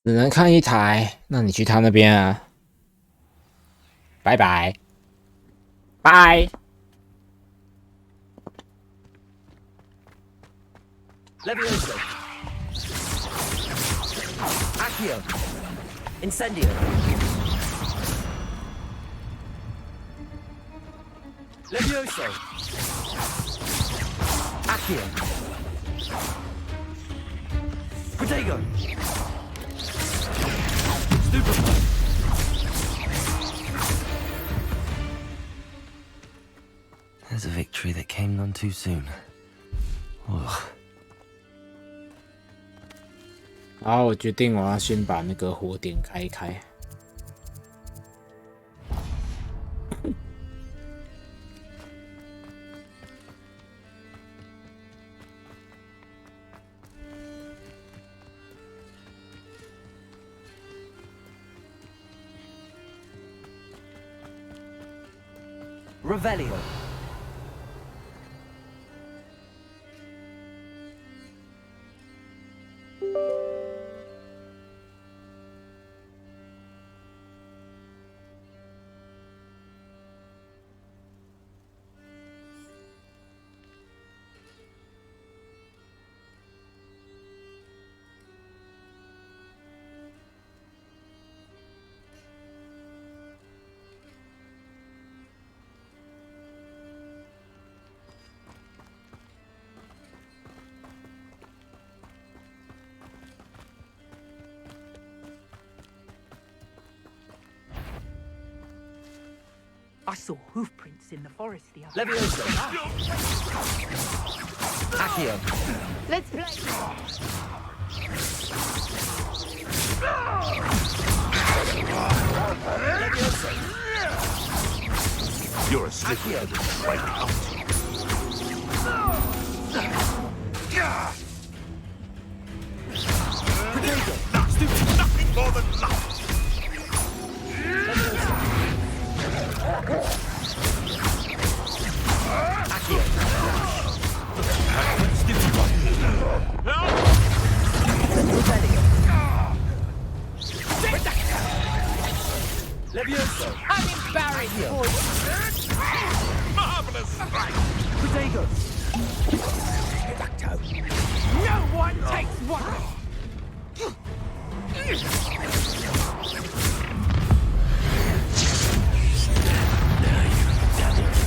只能看一台，那你去他那边啊，拜拜，拜。Levioso. Accio. Incendio. Levioso. Accio. Protego. Stupefy. There's a victory that came none too soon. Ugh. 好，我决定我要先把那个火点开一开。Revelio. I saw hoof prints in the forest the other Levioso. Accio. Let's play. Levioso. You're a slippery right out. Nothing more than love. Accio. Revelio. Levioso. I'm embarrassed for you. Marvelous strike. Protego. No one takes one.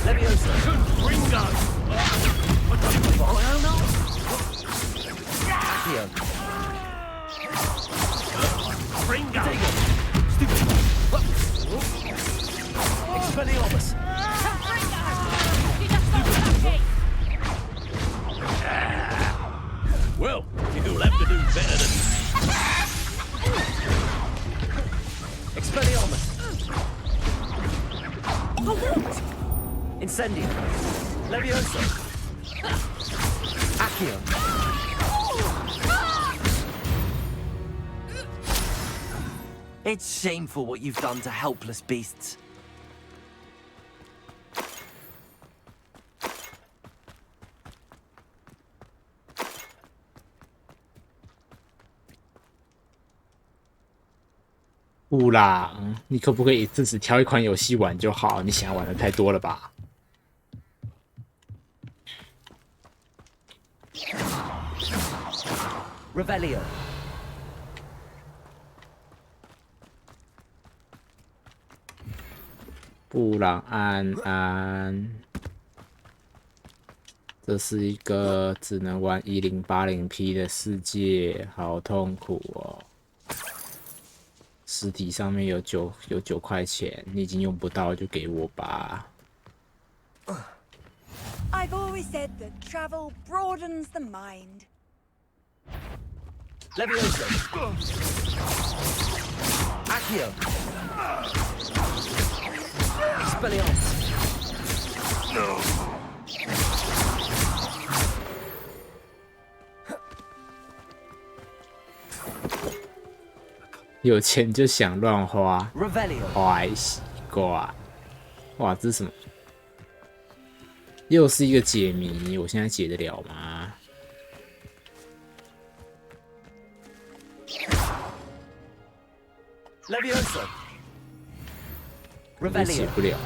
Levioso. Ringo. Accio. Ringo. Expelliarmus. Well, you'll have to do better than Expelliarmus. Incendio. Levioso. Accio. It's shameful what you've done to helpless beasts. 布朗，你可不可以一次只挑一款游戏玩就好？你想玩的太多了吧？ Revelio. 布朗安安，这是一个只能玩1080P 的世界，好痛苦哦！实体上面有9块钱，你已经用不到就给我吧。 I've always said that travel broadens the mind. Levioso. Accio. Expelliarmus. 有钱就想乱花， Revelio. 坏习惯。哇，这是什么？又是一个解谜，我现在解得了吗？ Levioso. 我解 Revelio. 不了。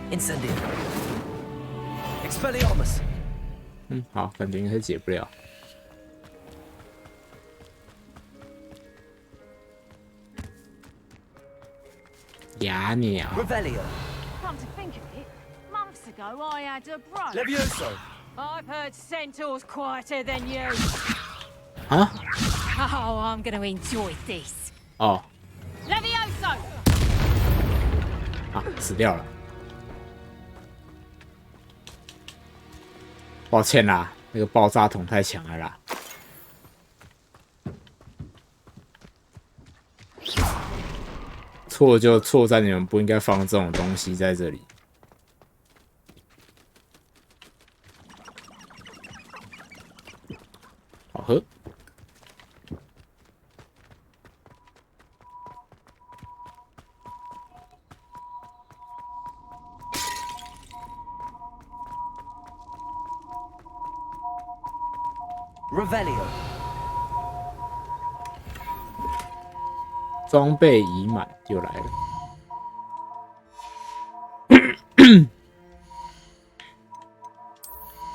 Incendio. Expelliarmus. 好，感觉应该是解不了。哑鸟， Revelio. Come to think of it, months ago I had a bro. Levioso. I've heard centaurs quieter than you. 啊？ Oh, I'm gonna enjoy this. 哦， Levioso! 啊，死掉了。抱歉啦，那个爆炸筒太强了啦。错就错在你们不应该放这种东西在这里。好喝。Revelio. 装备已满，又来了。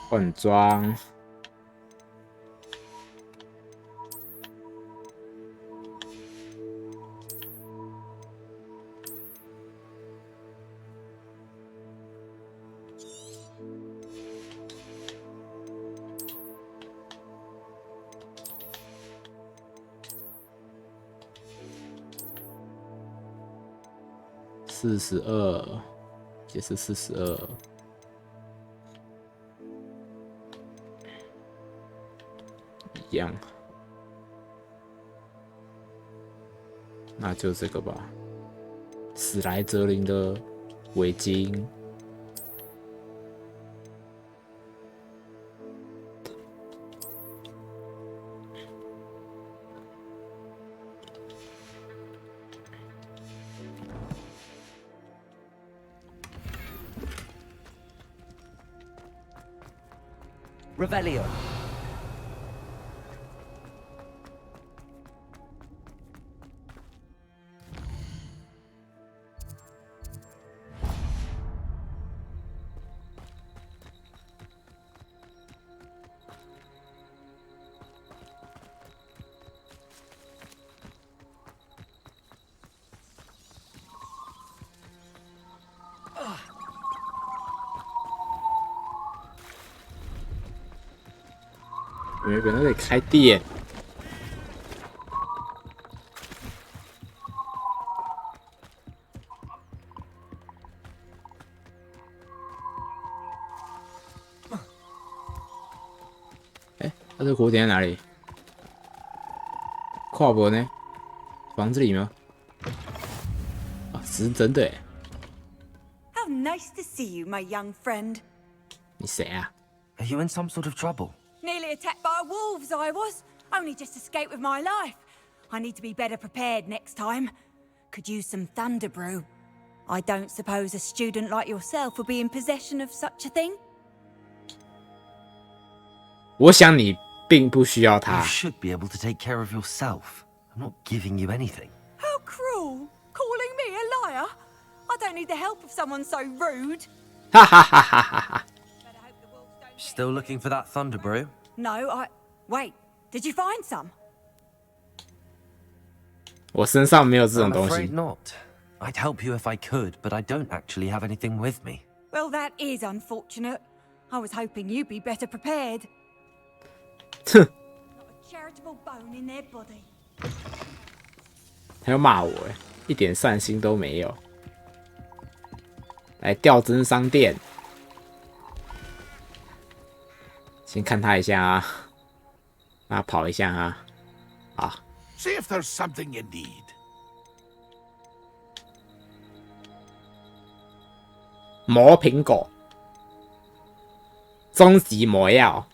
换装。42，也是42。一样。那就这个吧。史莱哲林的围巾。Revelio. Ah. 原本那里开店。哎，它这个火点在哪里？跨博呢？房子里吗？啊，是真的哎！ How nice to see you, my young friend. 你谁啊？ Are you in some sort of trouble? Nearly attacked by wolves, I was. Only just escaped with my life. I need to be better prepared next time. Could use some thunder brew. I don't suppose a student like yourself would be in possession of such a thing? 我想你并不需要 You 它。 should be able to take care of yourself. I'm not giving you anything. How cruel! Calling me a liar? I don't need the help of someone so rude. 哈哈哈哈哈哈！ Better hope the wolves don't. Still looking for that thunder brew? No, Wait, did you find some? 我身上没有这种 I'm 东 afraid 西。 not. I'd help you if I could, but I don't actually have anything with me. Well, that is unfortunate. I was hoping you'd be better prepared. 哼， Not a charitable bone in their body. 他要骂我哎，一点善心都没有。来吊针商店，先看他一下啊，让他跑一下啊，啊， See if there's something you need. 磨苹果，终极魔药，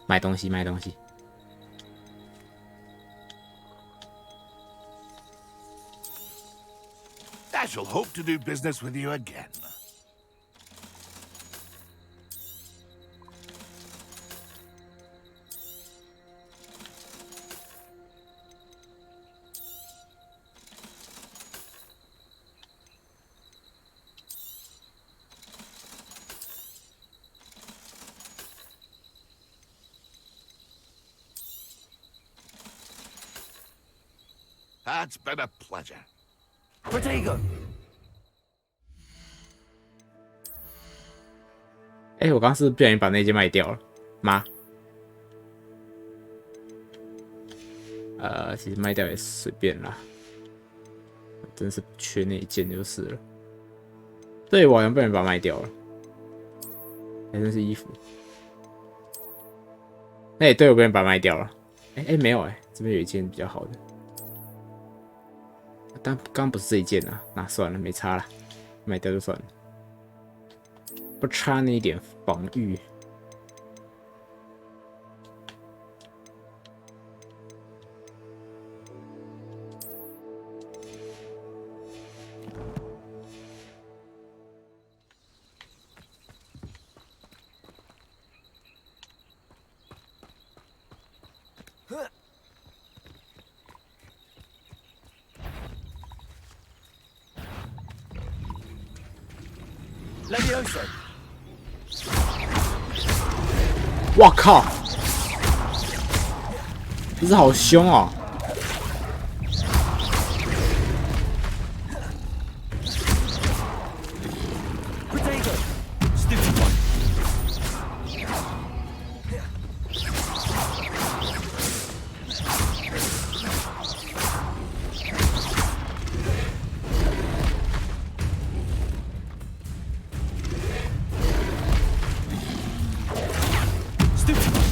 卖东西，卖东西。 I shall hope to do business with you again. That's been a pleasure. Protego! 哎、我刚刚是不是不小心把那件卖掉了吗？其实卖掉也随便啦，真是缺那一件就是了。对，我好像不小心把它卖掉了。哎、那是衣服。哎、对，我不小心把它卖掉了。哎、没有这边有一件比较好的。但刚不是这一件啊，那算了，没差了，卖掉就算了，不差那一点防御。Levioso! 哇靠！这只好凶哦！ Protego! Stupid one! Stupid one!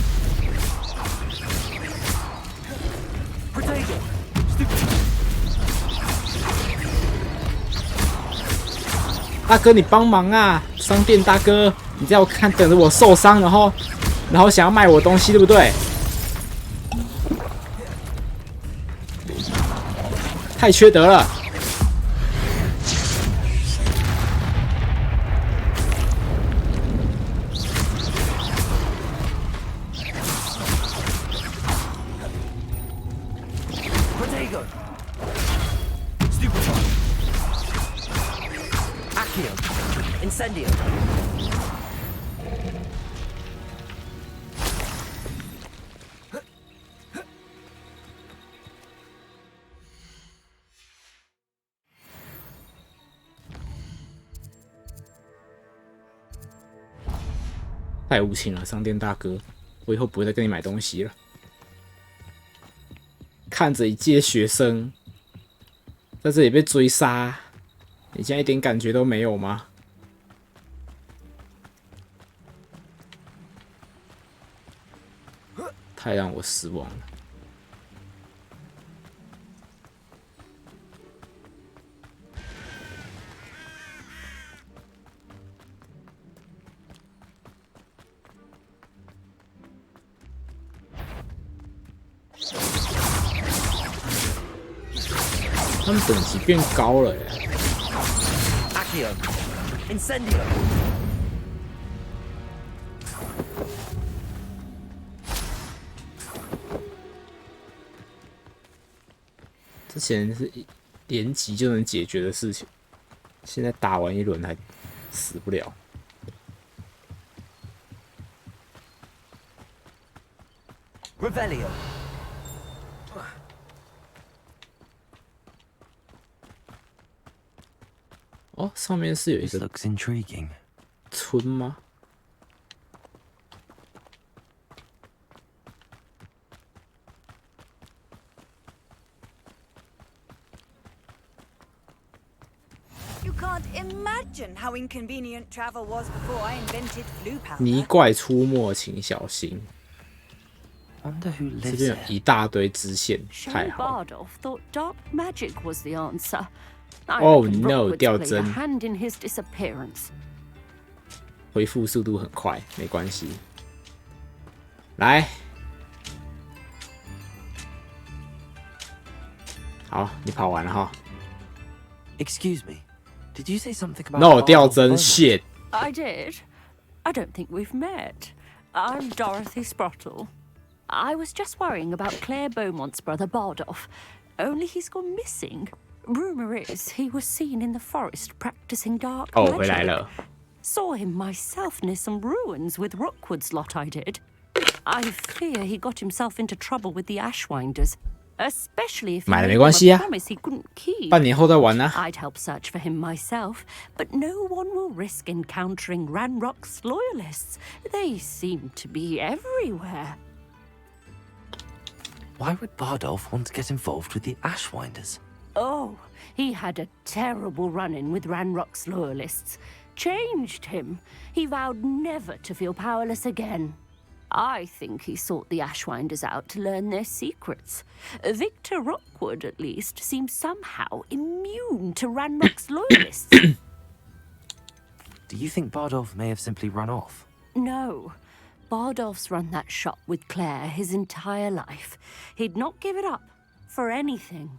Protego! Stupid one! 大哥，你帮忙啊！商店大哥，你在我看等着我受伤，然后想要卖我东西，对不对？太缺德了！ Protego! Stupid one! Accio! Incendio! 太无情了，商店大哥，我以后不会再跟你买东西了。看着一届学生在这里被追杀，你现在一点感觉都没有吗？太让我失望了。他们等级变高了耶！ Accio! Incendio! 之前是连击就能解决的事情，现在打完一轮还死不了。 Revelio! 哦，上面是有一 This 个 looks intriguing. 村吗？ You can't imagine how inconvenient travel was before I invented flue powder. 泥怪出没，请小心。 Wonder who 这 lives 边有 here. 一大堆支线， Shane 太好了。 Bardolph thought dark magic was the answer. I Oh, reckon no, Rookwood's 掉 played a 帧。 hand in his disappearance. 恢复速度很快，没关系。来，好，你跑完了哈。 Excuse me. Did you say something about No， 掉 Bardolph 帧 Beaumont? ，shit。 I did. I don't think we've met. I'm Dorothy Sprottle. I was just worrying about Claire Beaumont's brother Bardolph. Only he's gone missing. Rumor is he was seen in the forest practicing dark 哦， magic. 回来了。 Saw him myself near some ruins with Rookwood's lot I did. I fear he got himself into trouble with the Ashwinders. especially if he 买了 made 没 him 关系 a 啊， promise he couldn't keep. 半年后再玩啊。 I'd help search for him myself, but no one will risk encountering Ranrock's loyalists. They seem to be everywhere. Why would Bardolph want to get involved with the Ashwinders? Oh, he had a terrible run-in with Ranrock's loyalists. Changed him. He vowed never to feel powerless again. I think he sought the Ashwinders out to learn their secrets. Victor Rockwood, at least, seems somehow immune to Ranrock's loyalists. Do you think Bardolph may have simply run off? No. Bardolph's run that shop with Claire his entire life. He'd not give it up for anything.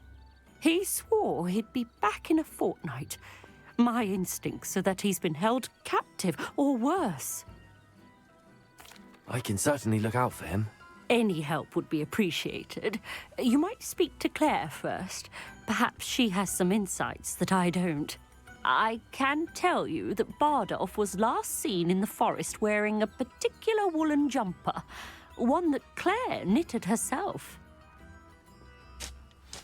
He swore he'd be back in a fortnight. My instincts are that he's been held captive, or worse. I can certainly look out for him. Any help would be appreciated. You might speak to Claire first. Perhaps she has some insights that I don't. I can tell you that Bardolph was last seen in the forest wearing a particular woolen jumper, one that Claire knitted herself.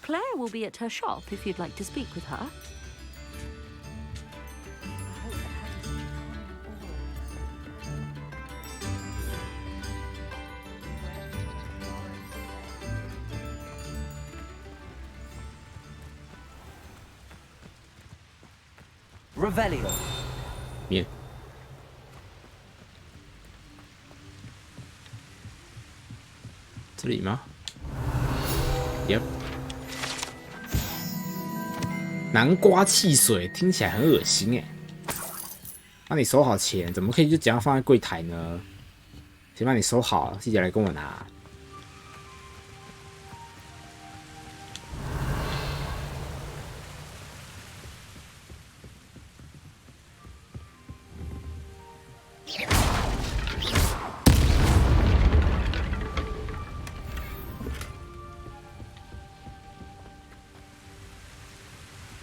Claire will be at her shop if you'd like to speak with her. Revelio. 面。这里吗 ？Yep。南瓜汽水听起来很恶心哎。那你收好钱，怎么可以就这样放在柜台呢？先把你收好，记得来跟我拿。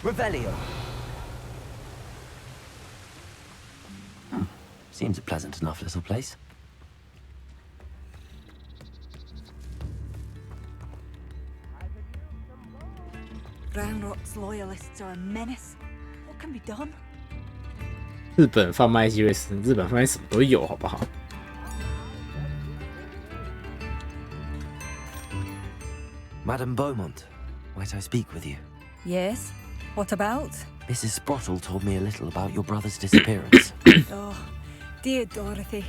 Revelio. Seems a pleasant enough little place. Ranrock's loyalists are a menace. What can be done? 日本贩卖机会是日本贩卖什么都有，好不好？ Madame Beaumont, might I speak with you? Yes. What about? Mrs. Sprottle told me a little about your brother's disappearance. Oh, dear Dorothy.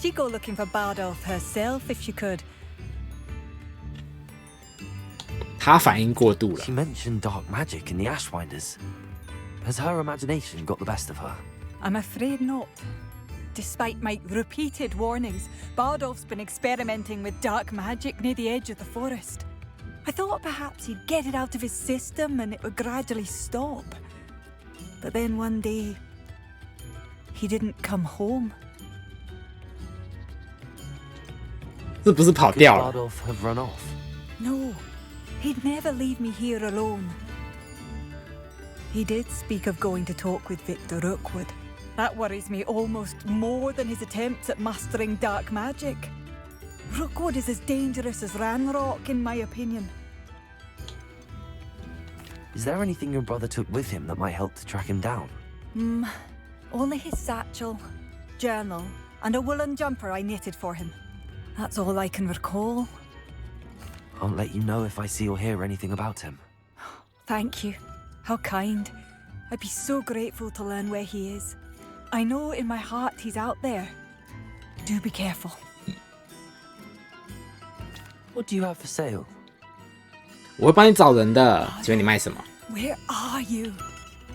She'd go looking for Bardolph herself if she could. 他反应过度了 She。mentioned dark magic in the Ashwinders. Has her imagination got the best of her? I'm afraid not. Despite my repeated warnings, Bardolph's been experimenting with dark magic near the edge of the forest. I thought perhaps he'd get it out of his system and it would gradually stop. But then one day, he didn't come home. 是不是跑 Could 掉了？ Bardolph have run off? No, he'd never leave me here alone. He did speak of going to talk with Victor Rookwood. That worries me almost more than his attempts at mastering dark magic. Rookwood is as dangerous as Ranrock, in my opinion. Is there anything your brother took with him that might help to track him down? Only his satchel, journal, and a woolen jumper I knitted for him. That's all I can recall. I'll let you know if I see or hear anything about him. Thank you. How kind. I'd be so grateful to learn where he is. I know in my heart he's out there. Do be careful. What do you have for sale? 我会帮你找人的。请问你卖什么？ Where are you?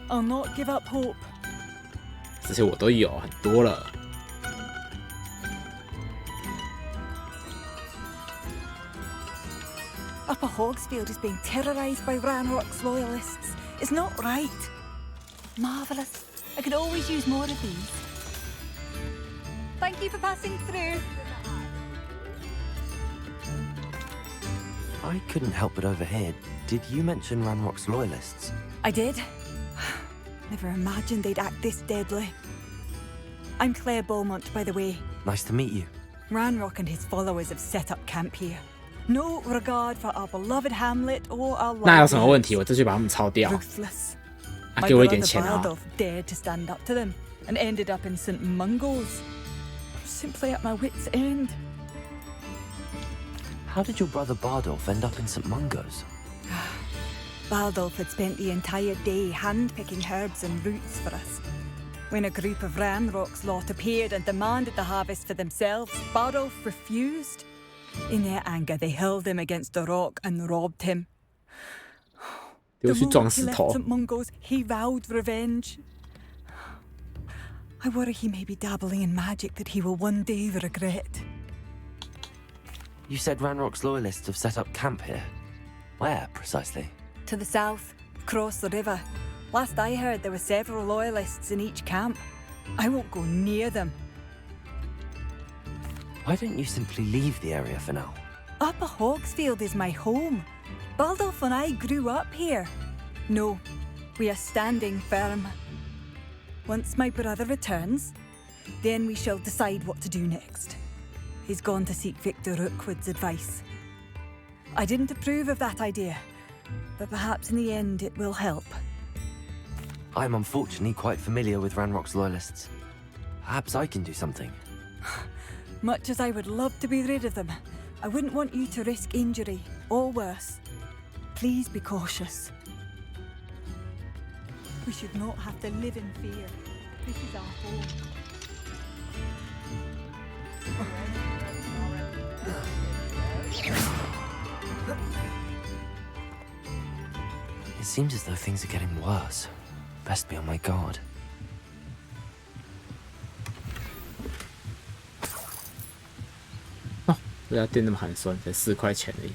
I'll not give up hope. 这些我都有，很多了。 Upper Hogsfield is being terrorized by Ranrock's loyalists. It's not right. Marvellous. I could always use more of these. Thank you for passing through. I couldn't help but overhear. Did you mention Ranrock's loyalists? I did. Never imagined they'd act this deadly. I'm Claire Beaumont, by the way. Nice to meet you. Ranrock and his followers have set up camp here. No regard for our beloved hamlet or our 那有什么问 livelihoods. 题？我这就把他们抄掉。 Ruthless. 啊， My 给我一点 brother 钱啊！ Bardolph dared to stand up to them and ended up in St. Mungo's. Simply at my wits' end. How did your brother Bardolph end up in St. Mungo's? Bardolph had spent the entire day hand-picking herbs and roots for us. When a group of Ranrock's lot appeared and demanded the harvest for themselves, Bardolph refused. In their anger, they hurled him against a rock and robbed him. 丢 The 去撞 moment he 石 left 头。 St. Mungo's, he vowed revenge. I worry he may be dabbling in magic that he will one day regret. You said Ranrock's loyalists have set up camp here. Where, precisely? To the south, across the river. Last I heard, there were several loyalists in each camp. I won't go near them. Why don't you simply leave the area for now? Upper Hogsfield is my home. Baldolph and I grew up here. No, we are standing firm. Once my brother returns, then we shall decide what to do next. He's gone to seek Victor Rookwood's advice. I didn't approve of that idea, but perhaps in the end it will help. I'm unfortunately quite familiar with Ranrock's loyalists. Perhaps I can do something. Much as I would love to be rid of them, I wouldn't want you to risk injury, or worse. Please be cautious. We should not have to live in fear. This is our home. It seems as though things are getting worse. Best be on my guard. 这家店那么寒酸，才4块钱而已。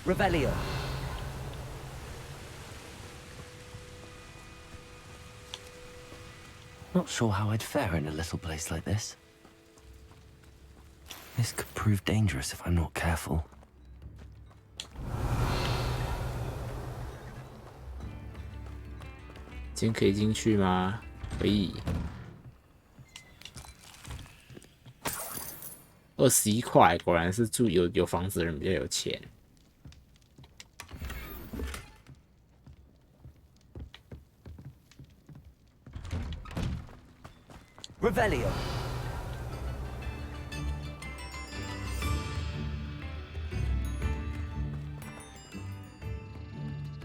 Revelio. Not sure how I'd fare in a little place like this. This could prove dangerous if I'm not careful. 今天可以进去吗？可以。21块，果然是住有房子的人比较有钱。 Revelio.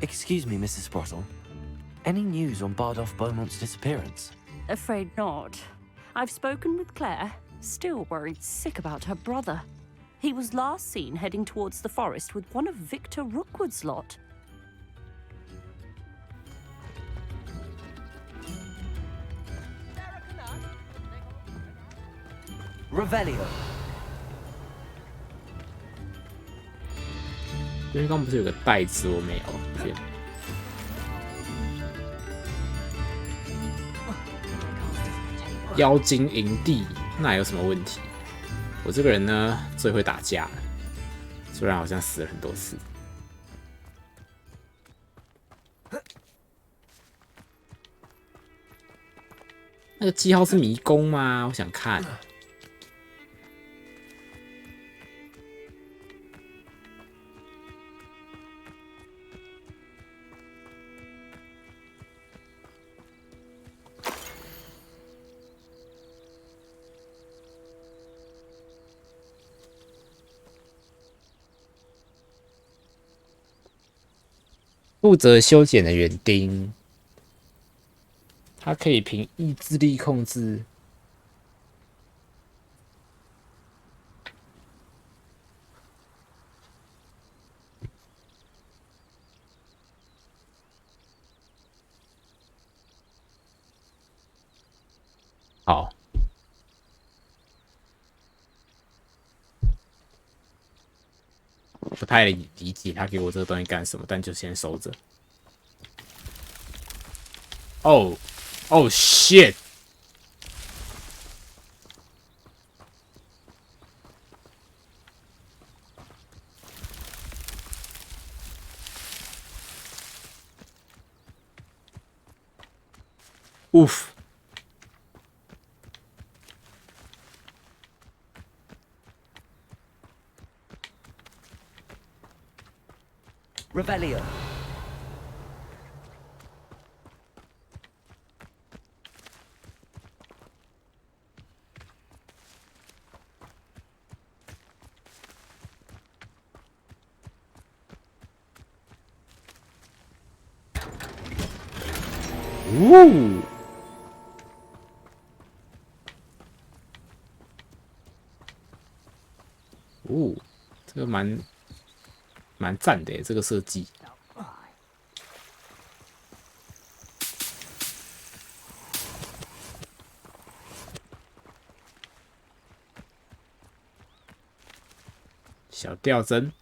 Excuse me, Mrs. Sprottle. Any news on Bardolph Beaumont's disappearance? Afraid not. I've spoken with Claire, still worried sick about her brother. He was last seen heading towards the forest with one of Victor Rookwood's lot. Revelio. 因为刚刚不是有个袋子我没有？对。妖精营地，那有什么问题？我这个人呢，最会打架了，虽然好像死了很多次。那个记号是迷宫吗？我想看。负责修剪的园丁，他可以凭意志力控制。好，不太理解他给我这个东西干什么，但就先收着。哦，哦 shit！ Oof！ Revelio. 呜！哦，这个蛮赞的耶，这个设计。小吊针。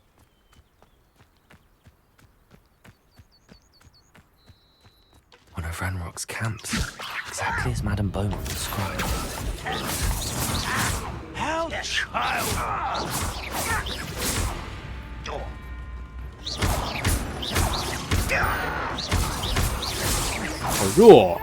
One of Ranrock's camps, exactly as Madame Beaumont described. How child! 好弱、哦。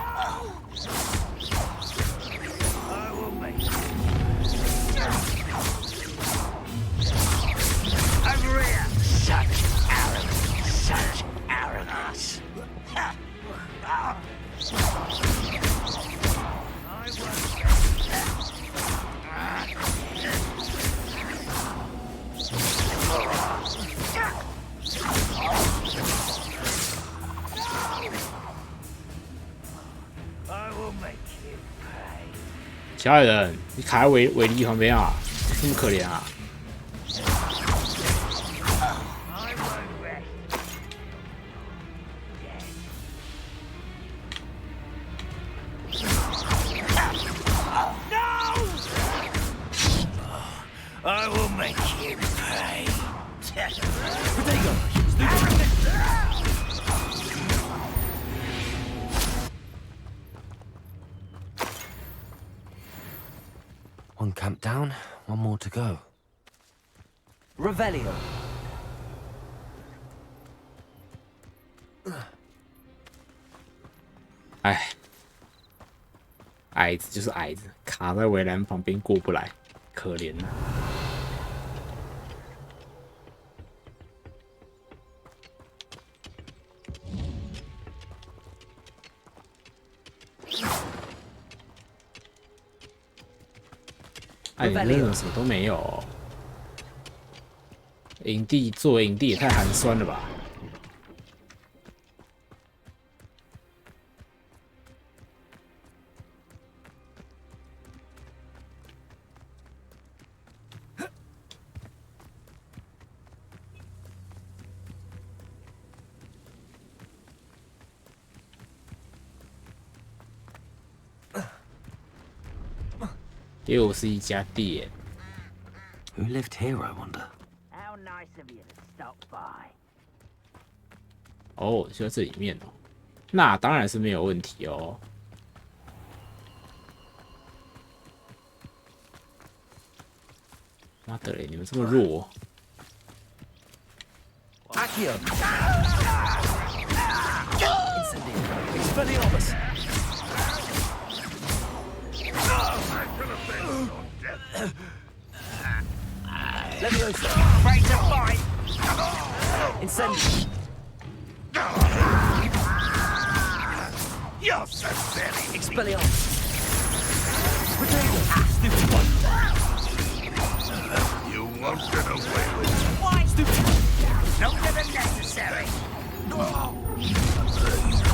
小矮人，你卡在维利旁边啊，这么可怜啊！One camp down, one more to go. Revelio. 哎，矮子就是矮子，卡在围栏旁边过不来，可怜啊！哎，你那种什么都没有。营地作为营地也太寒酸了吧！又是一家店。 Who lived here, I wonder? How nice of you to stop by. 哦，就在这里面哦，那当然是没有问题哦。妈的嘞，你们这么弱、哦！ Accio. Incendio. Expelliarmus. Leviosa. Afraid to fight. Incendio. You're so silly. Expelliarmus. Potato. Stupid one. You won't get away with it. Why? Stupid. Longer than necessary.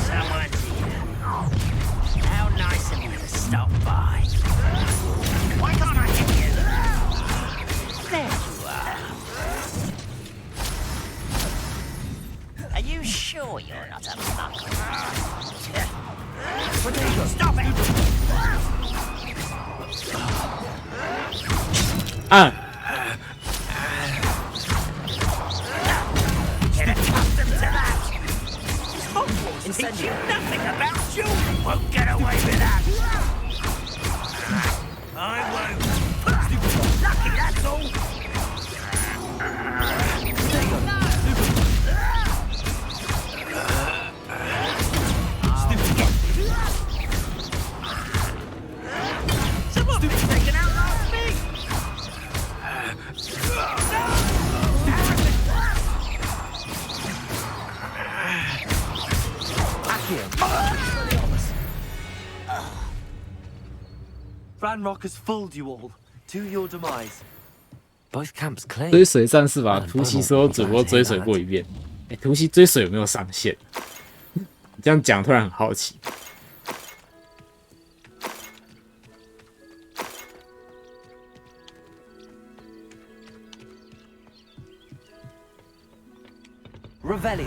Someone's here. How nice of you to stop by. Why can't I hit you? There you are. Are you sure you're not a muckle? Stop it! 按。 Get accustomed to that. Hogwarts teach you nothing about children. Won't get away with that. I won't. Lucky, that's all. Someone's been taken out last week. Ranrock has fooled you all to your demise. Both camps claim. 追随战士把突袭所有主播追随过一遍。突袭追随有没有上限？你这样讲突然很好奇。Revelio.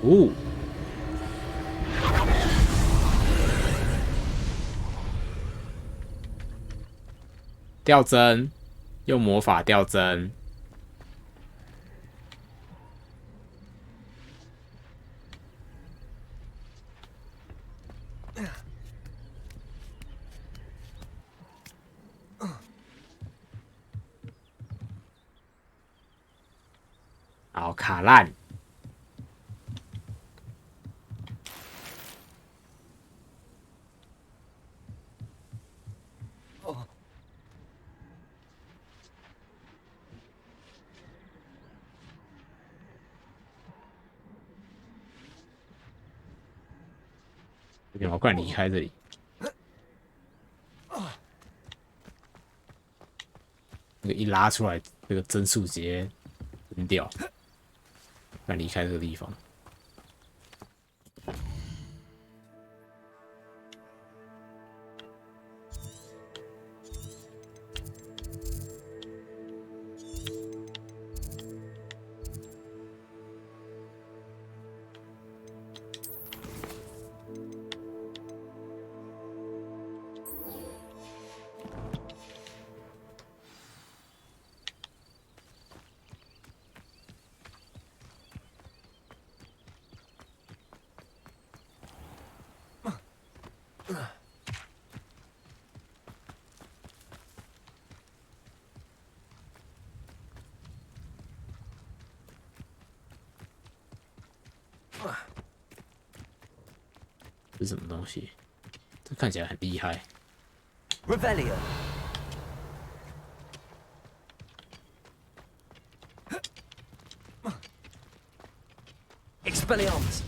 Ooh. 掉帧，用魔法掉帧。好，卡烂。我快离开这里。那个一拉出来，这个帧数直接扔掉，快离开这个地方。这是什么东西？这看起来很厉害。Revelio. Expelliarmus.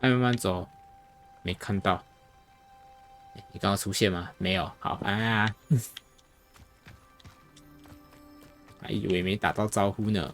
慢慢走，没看到。你刚刚出现吗？没有。好啊，还以为没打到招呼呢。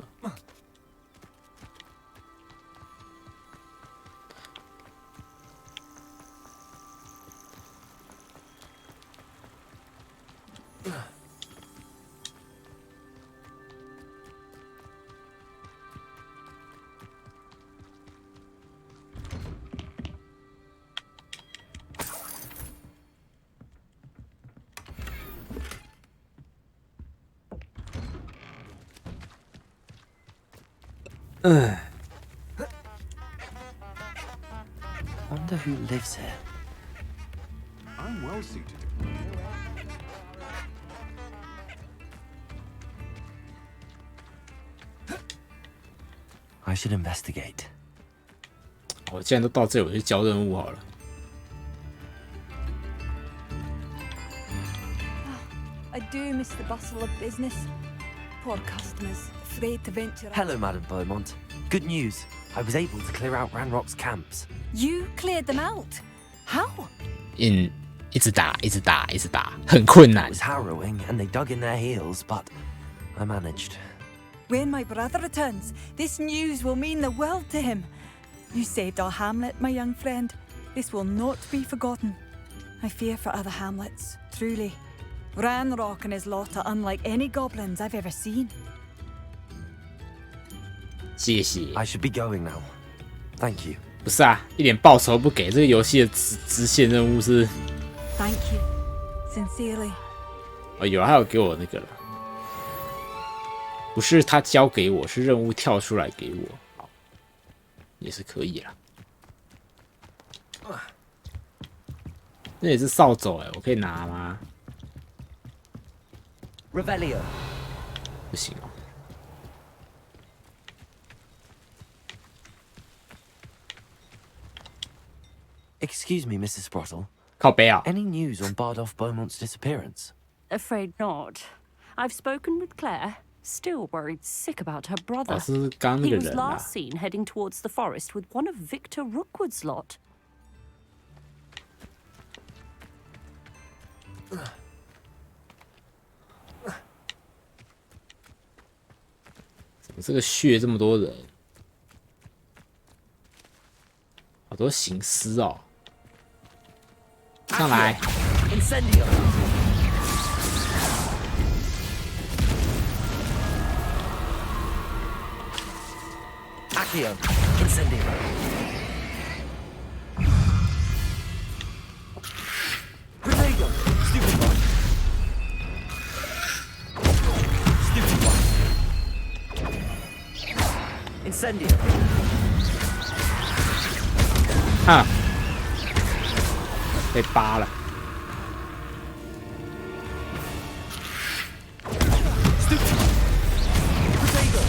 Wonder who lives here. I'm well suited. I should investigate. 我既然都到这里，我去交任务好了。I do miss the bustle of business. Poor customers, afraid to venture out. Hello, Madam Beaumont. Good news. I was able to clear out Ranrock's camps. You cleared them out? How? 一直打，一直打，一直打，很困 It 难。 was harrowing, and they dug in their heels, but I managed. When my brother returns, this news will mean the world to him. You saved our hamlet, my young friend. This will not be forgotten. I fear for other hamlets, truly. Ranrock and his lot are unlike any goblins I've ever seen. 谢谢。 I should be going now. Thank you. 不是啊，一点报酬都不给，这个游戏的支线任务是。 Thank you. Sincerely. 哦，有，他有给我那个了，不是他交给我，是任务跳出来给我，好，也是可以啦。那也是扫帚哎，我可以拿吗？ Revelio. 不行哦。 Excuse me, Mrs. Sprottle. 靠背啊！ Any news on Bardolph Beaumont's disappearance? Afraid not. I've spoken with Claire. Still worried sick about her 哦， brother. 是刚那 He 个 was 人啊。 last seen heading towards the forest with one of Victor Rookwood's lot. 怎么这个穴这么多人？好多行尸哦！上来！ Incendio. Accio. Incendio. Grenado. Stupid one. Stupid one. Incendio. 哈，被扒了。 Potato.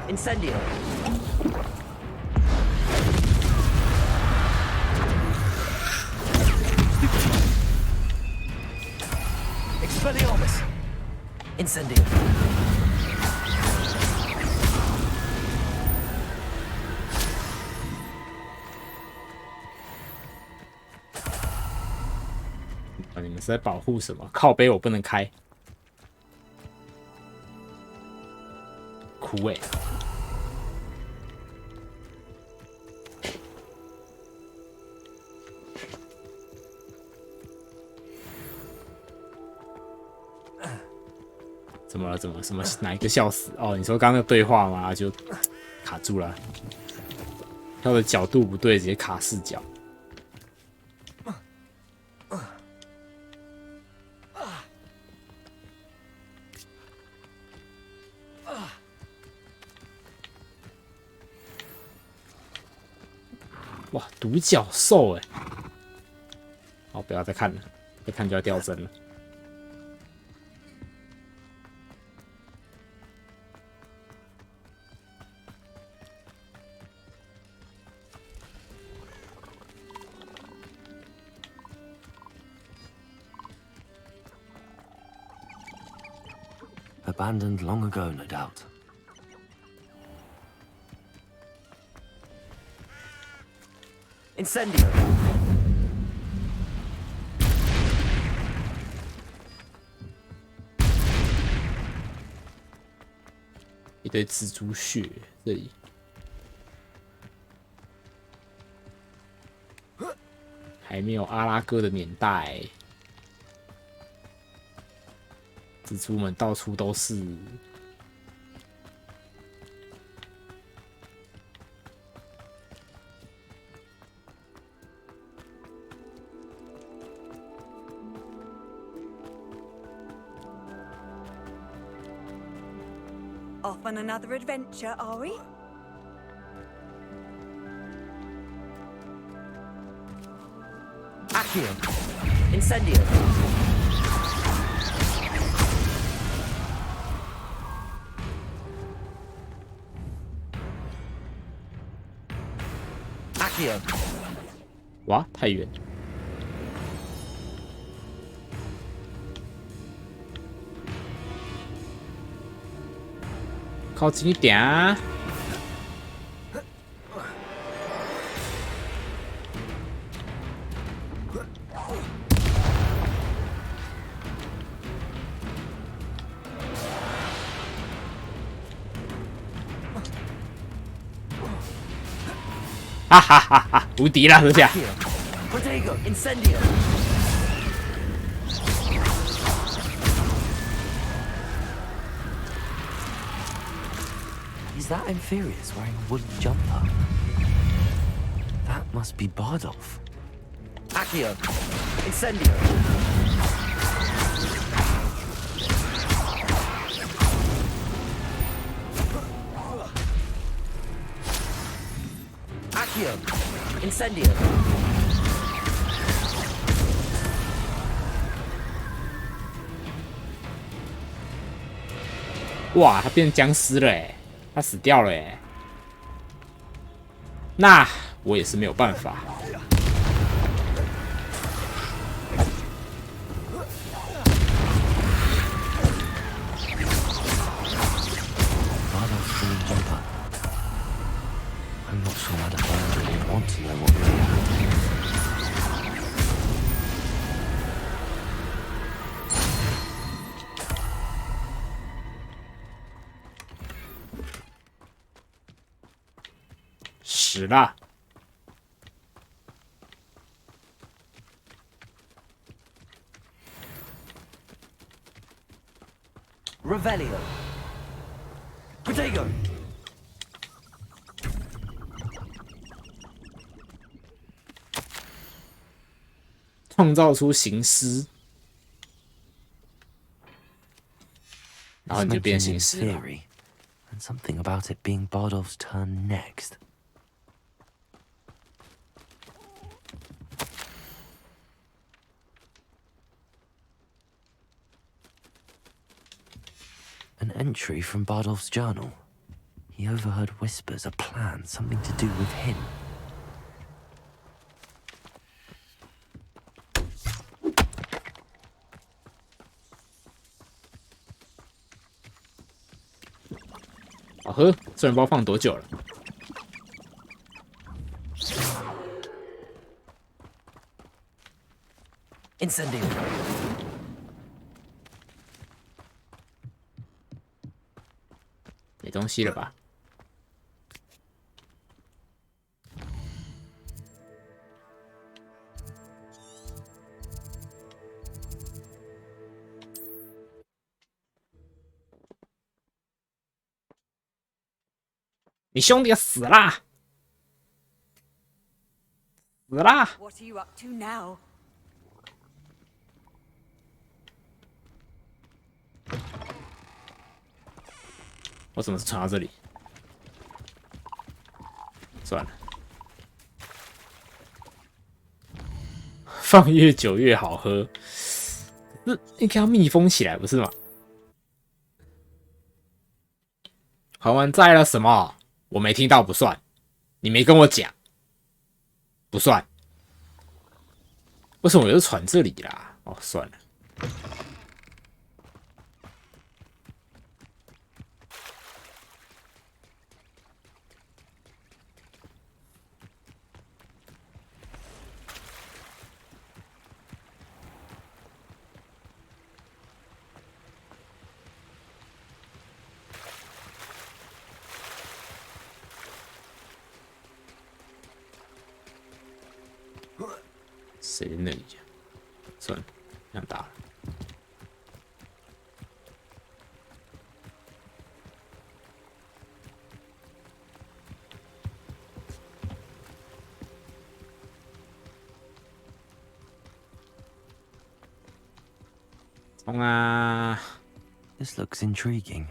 Incendio. Expelliarmus. Incendio.啊！你们是在保护什么？靠背我不能开，哭欸。怎么了？怎么什么？哪一个笑死？哦，你说刚刚那个对话吗？就卡住了，跳的角度不对，直接卡视角。 哇，独角兽哎！好，不要再看了，再看就要掉帧了。Abandoned long ago, no doubt. Incendio. 一堆蜘蛛血，这里还没有阿拉哥的年代，蜘蛛们到处都是。 Off on another adventure, are we? Accio. Incendio. Accio. 哇，太远！靠近一点啊！哈哈哈哈！无敌了，这下！ Accio. Protego. Incendio. He's Is that Inferius wearing a woolen jumper? That must be Bardolph. Accio! Incendio! Accio! Incendio! 哇，他变僵尸了哎，他死掉了哎。那我也是没有办法。I'm not sure I'd really want to know what really happened. Revelio. Protego. 创造出行尸，然后你就变行尸了。 theory, and something about it being Bardolph's turn next. An entry from Bardolph's journal. He overheard whispers, a plan, something to do with him. Oh, 好喝，这人包放多久了？ Incendio. 没东西了吧？你兄弟死啦！死啦！ What are you up to now? 我怎么是传到这里？算了，放越久越好喝，是应该要密封起来，不是吗？还完债了什么？我没听到，不算。你没跟我讲，不算。为什么我又传这里啦？哦，算了。 谁在那里呀？算了，不想打了。冲啊！ This looks intriguing.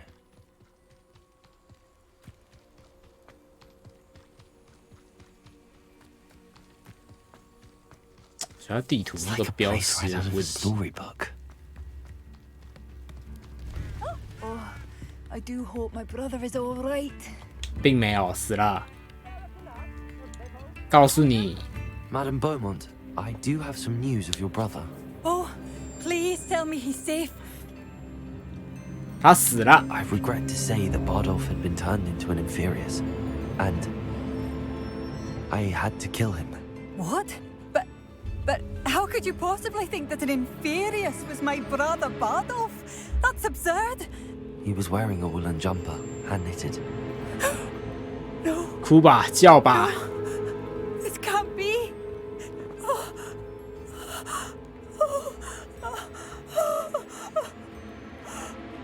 主要地图那个标识有问题。 Storybook. Oh, I do hope my brother is all right. 并没有死了。告诉你， Madame Beaumont, I do have some news of your brother. Oh, please tell me he's safe. 他死了。 I regret to say that Bardolph had been turned into an Inferius, and I had to kill him. What? But how could you possibly think that an Inferius was my brother Bardolph? That's absurd. He was wearing a woolen jumper, hand-knitted. No, 哭吧，叫吧。 this can't be.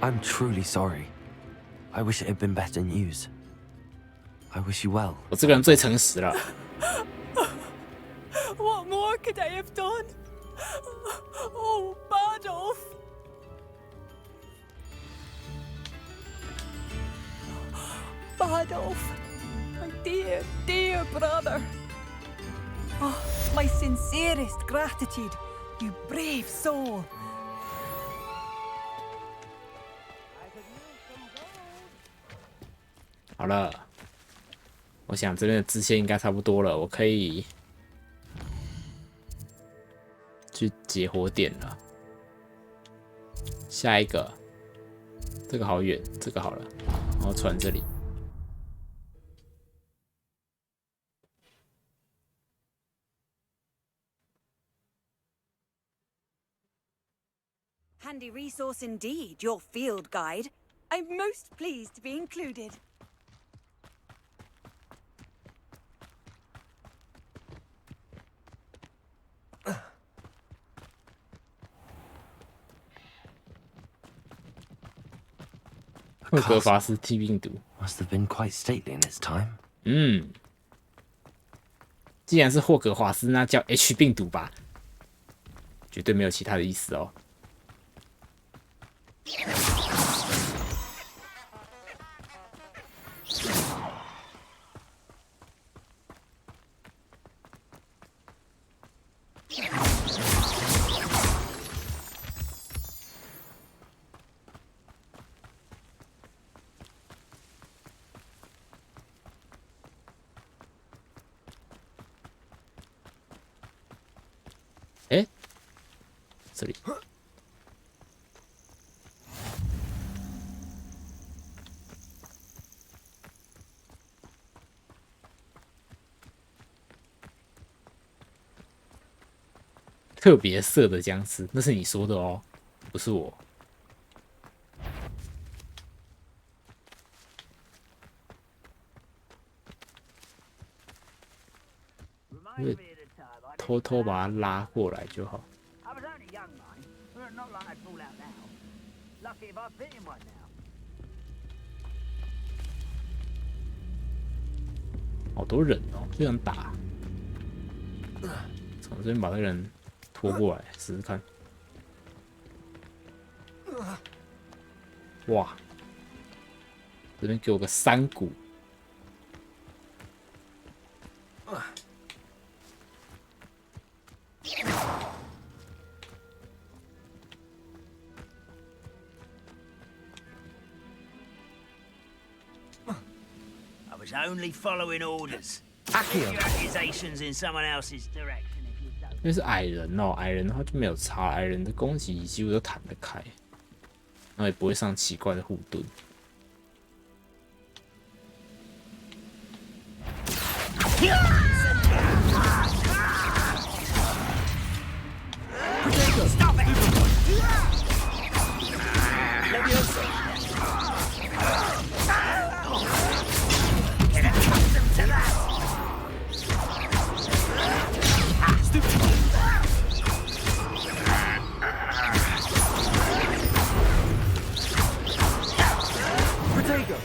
I'm truly sorry. I wish it had been better news. I wish you well. 我这个人最诚实了。What more could I have done? Oh, Bardolph! Bardolph, my dear, dear brother. Oh, my sincerest gratitude, you brave soul. 好了，我想这边的支线应该差不多了，我可以去解火点了。下一个，这个好远，这个好了，然后传这里。Handy resource indeed, your field guide. I'm most pleased to be included.《霍格华斯 T 病毒》 Must have been quite stately in its time. 既然是霍格华斯，那叫 H 病毒吧，绝对没有其他的意思哦。哎，这里。特别色的僵尸，那是你说的哦，不是我。因为偷偷把它拉过来就好。I was only young, mind, but not like I'd fall out now. Lucky if I fit in one now. 好多人哦，这样打。从这边把那个人拖过来试试看。哇，这边给我个山谷。I was only following orders. Put your accusations in someone else's direction if you don't. 因为是矮人哦，矮人的话就没有差，矮人的攻击几乎都弹得开，然后也不会上奇怪的护盾。Stop it! Get accustomed to that! Protego!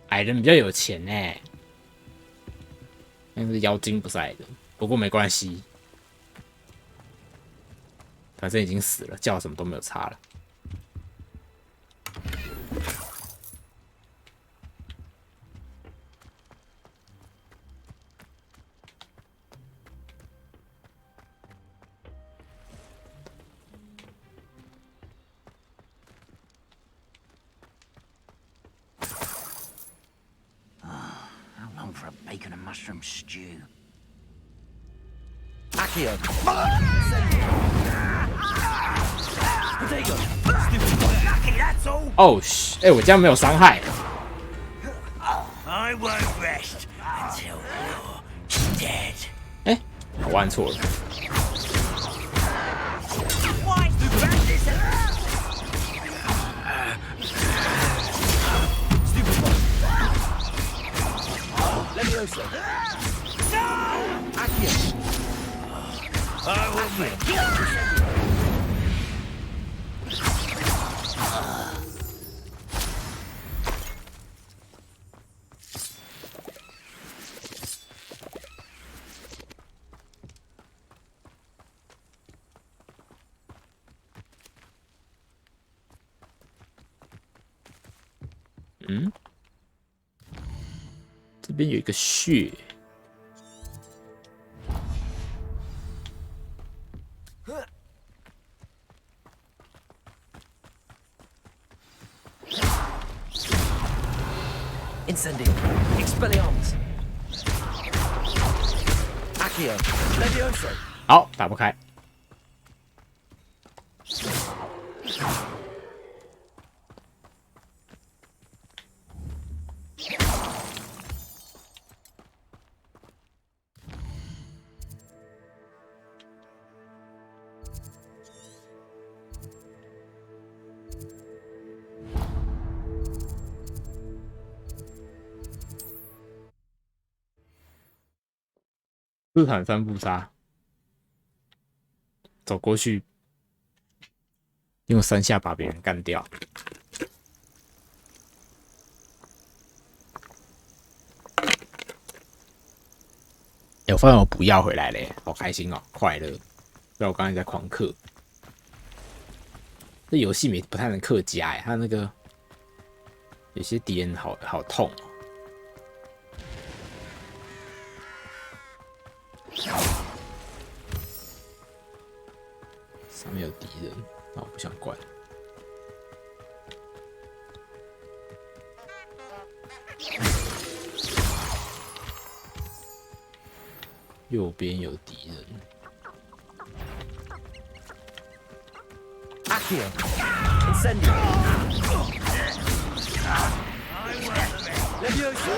矮人比较有钱呢，但是妖精不是矮人，不过没关系，反正已经死了，叫什么都没有差了。How long for a bacon and mushroom stew? Accio! Protego! Lucky, that's all. 哦，哎，我这样没有伤害。 I won't rest until you're dead. 哎，我按错了。 Why? Practice it. Let me Levioso. Accio. I will make. 嗯，这边有一个穴。Incendio. Expelliarmus. Accio. Levioso. 好，打不开。斯坦三步杀，走过去，用3下把别人干掉。我发现我不要回来嘞，好开心哦，快乐！不然我刚才在狂氪。这游戏不太能氪家哎，它那个有些敌人好痛哦。上面有敌人，那我不想管。右边有敌人。Accio. Incendio. Levioso.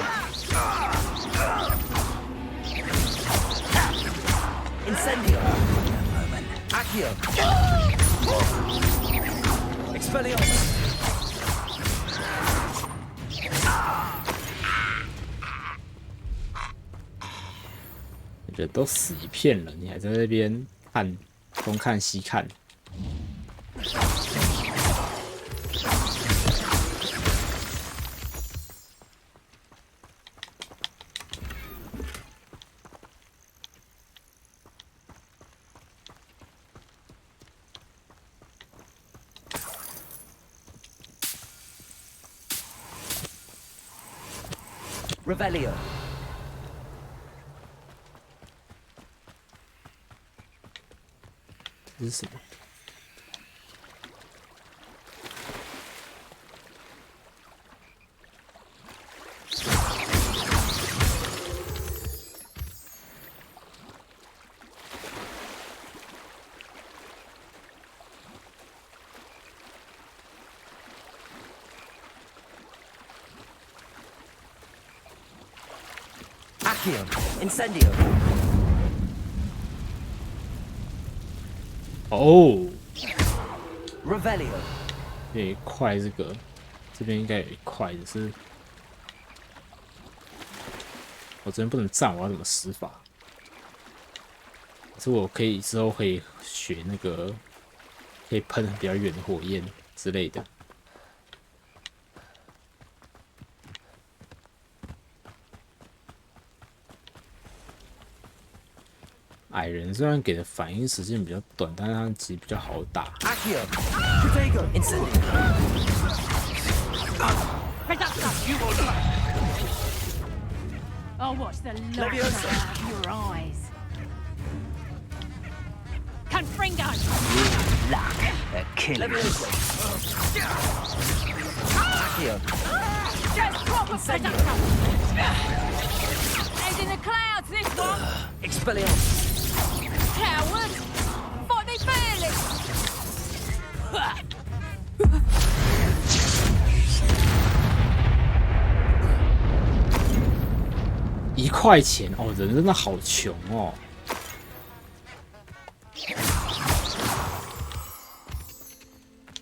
Incendio. Accio. Expelliarmus. 人都死一片了，你还在那边看东看西看。Revelio. 这是什么？ Accio. Incendio. 哦， Revelio. 有一块这个，这边应该有一块，只是我这边不能站，我要怎么施法？可是我可以之后可以学那个，可以喷比较远的火焰之类的。矮人虽然给的反应时间比较短，但是他其实比较好打。Accio. Protego. Incendio. I'll watch the light Leviosa. out of your eyes. Confringo! Luck at killing. Levioso. Accio. Just proper Incendio. He's in the clouds, this one! Expelliarmus. Coward! Fight me fairly! 1块钱哦，人真的好穷哦。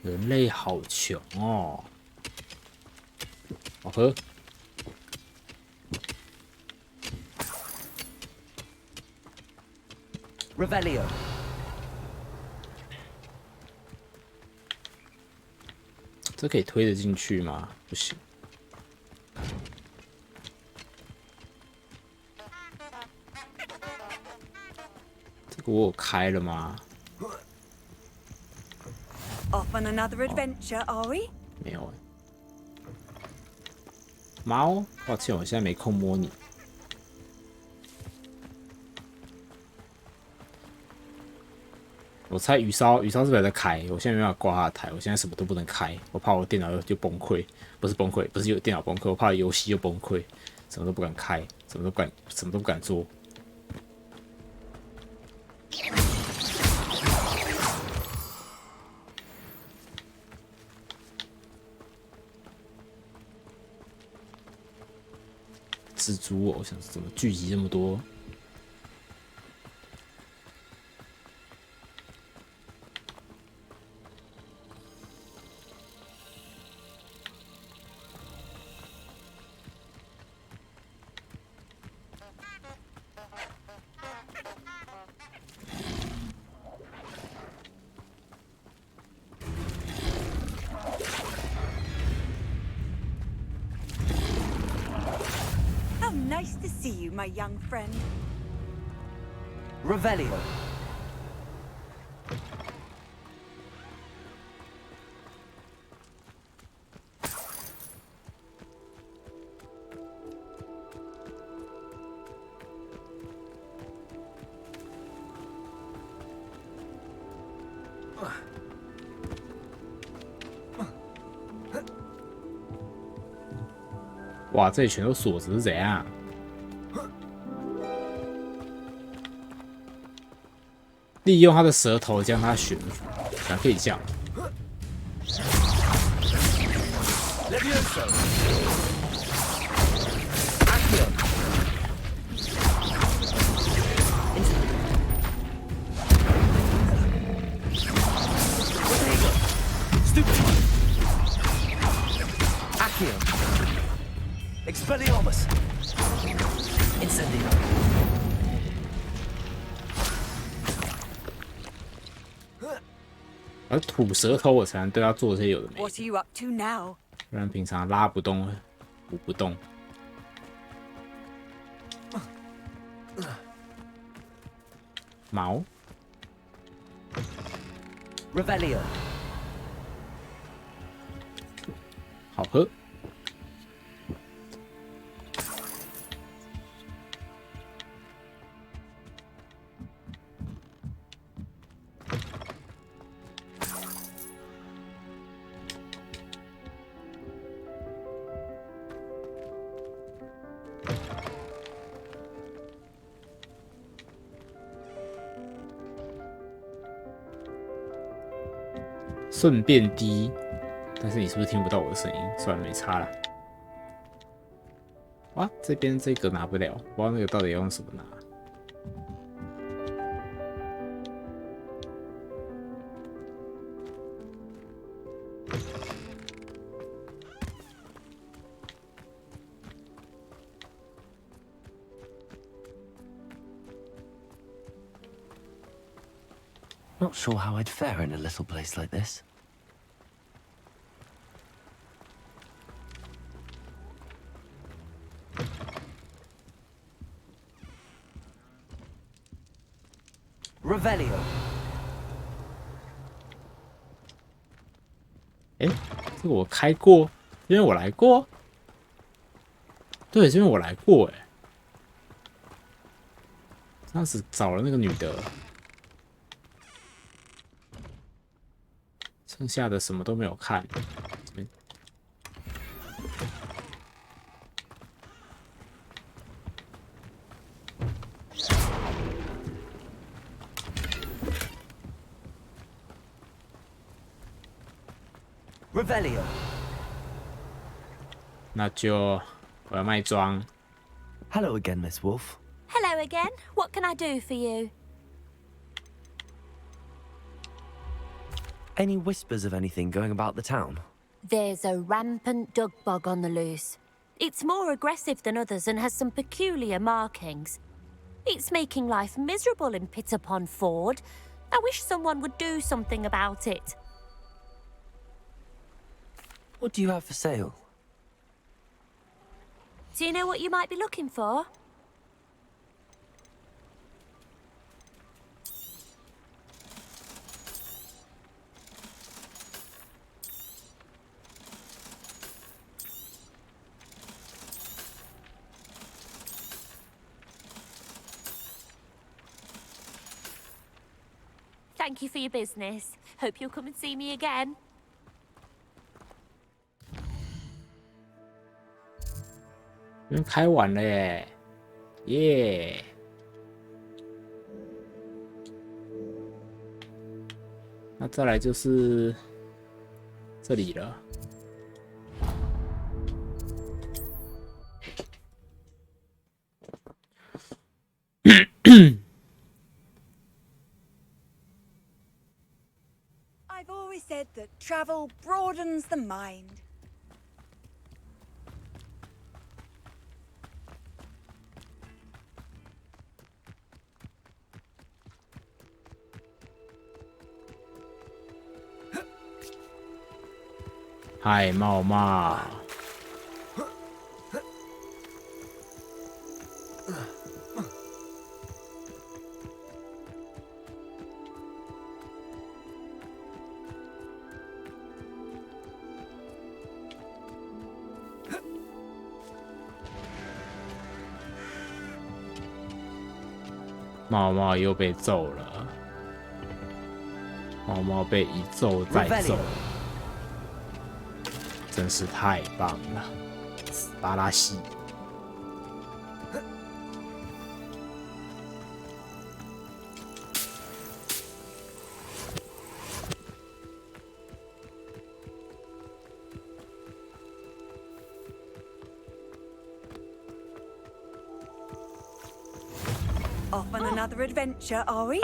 人类好穷哦，好喝。Revelio. 这可以推得进去吗？不行。这个我有开了吗？ Off on another adventure, are we? 没有哎。猫，抱歉，我现在没空摸你。我猜鱼烧是不是还在开？我现在没办法挂他的台，我现在什么都不能开，我怕我电脑就崩溃，不是崩溃，不是有电脑崩溃，我怕游戏又崩溃，什么都不敢开，什么都不敢做。蜘蛛哦，我想怎么聚集这么多？How nice to see you, my young friend. Revelio. Wow, 哇，这里全都锁子是怎样？利用它的舌头将它驯服，还可以这样。Levioso. Accio. Stupid. Accio. Expelliarmus. Incendio. 而吐舌头，我才能对它做这些有的没 What 的， are you up to now? 不然平常拉不动、舞不动。毛， Revelio. 好喝。顺便滴，但是你是不是听不到我的声音？算了，没差了。哇，这边这个拿不了，不知道那个到底要用什么拿。Not sure how I'd fare in a little place like this. Revelio. 哎，这个我开过，这边我来过。对，这边我来过，哎，当时找了那个女的。剩下的什么都没有看。这边 Revelio. 那就我要卖装。 Hello again, Miss Wolf. Hello again. What can I do for you? Any whispers of anything going about the town? There's a rampant dug bug on the loose. It's more aggressive than others and has some peculiar markings. It's making life miserable in Pitterpond Ford. I wish someone would do something about it. What do you have for sale? Do you know what you might be looking for? Thank you for your business. Hope you'll come and see me again. 开完了耶，耶！那再来就是这里了。I've always said that travel broadens the mind. Hi, 茂茂。茂茂又被揍了，茂茂被一揍再揍。真是太棒了，斯巴拉西！Off on another adventure, are we?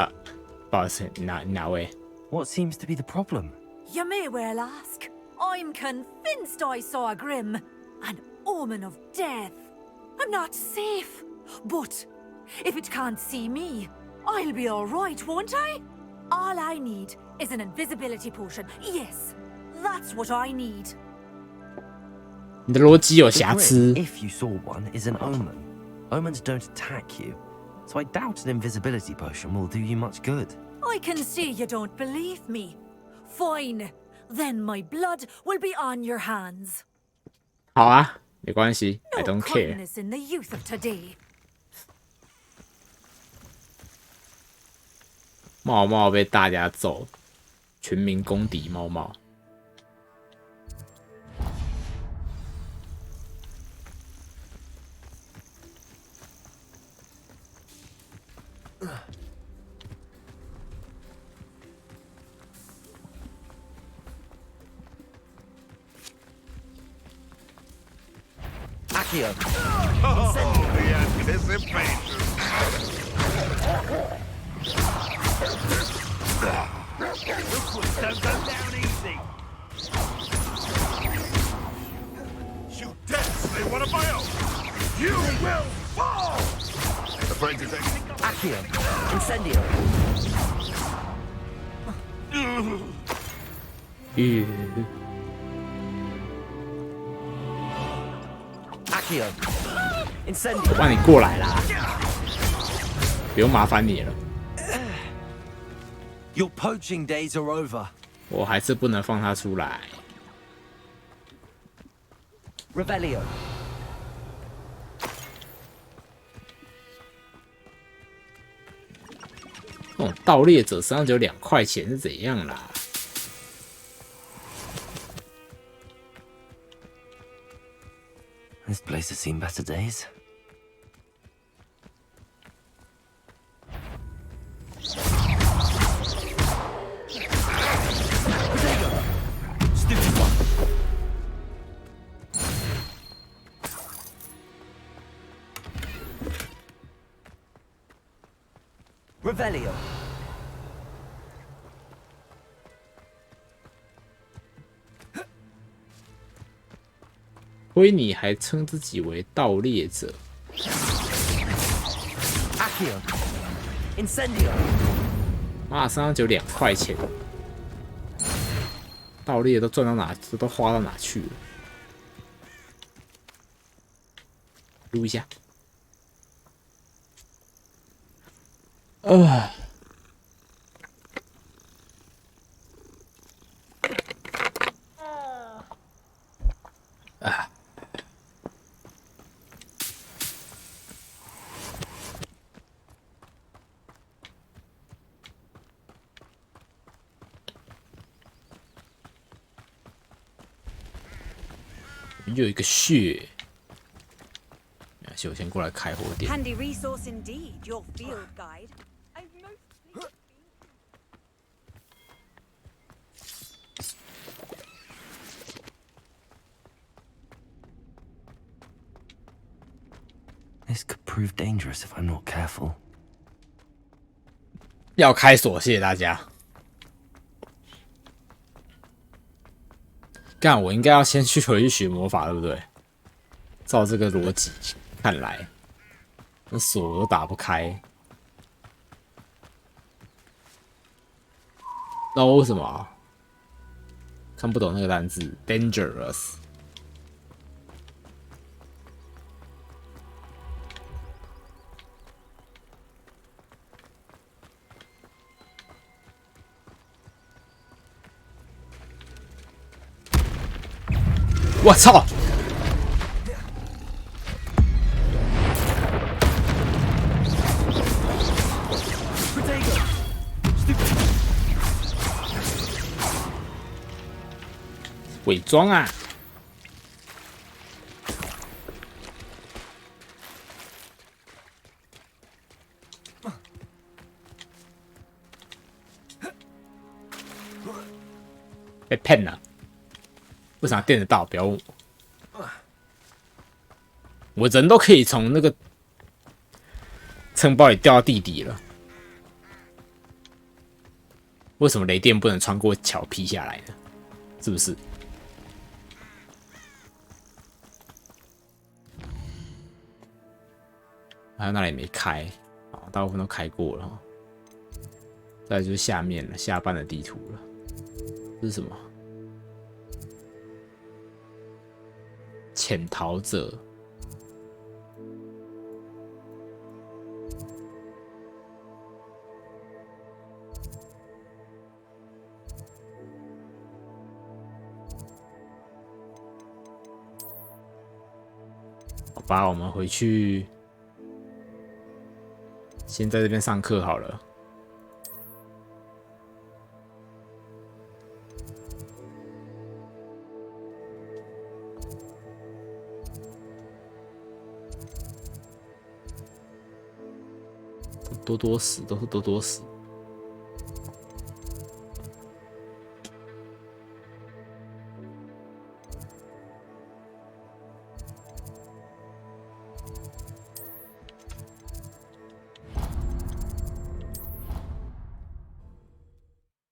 不好意思，哪位？ What seems to be the problem? You may well ask. I'm convinced I saw a grim, an omen of death. I'm not safe, but if it can't see me, I'll be all right, won't I? All I need is an invisibility potion. Yes, that's what I need. 你的逻辑有 The 瑕 grim, 疵。 if you saw one, is an omen. Omens don't attack you, so I doubt an invisibility potion will do you much good. I can see you don't believe me. Fine. Then my blood will be on your hands. 好啊，没关系 ，I No don't care。 kindness in the youth of today. 茂茂被大家揍，全民公敌茂茂。Accio! Oh, the anticipation. Don't go down easy. You dance, they want to buy You will fall! Afraid to take... Accio! Incendio! 吁 Accio! 我 Incendio! 帮你过来啦，不用麻烦你了。 Your poaching days are over. 我还是不能放他出来。 Revelio. 那种盗猎者身上只有2块钱是怎样啦？ This place has seen better days. Stupid one. Revelio. 亏你还称自己为盗猎者， Accio. Accio. Incendio. 妈，身上只有2块钱，盗猎都赚到哪，都花到哪去了？撸一下。有一个穴，没关系，我先过来开火点。 Handy resource indeed, your field guide. I've mostly This could prove dangerous if I'm not careful. 要开锁，谢谢大家。干，我应该要先回去学魔法，对不对？照这个逻辑看来，那锁都打不开。那为什么啊？看不懂那个单字 ，dangerous。我操！伪装啊！被骗了。 为啥电得到？不要问我，我人都可以从那个城堡里掉到地底了，为什么雷电不能穿过桥劈下来呢？是不是？还有那里没开，好，大部分都开过了。再来就是下面了，下半的地图了，这是什么？ 潜逃者，好吧，我们回去，先在这边上课好了。 多多死，都是多多死。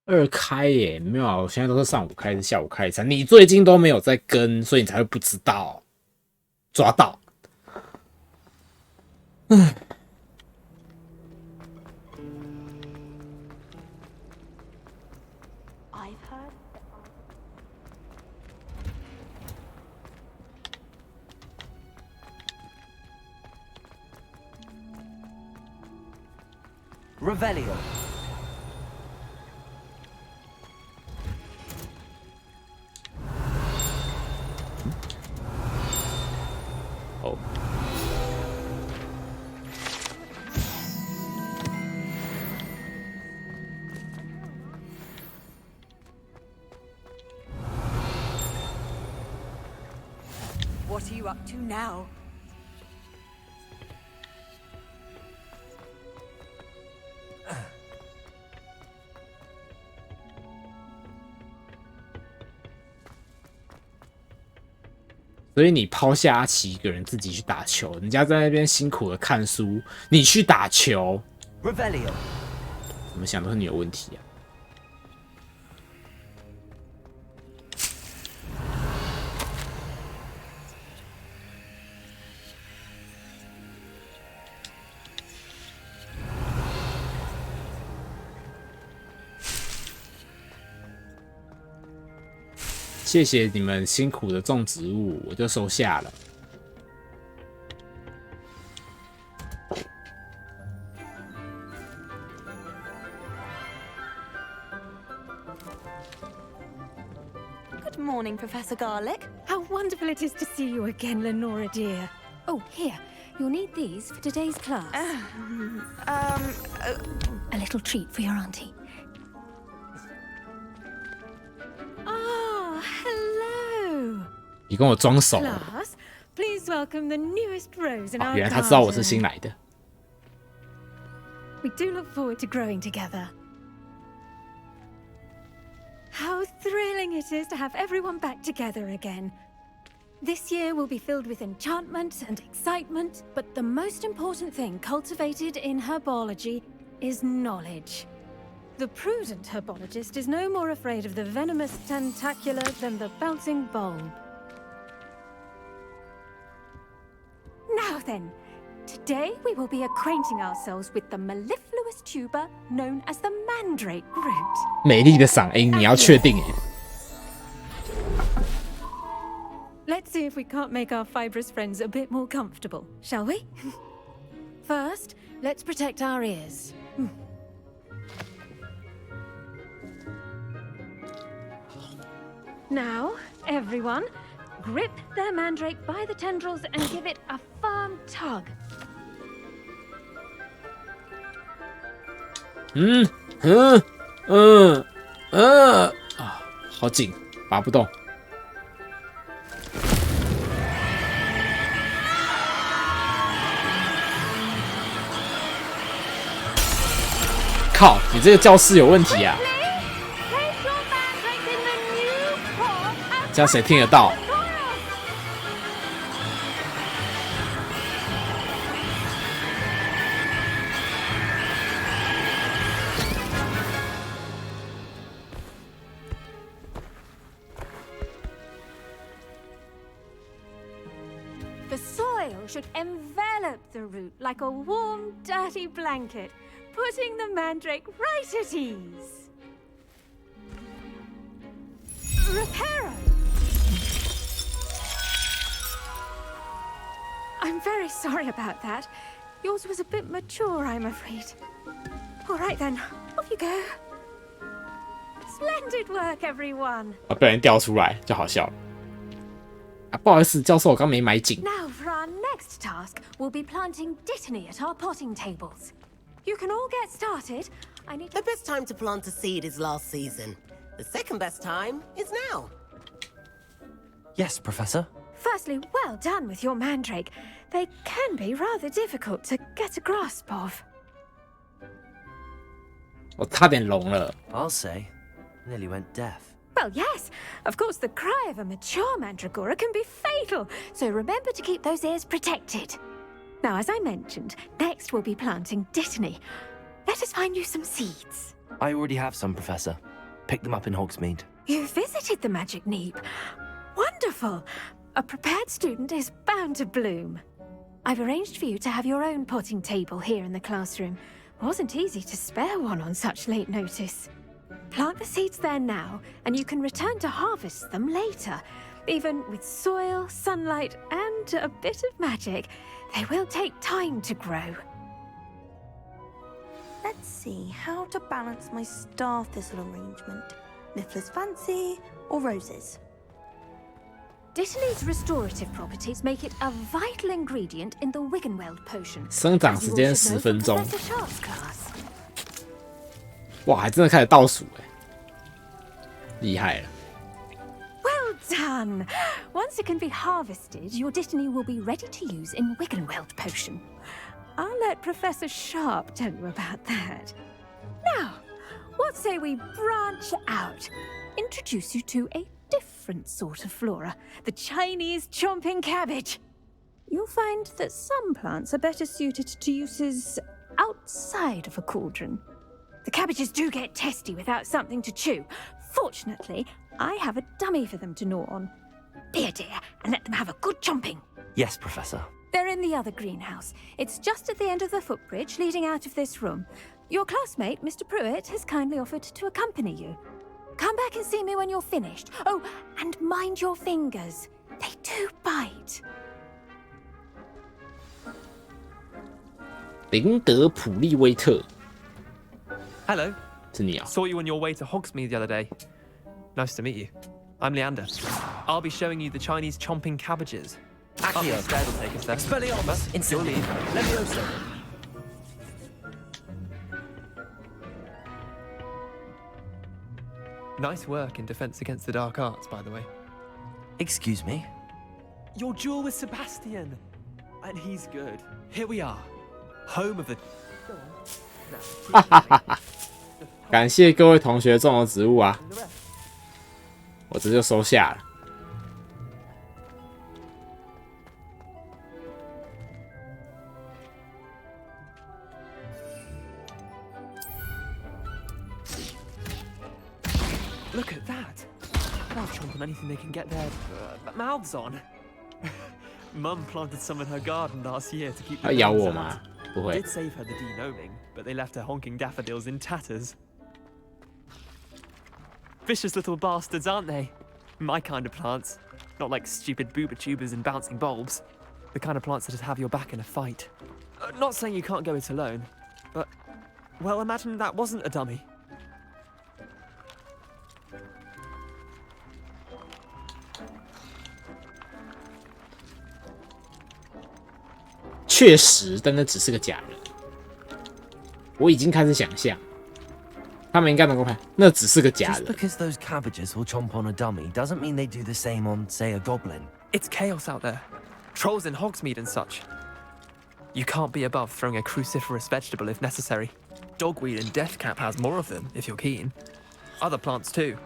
2开耶，没有啊，我现在都是上午开，是下午开3。你最近都没有在跟，所以你才会不知道。抓到。唉。 Revelio. Oh. What are you up to now? 所以你抛下阿奇一个人自己去打球，人家在那边辛苦的看书，你去打球， Revelio. 怎么想都是你有问题啊！谢谢你们辛苦的种植物，我就收下了。Good morning, Professor Garlic. How wonderful it is to see you again, Lenora dear. Oh, here. You'll need these for today's class. A little treat for your auntie. Oh, hello. 你跟我装熟。 Class, please welcome the newest rose in our 原来他知道我是 garden. 新来的。 We do look forward to growing together. How thrilling it is to have everyone back together again. This year will be filled with enchantment and excitement, but the most important thing cultivated in herbology is knowledge. The prudent herbologist is no more afraid of the venomous tentacula than the bouncing bulb. Now then, today we will be acquainting ourselves with the mellifluous tuber known as the mandrake root. 美丽的嗓音，你要确定耶。 Let's see if we can't make our fibrous friends a bit more comfortable, shall we? First, let's protect our ears. Now, everyone, grip their mandrake by the tendrils and give it a firm tug. 好紧，拔不动。靠！你这个教室有问题啊！ Place your mandrake in the new pot and 这样谁听得到？ The soil should envelop the root like a warm, dirty blanket, putting the mandrake right at ease. Reparo! I'm very sorry about that. Yours was a bit mature, I'm afraid. All right then, off you go. Splendid work, everyone. 啊，被人掉出来就好笑了。啊，不好意思，教授，我刚没买紧。 Now for our next task, we'll be planting dittany at our potting tables. You can all get started. I need The best time to plant a seed is last season. The second best time is now. Yes, Professor. Firstly, well done with your mandrake. They can be rather difficult to get a grasp of. 我差点聋了。 I'll say. Nearly went deaf. Well, yes, of course, the cry of a mature mandragora can be fatal, so remember to keep those ears protected. Now, as I mentioned, next we'll be planting dittany. Let us find you some seeds. I already have some, Professor. Picked them up in Hogsmeade. You visited the Magic Neep. Wonderful! A prepared student is bound to bloom. I've arranged for you to have your own potting table here in the classroom. Wasn't easy to spare one on such late notice. Plant the seeds there now, and you can return to harvest them later. Even with soil, sunlight, and a bit of magic, they will take time to grow. Let's see how to balance my star thistle arrangement. Niffler's fancy or roses? Dittany's restorative properties make it a vital ingredient in the Wiggenweld potion. 生长时间 As you 10 all should know 分 from 钟。 Professor Sharp's class. 哇，还真的开始倒数哎，厉害了！ Well done! Once it can be harvested, your dittany will be ready to use in Wiggenweld potion. I'll let Professor Sharp tell you about that. Now, what say we branch out? Introduce you to a different sort of flora, the Chinese chomping cabbage. You'll find that some plants are better suited to uses outside of a cauldron. The cabbages do get testy without something to chew. Fortunately, I have a dummy for them to gnaw on. Be a dear and let them have a good chomping. Yes, Professor. They're in the other greenhouse. It's just at the end of the footbridge leading out of this room. Your classmate, Mr. Pruitt, has kindly offered to accompany you. Come back and see me when you're finished. Oh, and mind your fingers. They do bite. 林德普利威特 Hello. 是你啊？ Saw you on your way to Hogsmeade the other day. Nice to meet you. I'm Leander. I'll be showing you the Chinese chomping cabbages. Accio. Upstairs will take us there. Expelliarmus. Instantly. Leave. Leviosa. Nice work in Defense Against the Dark Arts, by the way. Excuse me. Your duel with Sebastian. And he's good. Here we are. Home of the... 感谢各位同学种的植物啊，我这就收下了。Look at that. They'll chomp on anything they can get their mouths on. Mum planted some in her garden last year to keep 要 the 咬 gnomes 我 out. 吗？不会 Did。save her the de-gnoming, but they left her honking daffodils in tatters. Vicious little bastards, aren't they? My kind of plants. Not like stupid booba tubers and bouncing bulbs. The kind of plants that just have your back in a fight. Not saying you can't go it alone, but... Well, imagine that wasn't a dummy. 确实，但那只是个假人。我已经开始想象，他们应该能够看，那只是个假 Just 人。 because those cabbages will chomp on a dummy doesn't mean they do the same on, say, a goblin. It's chaos out there. Trolls in Hogsmeade and such. You can't be above throwing a cruciferous vegetable if necessary. Dogweed and deathcap has more of them, if you're keen. Other plants too.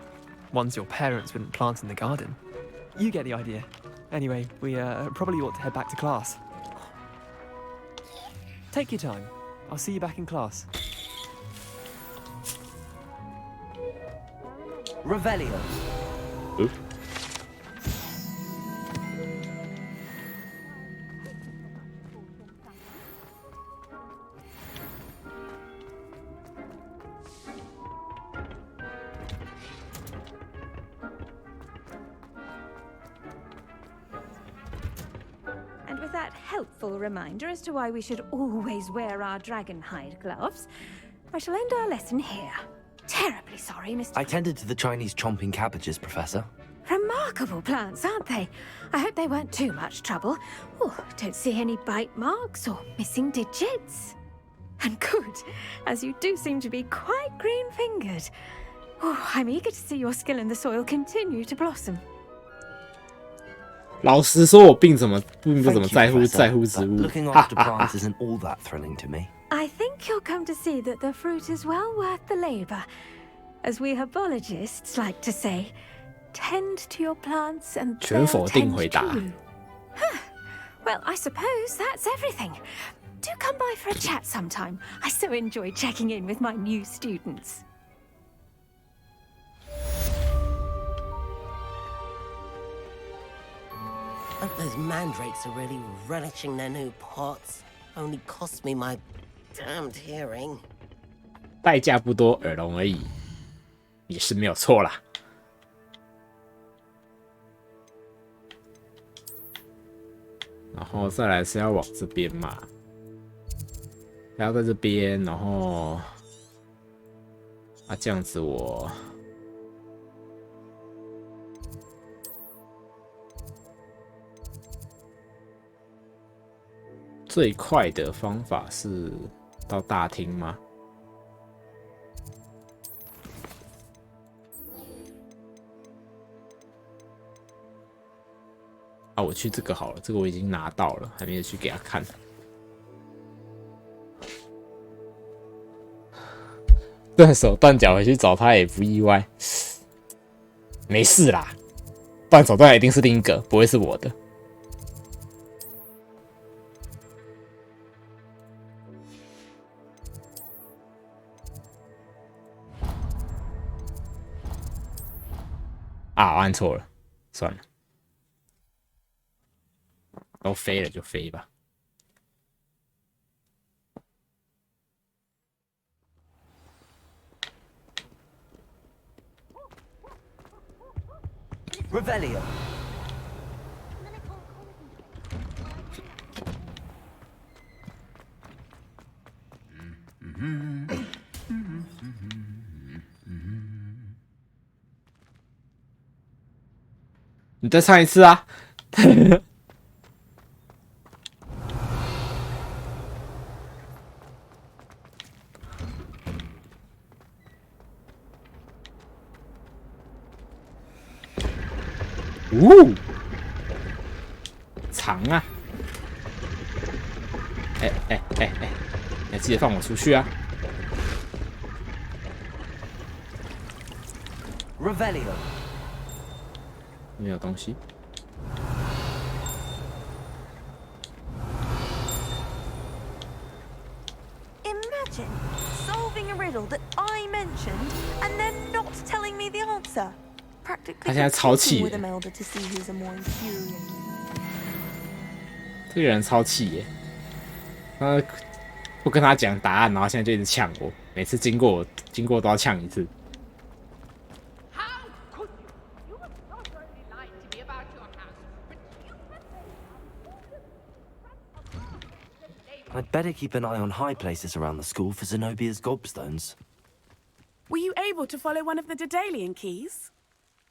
Ones your parents wouldn't plant in the garden. You get the idea. Anyway, we probably ought to head back to class. Take your time. I'll see you back in class. Revelio. Oop. And with that helpful reminder as to why we should always wear our dragon hide gloves, I shall end our lesson here. Terribly sorry, Mr. I tended to the Chinese chomping cabbages, Professor. Remarkable plants, aren't they? I hope they weren't too much trouble. Oh, don't see any bite marks or missing digits. And good, as you do seem to be quite green-fingered. Oh, I'm eager to see your skill in the soil continue to blossom. 老实说，我并不怎么 Thank you, 在 Professor, 乎植 but 物。 looking after plants isn't all that thrilling to me. I think you'll come to see that the fruit is well worth the labor. As we herbologists like to say, tend to your plants and 全 they'll 否定 tend 回 to 答。 you. Huh. Well, I suppose that's everything. Do come by for a chat sometime. I so enjoy checking in with my new students. Hope those mandrakes are really relishing their new pots. Only cost me my damned hearing. 代价不多，耳聋而已，也是没有错啦。然后再来是要往这边嘛，然后在这边，然后啊这样子我。最快的方法是到大厅吗？啊，我去这个好了，这个我已经拿到了，还没有去给他看。断手断脚回去找他也不意外，没事啦。断手断脚一定是另一个，不会是我的。啊，我按错了，算了，都飞了就飞吧。Revelio. Mm-hmm. 你再唱一次啊！呜，长啊！哎，你要记得放我出去啊 Revelio. 没有东西。Imagine solving a riddle that I mentioned and then not telling me the answer. 他 Practically 现在超气 competing with 耶 Imelda to see who's a more infuriating. 这个人超气耶！他不跟他讲答案，然后现在就一直呛我，每次经过都要呛一次。 I'd better keep an eye on high places around the school for Zenobia's gobstones. Were you able to follow one of the Daedalian keys?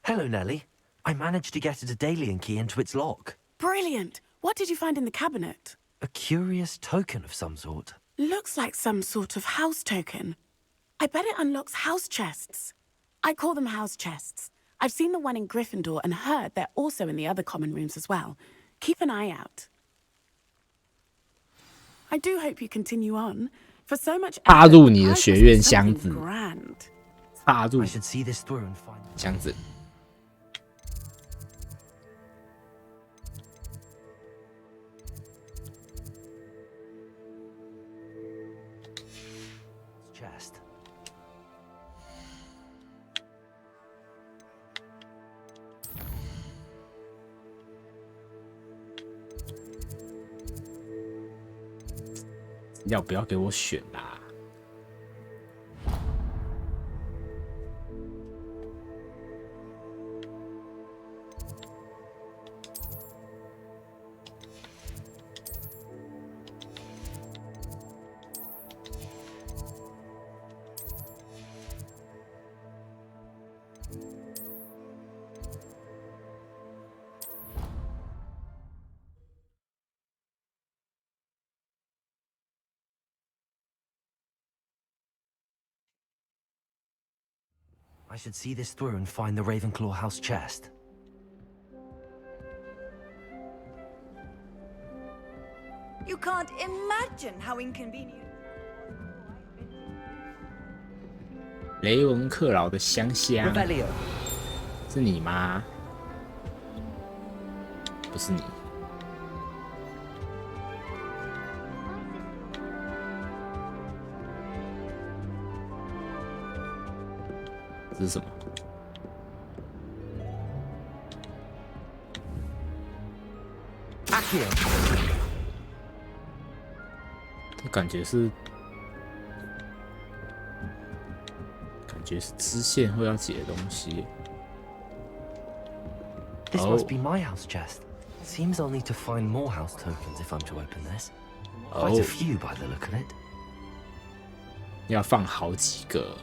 Hello, Nellie. I managed to get a Daedalian key into its lock. Brilliant! What did you find in the cabinet? A curious token of some sort. Looks like some sort of house token. I bet it unlocks house chests. I call them house chests. I've seen the one in Gryffindor and heard they're also in the other common rooms as well. Keep an eye out. I do hope you continue on. For so much 插入你的学院箱子， grand. 插入 I should see this through and find 箱子。 chest. "要不要给我选啦？ I should see this through and find the Ravenclaw house chest. You can't imagine how inconvenient. 雷文克劳的香香， Revelio. 是你吗？不是你。这是什么？ Accio. 这感觉是支线会要解的东西。 This Oh. must be my house chest. Seems I'll need to find more house tokens if I'm to open this. Quite Oh. a few by the look of it. 要放好几个。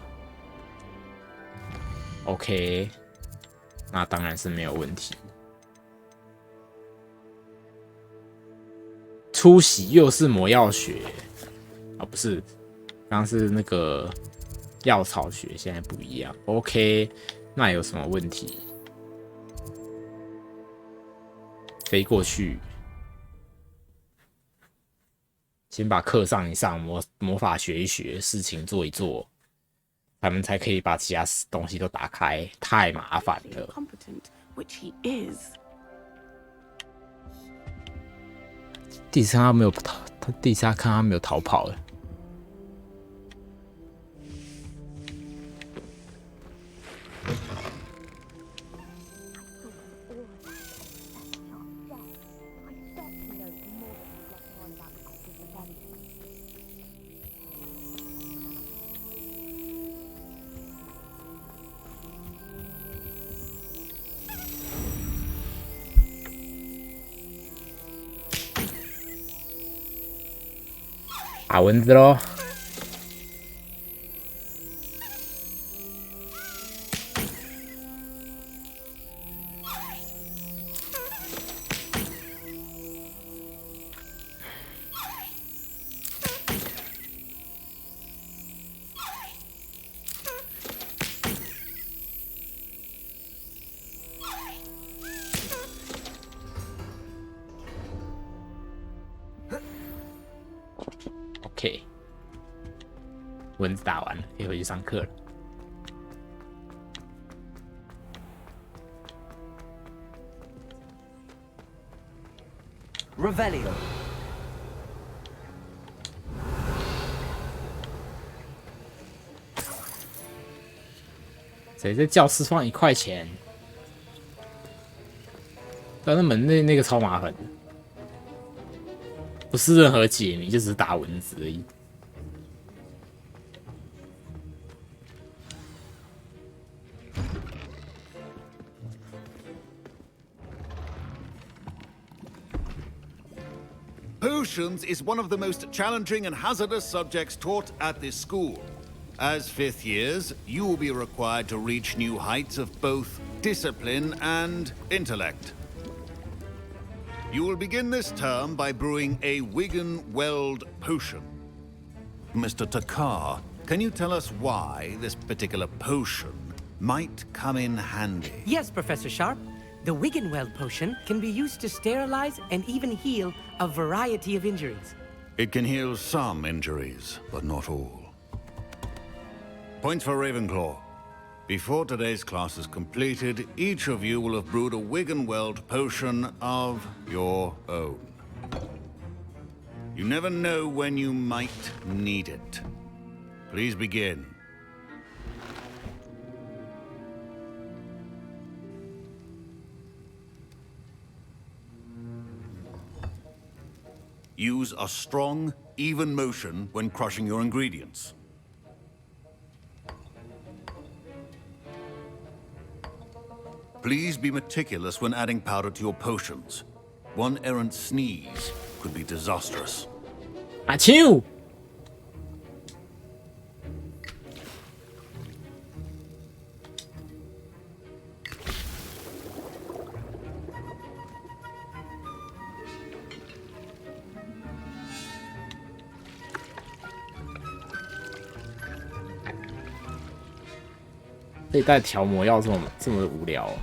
OK， 那当然是没有问题。出席又是魔药学啊，不是，刚刚是那个药草学，现在不一样。OK， 那有什么问题？飞过去，先把课上一上，魔法学一学，事情做一做。 他们才可以把其他东西都打开，太麻烦了。 Competent, which he is. 第一次看他没有逃，他第一次看他没有逃跑了。打蚊子喽。OK， 蚊子打完了，可以回去上课了。Revelio. 谁在教室放1块钱？但那门那个超麻烦的，不是任何解谜，就只是打蚊子而已。Potions is one of the most challenging and hazardous subjects taught at this school. As 5th years, you will be required to reach new heights of both discipline and intellect. You will begin this term by brewing a Wigan-Weld potion. Mr. Takar, can you tell us why this particular potion might come in handy? Yes, Professor Sharp. The Wigan-Weld potion can be used to sterilize and even heal a variety of injuries. It can heal some injuries, but not all. Points for Ravenclaw. Before today's class is completed, each of you will have brewed a Wigan-Weld potion of your own. You never know when you might need it. Please begin. Use a strong, even motion when crushing your ingredients. Please be meticulous when adding powder to your potions. One errant sneeze could be disastrous. Achoo! 这一代调魔药这么无聊哦。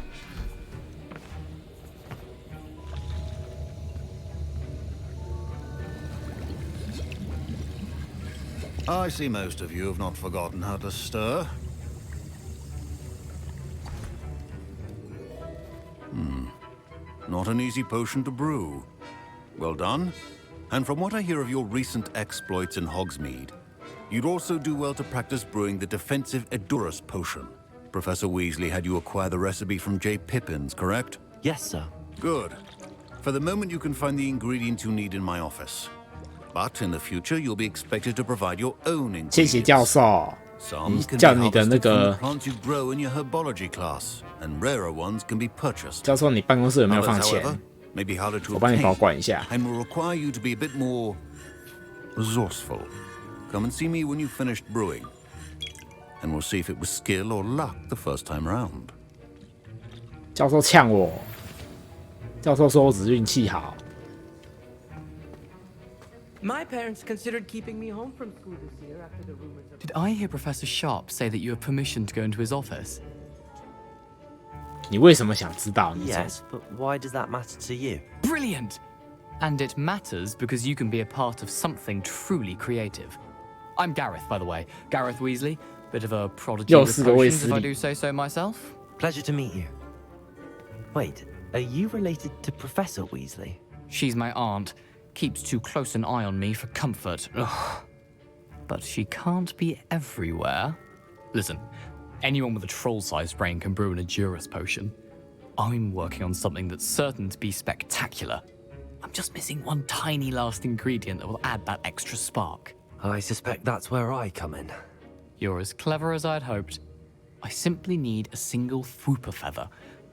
I see most of you have not forgotten how to stir. Not an easy potion to brew. Well done. And from what I hear of your recent exploits in Hogsmeade, you'd also do well to practice brewing the defensive Edurus potion. Professor Weasley had you acquire the recipe from J. Pippins, correct? Yes, sir. Good. For the moment, you can find the ingredients you need in my office. But in the future, you'll be expected to provide your own ingredients. 谢谢教授。 Some can 叫 be 你的那 harvested from 个 the plants you grow in your herbology class, and rarer ones can be purchased. 教授，你办公室有没有 Others, 放钱？ however, may be harder to 我帮你保 obtain 管一下。 and will require you to be a bit more resourceful. Come and see me when you've finished brewing, and we'll see if it was skill or luck the first time round. 教授呛我，教授说我只是运气好。 My parents considered keeping me home from school this year after the rumors of... Did I hear Professor Sharp say that you have permission to go into his office? 你为什么想知道？ Yes, but why does that matter to you? Brilliant! And it matters because you can be a part of something truly creative. I'm Gareth, by the way. Gareth Weasley. Bit of a prodigy with potions, if I do say so myself. Pleasure to meet you. Wait, are you related to Professor Weasley? She's my aunt. Keeps too close an eye on me for comfort. Ugh. But she can't be everywhere. Listen, anyone with a troll-sized brain can brew an Edurus potion. I'm working on something that's certain to be spectacular. I'm just missing one tiny last ingredient that will add that extra spark. I suspect that's where I come in. You're as clever as I'd hoped. I simply need a single Fwooper feather.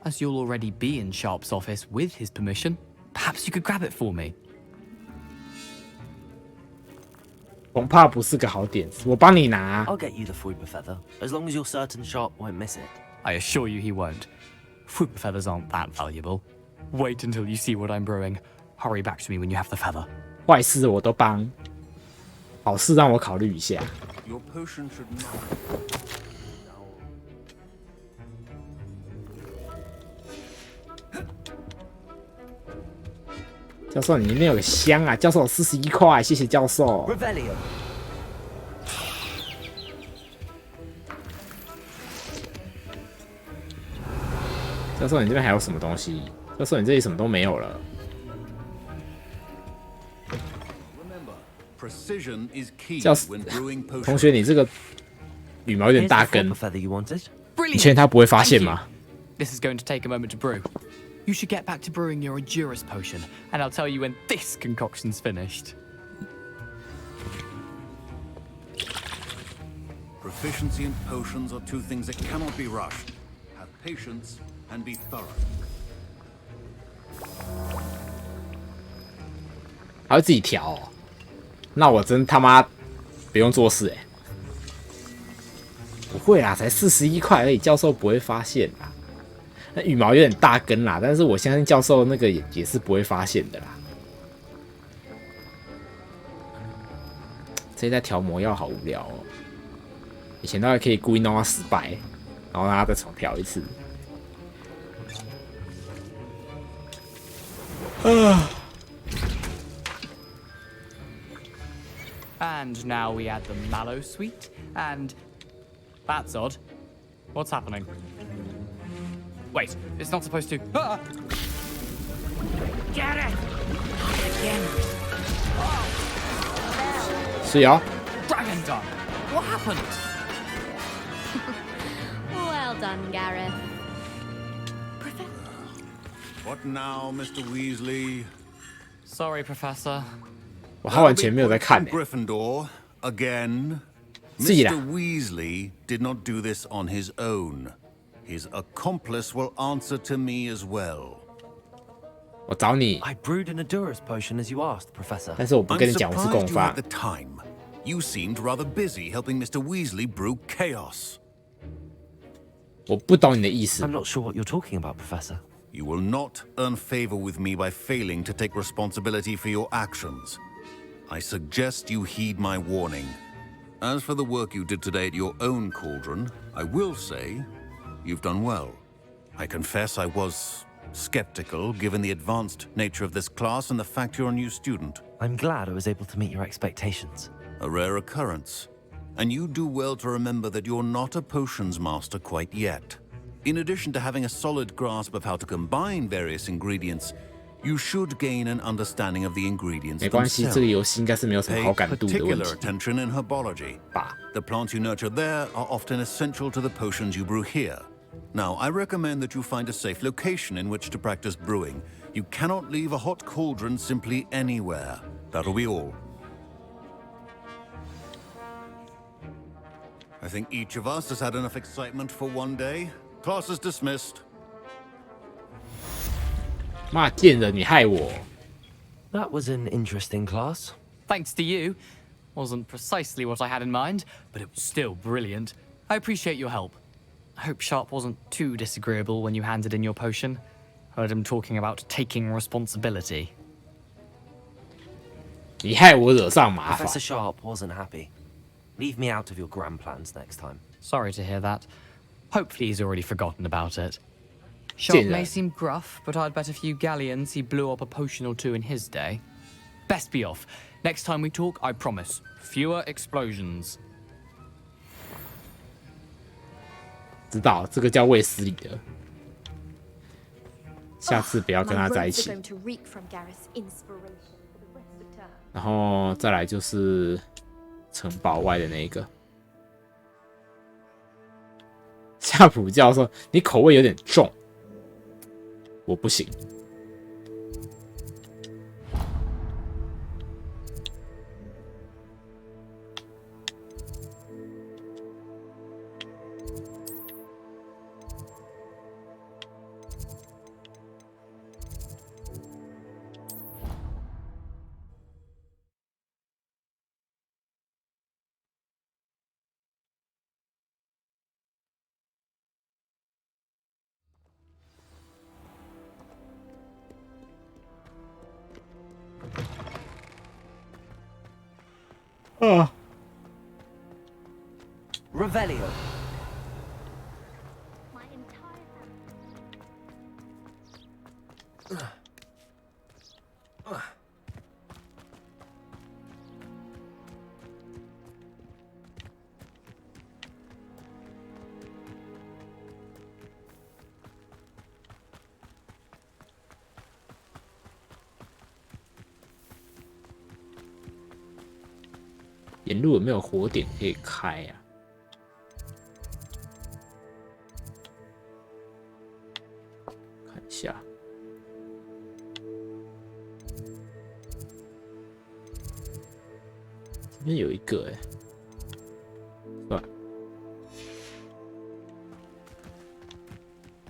As you'll already be in Sharp's office with his permission, perhaps you could grab it for me. 恐怕不是个好点子。我帮你拿。I'll get you the Fuipa feather, as long as you're certain Sharp won't miss it. I assure you he won't. Fuipa feathers aren't that valuable. Wait until you see what I'm brewing. Hurry back to me when you have the feather. 坏事我都帮，好事让我考虑一下。Your potion should not. 教授，你那边有个箱啊！教授，41块，谢谢教授。Revelio. 教授，你这边还有什么东西？教授，你这里什么都没有了。教授，同学，你这个羽毛有点大根，你确定他不会发现吗？ This is going to take a moment to brew. You should get back to brewing your Endurus potion, and I'll tell you when this concoction's finished. Proficiency in potions are two things that cannot be rushed. Have patience and be thorough. 还会自己调哦？那我真他妈不用做事哎！不会啦，才41块而已，教授不会发现啦。那羽毛有点大根啦，但是我相信教授那个也是不会发现的啦。这一代调魔药好无聊哦，以前都还可以故意弄到失败，然后让他再重调一次。And now we add the mallow sweet, and that's odd. What's happening? Wait, it's not supposed to. Ah! Get it! Again. 是哦。 Dragon done. What happened? Well done, Gareth. What now, Mr. Weasley? Sorry, Professor. 我看完前面有在看呢。 Gryffindor again. 自己啦。 Mr. Weasley did not do this on his own. His accomplice will answer to me as well. 我找你。 I brewed an Endurus potion as you asked, Professor. 但是我不跟你讲我是共 I'm surprised you 犯 had。the time. You seemed rather busy helping Mr. Weasley brew chaos. 我不懂你的意思。 I'm not sure what you're talking about, Professor. You will not earn favor with me by failing to take responsibility for your actions. I suggest you heed my warning. As for the work you did today at your own cauldron, I will say you've done well. I confess I was skeptical given the advanced nature of this class and the fact you're a new student. I'm glad I was able to meet your expectations. A rare occurrence. And you do well to remember that you're not a potions master quite yet. In addition to having a solid grasp of how to combine various ingredients, you should gain an understanding of the ingredients 没关系，这个游戏应该是没有什么 Pay 好感度的问 particular 题。 attention in herbology. The plants you nurture there are often essential to the potions you brew here. Now, I recommend that you find a safe location in which to practice brewing. You cannot leave a hot cauldron simply anywhere. That'll be all. I think each of us has had enough excitement for one day. Class is dismissed. 妈贱人，你害我！ That was an interesting class. Thanks to you. Wasn't precisely what I had in mind, but it was still brilliant. I appreciate your help. I hope Sharp wasn't too disagreeable when you handed in your potion. Heard him talking about taking responsibility. 你害我惹上麻烦。 Professor Sharp wasn't happy. Leave me out of your grand plans next time. Sorry to hear that. Hopefully he's already forgotten about it. Sharp may seem gruff, but I'd bet a few galleons he blew up a potion or two in his day. Best be off. Next time we talk, I promise, fewer explosions. 知道这个叫卫斯理的，下次不要跟他在一 My robes 起 are。going to reek from Gareth's inspiration for the rest of term. 然后再来就是城堡外的那一个。夏普教授，你口味有点重，我不行。啊。Revelio. My 沿路有没有火点可以开啊？看一下，这边有一个哎，是吧？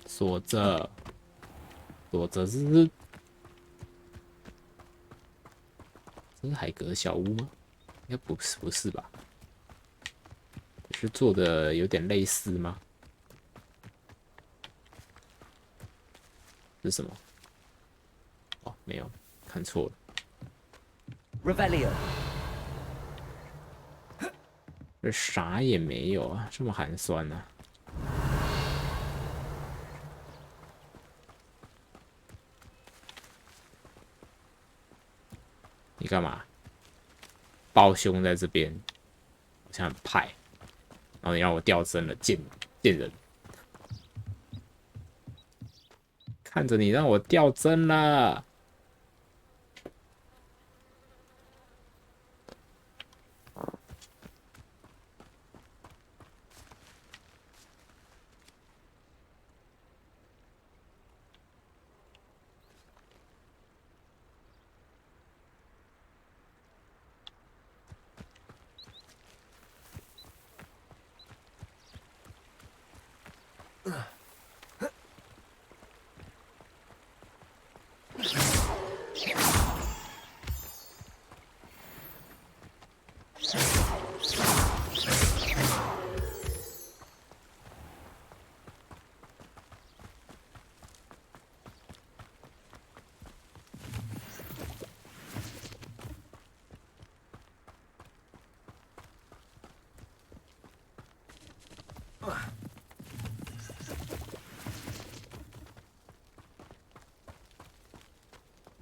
锁着，锁着是这是海格的小屋吗？应该不是吧？是做的有点类似吗？是什么？哦，没有，看错了。Revelio. 这啥也没有啊，这么寒酸啊！你干嘛？抱胸在这边，好像很派。然后你让我掉帧了，贱人！看着你让我掉帧了。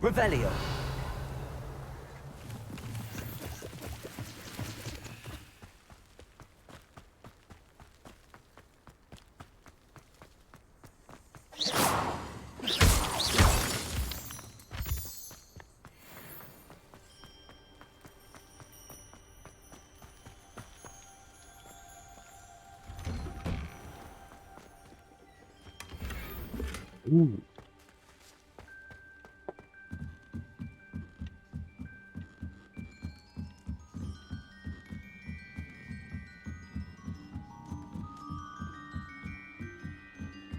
Revelio. Ooh.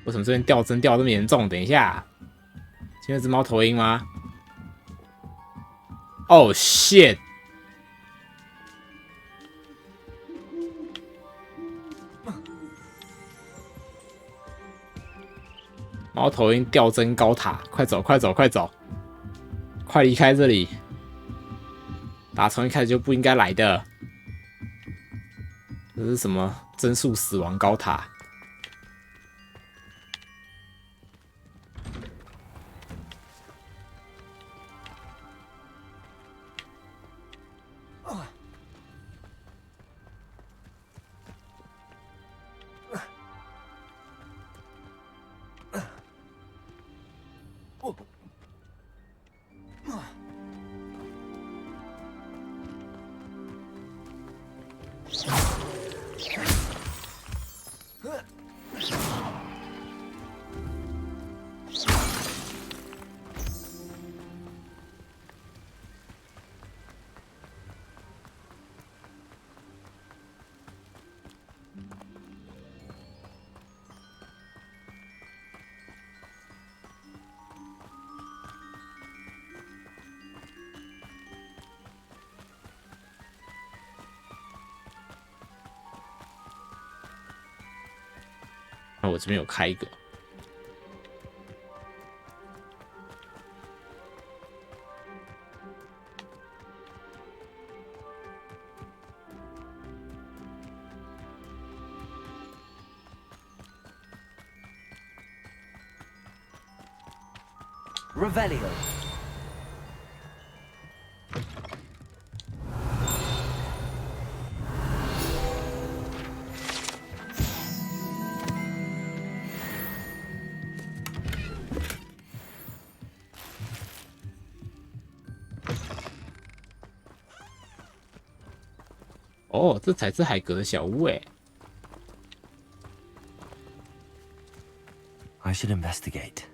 为什么这边掉帧掉这么严重？等一下，现在是猫头鹰吗？哦、shit！ 猫头鹰掉帧高塔，快走快走快走，快离开这里！打从一开始就不应该来的。这是什么帧数死亡高塔？那我这边有开一个。Revelio. “哦，这才是海格的小屋哎。” I should investigate.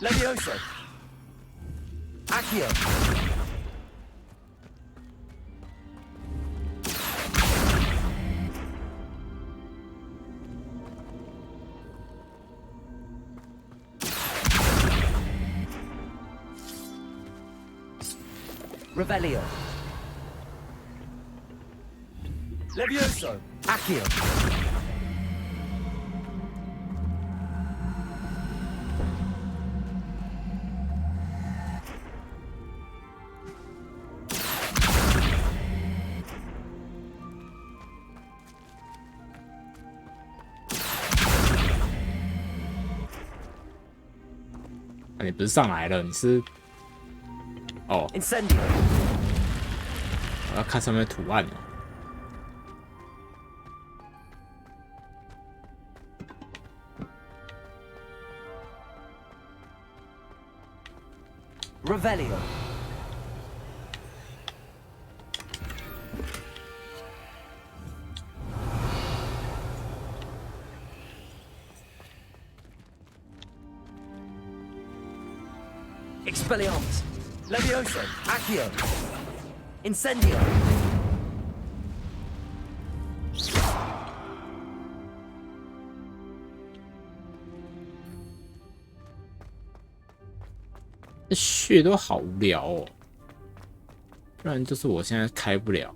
Levioso. Accio. Revelio. Levioso. Accio. “你不是上来了，你是……哦， Incendio. 我要看上面的图案哦。” Revelio. Expelliarmus. Levioso. Accio. Incendio. 这血都好无聊哦，不然就是我现在开不了。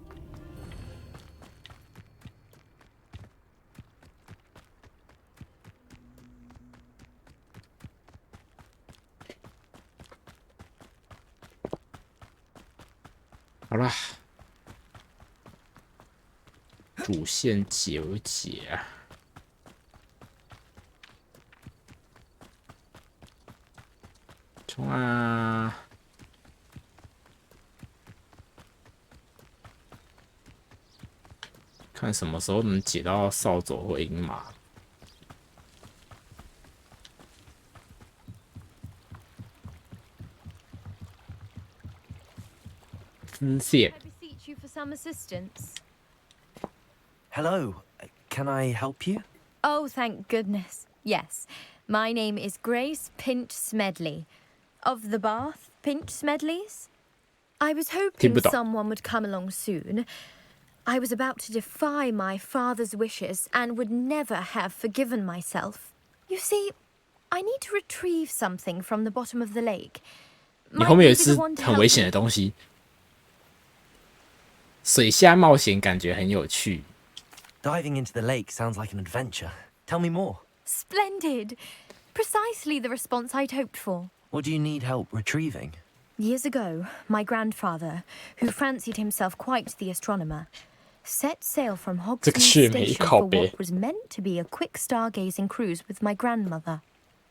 好啦，主线纠结啊。冲啊！看什么时候能解到扫帚或银马。分线。 I beseech you for some assistance. Hello, can I help you? Oh, thank goodness. Yes. My name is Grace Pinch Smedley. Of the Bath Pinch Smedleys? I was hoping someone would come along soon. I was about to defy my father's wishes and would never have forgiven myself. You see, I need to retrieve something from the bottom of the lake. 你后面有一只很危险的东西，水下冒险感觉很有趣。 Diving into the lake sounds like an adventure. Tell me more. Splendid! Precisely the response I'd hoped for. What do you need help retrieving? Years ago, my grandfather, who fancied himself quite the astronomer, set sail from Hogsmeade Station for what was meant to be a quick stargazing cruise with my grandmother.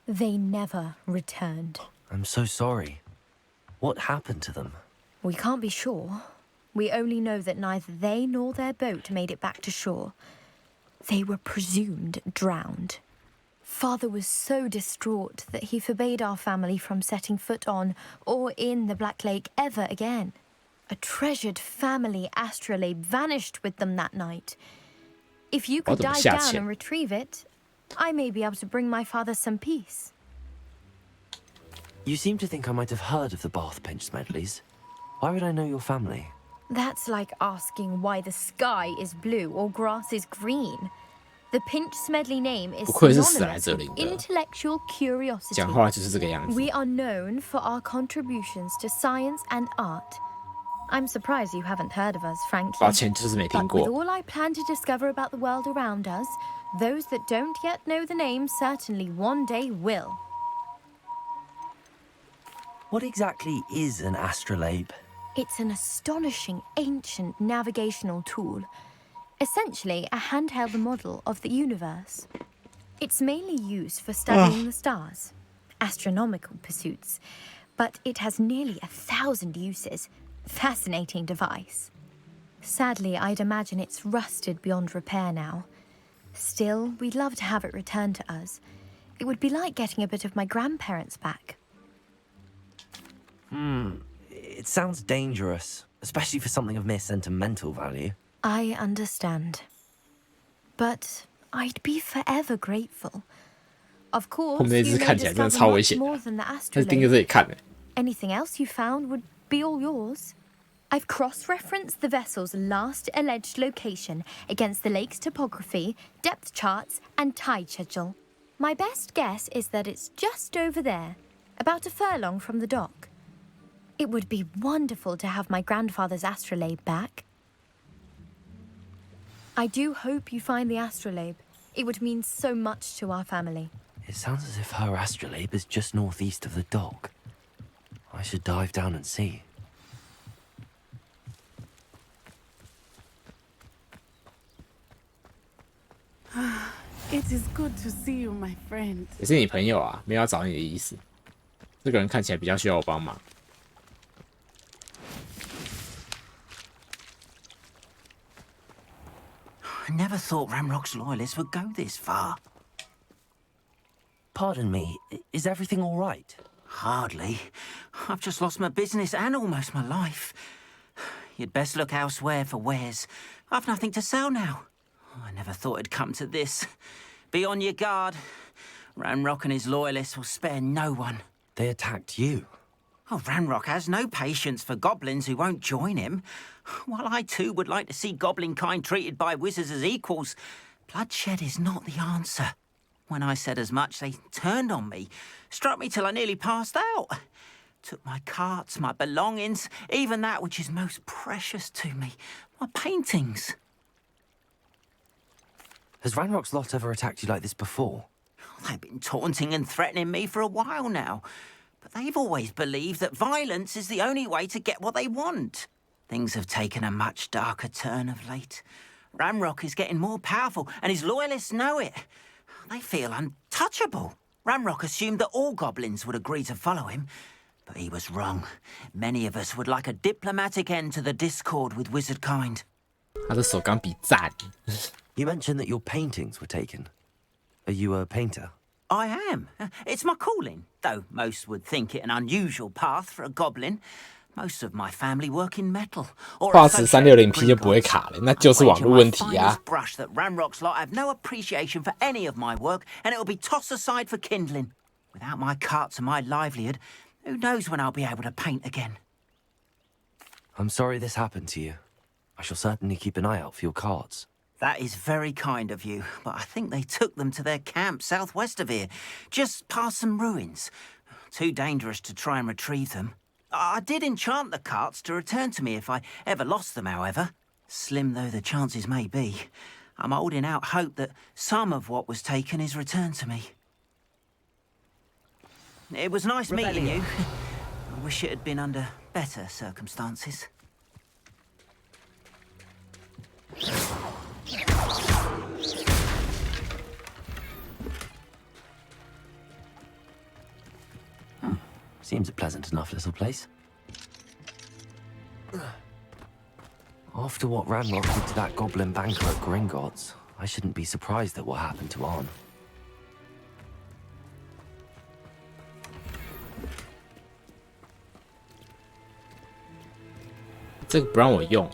They never returned. I'm so sorry. What happened to them? We can't be sure. We only know that neither they nor their boat made it back to shore. They were presumed drowned. Father was so distraught that he forbade our family from setting foot on or in the Black Lake ever again. A treasured family astrolabe vanished with them that night. If you could dive down and retrieve it, I may be able to bring my father some peace. You seem to think I might have heard of the Bath Pinch Smedleys. Why would I know your family? That's like asking why the sky is blue or grass is green. The Pinch Smedley name is synonymous with intellectual curiosity. 讲话就是这个样子。 We are known for our contributions to science and art. I'm surprised you haven't heard of us, frankly. 抱歉，就是没听 But with 过。 all I plan to discover about the world around us, those that don't yet know the name certainly one day will. What exactly is an astrolabe? It's an astonishing ancient navigational tool, essentially a handheld model of the universe. It's mainly used for studying the stars, astronomical pursuits, but it has nearly 1,000 uses. Fascinating device. Sadly, I'd imagine it's rusted beyond repair now. Still, we'd love to have it returned to us. It would be like getting a bit of my grandparents back. It sounds dangerous, especially for something of mere sentimental value. I understand. But I'd be forever grateful. Of 后 course, 面那 you 只 may 看起来真的 discover 超危 much 险的， more than the 但是盯着这 astrolabe. 里看呢。 Anything else you found would be all yours. I've cross-referenced the vessel's last alleged location against the lake's topography, depth charts, and tide schedule. My best guess is that it's just over there, about a furlong from the dock. It would be wonderful to have my grandfather's astrolabe back. I do hope you find the astrolabe. It would mean so much to our family. It sounds as if her astrolabe is just northeast of the dock. I should dive down and see. It is good to see you, my friend. 也是你朋友啊，没有要找你的意思。这个人看起来比较需要我帮忙。 I never thought Ramrock's loyalists would go this far. Pardon me, is everything all right? Hardly. I've just lost my business and almost my life. You'd best look elsewhere for wares. I've nothing to sell now. I never thought it'd come to this. Be on your guard. Ramrock and his loyalists will spare no one. They attacked you. Oh, Ramrock has no patience for goblins who won't join him. While I too would like to see goblin kind treated by wizards as equals, bloodshed is not the answer. When I said as much, they turned on me, struck me till I nearly passed out. Took my carts, my belongings, even that which is most precious to me, my paintings. Has Ranrock's lot ever attacked you like this before? They've been taunting and threatening me for a while now. But they've always believed that violence is the only way to get what they want. Things have taken a much darker turn of late. Ramrock is getting more powerful, and his loyalists know it. They feel untouchable. Ramrock assumed that all goblins would agree to follow him, but he was wrong. Many of us would like a diplomatic end to the discord with wizard kind. 他的手钢笔赞。 You mentioned that your paintings were taken. Are you a painter? I am. It's my calling, though most would think it an unusual path for a goblin. Most of my family work in metal. 画质360P 就不会卡了，那就是网络问题啊。 Brush that Ramrock's lot have no appreciation for any of my work, and it will be tossed aside for kindling. Without my carts and my livelihood, who knows when I'll be able to paint again? I'm sorry this happened to you. I shall certainly keep an eye out for your cards. That is very kind of you, but I think they took them to their camp southwest of here, just past some ruins. Too dangerous to try and retrieve them. I did enchant the carts to return to me if I ever lost them, however. Slim though the chances may be, I'm holding out hope that some of what was taken is returned to me. It was nice meeting you. I wish it had been under better circumstances. Seems a pleasant enough little place. After what Ranrock did to that goblin banker at Gringotts, I shouldn't be surprised at what happened to Arn. 这个不让我用，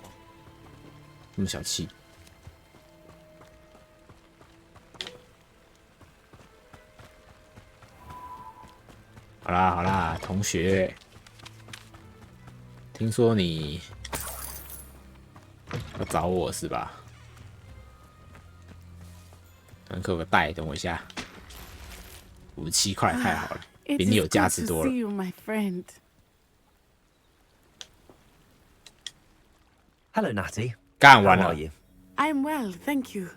那么小气。好啦好啦，同学，听说你要找我是吧？可能给我个带，等我一下。57块太好了，比你有价值多了。 See you, my friend. Hello, Natty. 干完 How 了 are。you? I'm well, thank you.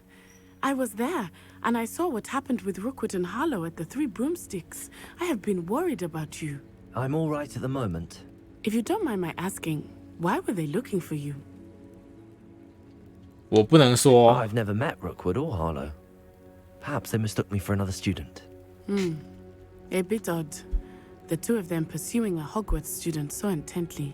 I was there, and I saw what happened with Rookwood and Harlow at the Three Broomsticks. I have been worried about you. I'm all right at the moment. If you don't mind my asking, why were they looking for you? 我不能说。 I've never met Rookwood or Harlow. Perhaps they mistook me for another student. A bit odd. The two of them pursuing a Hogwarts student so intently.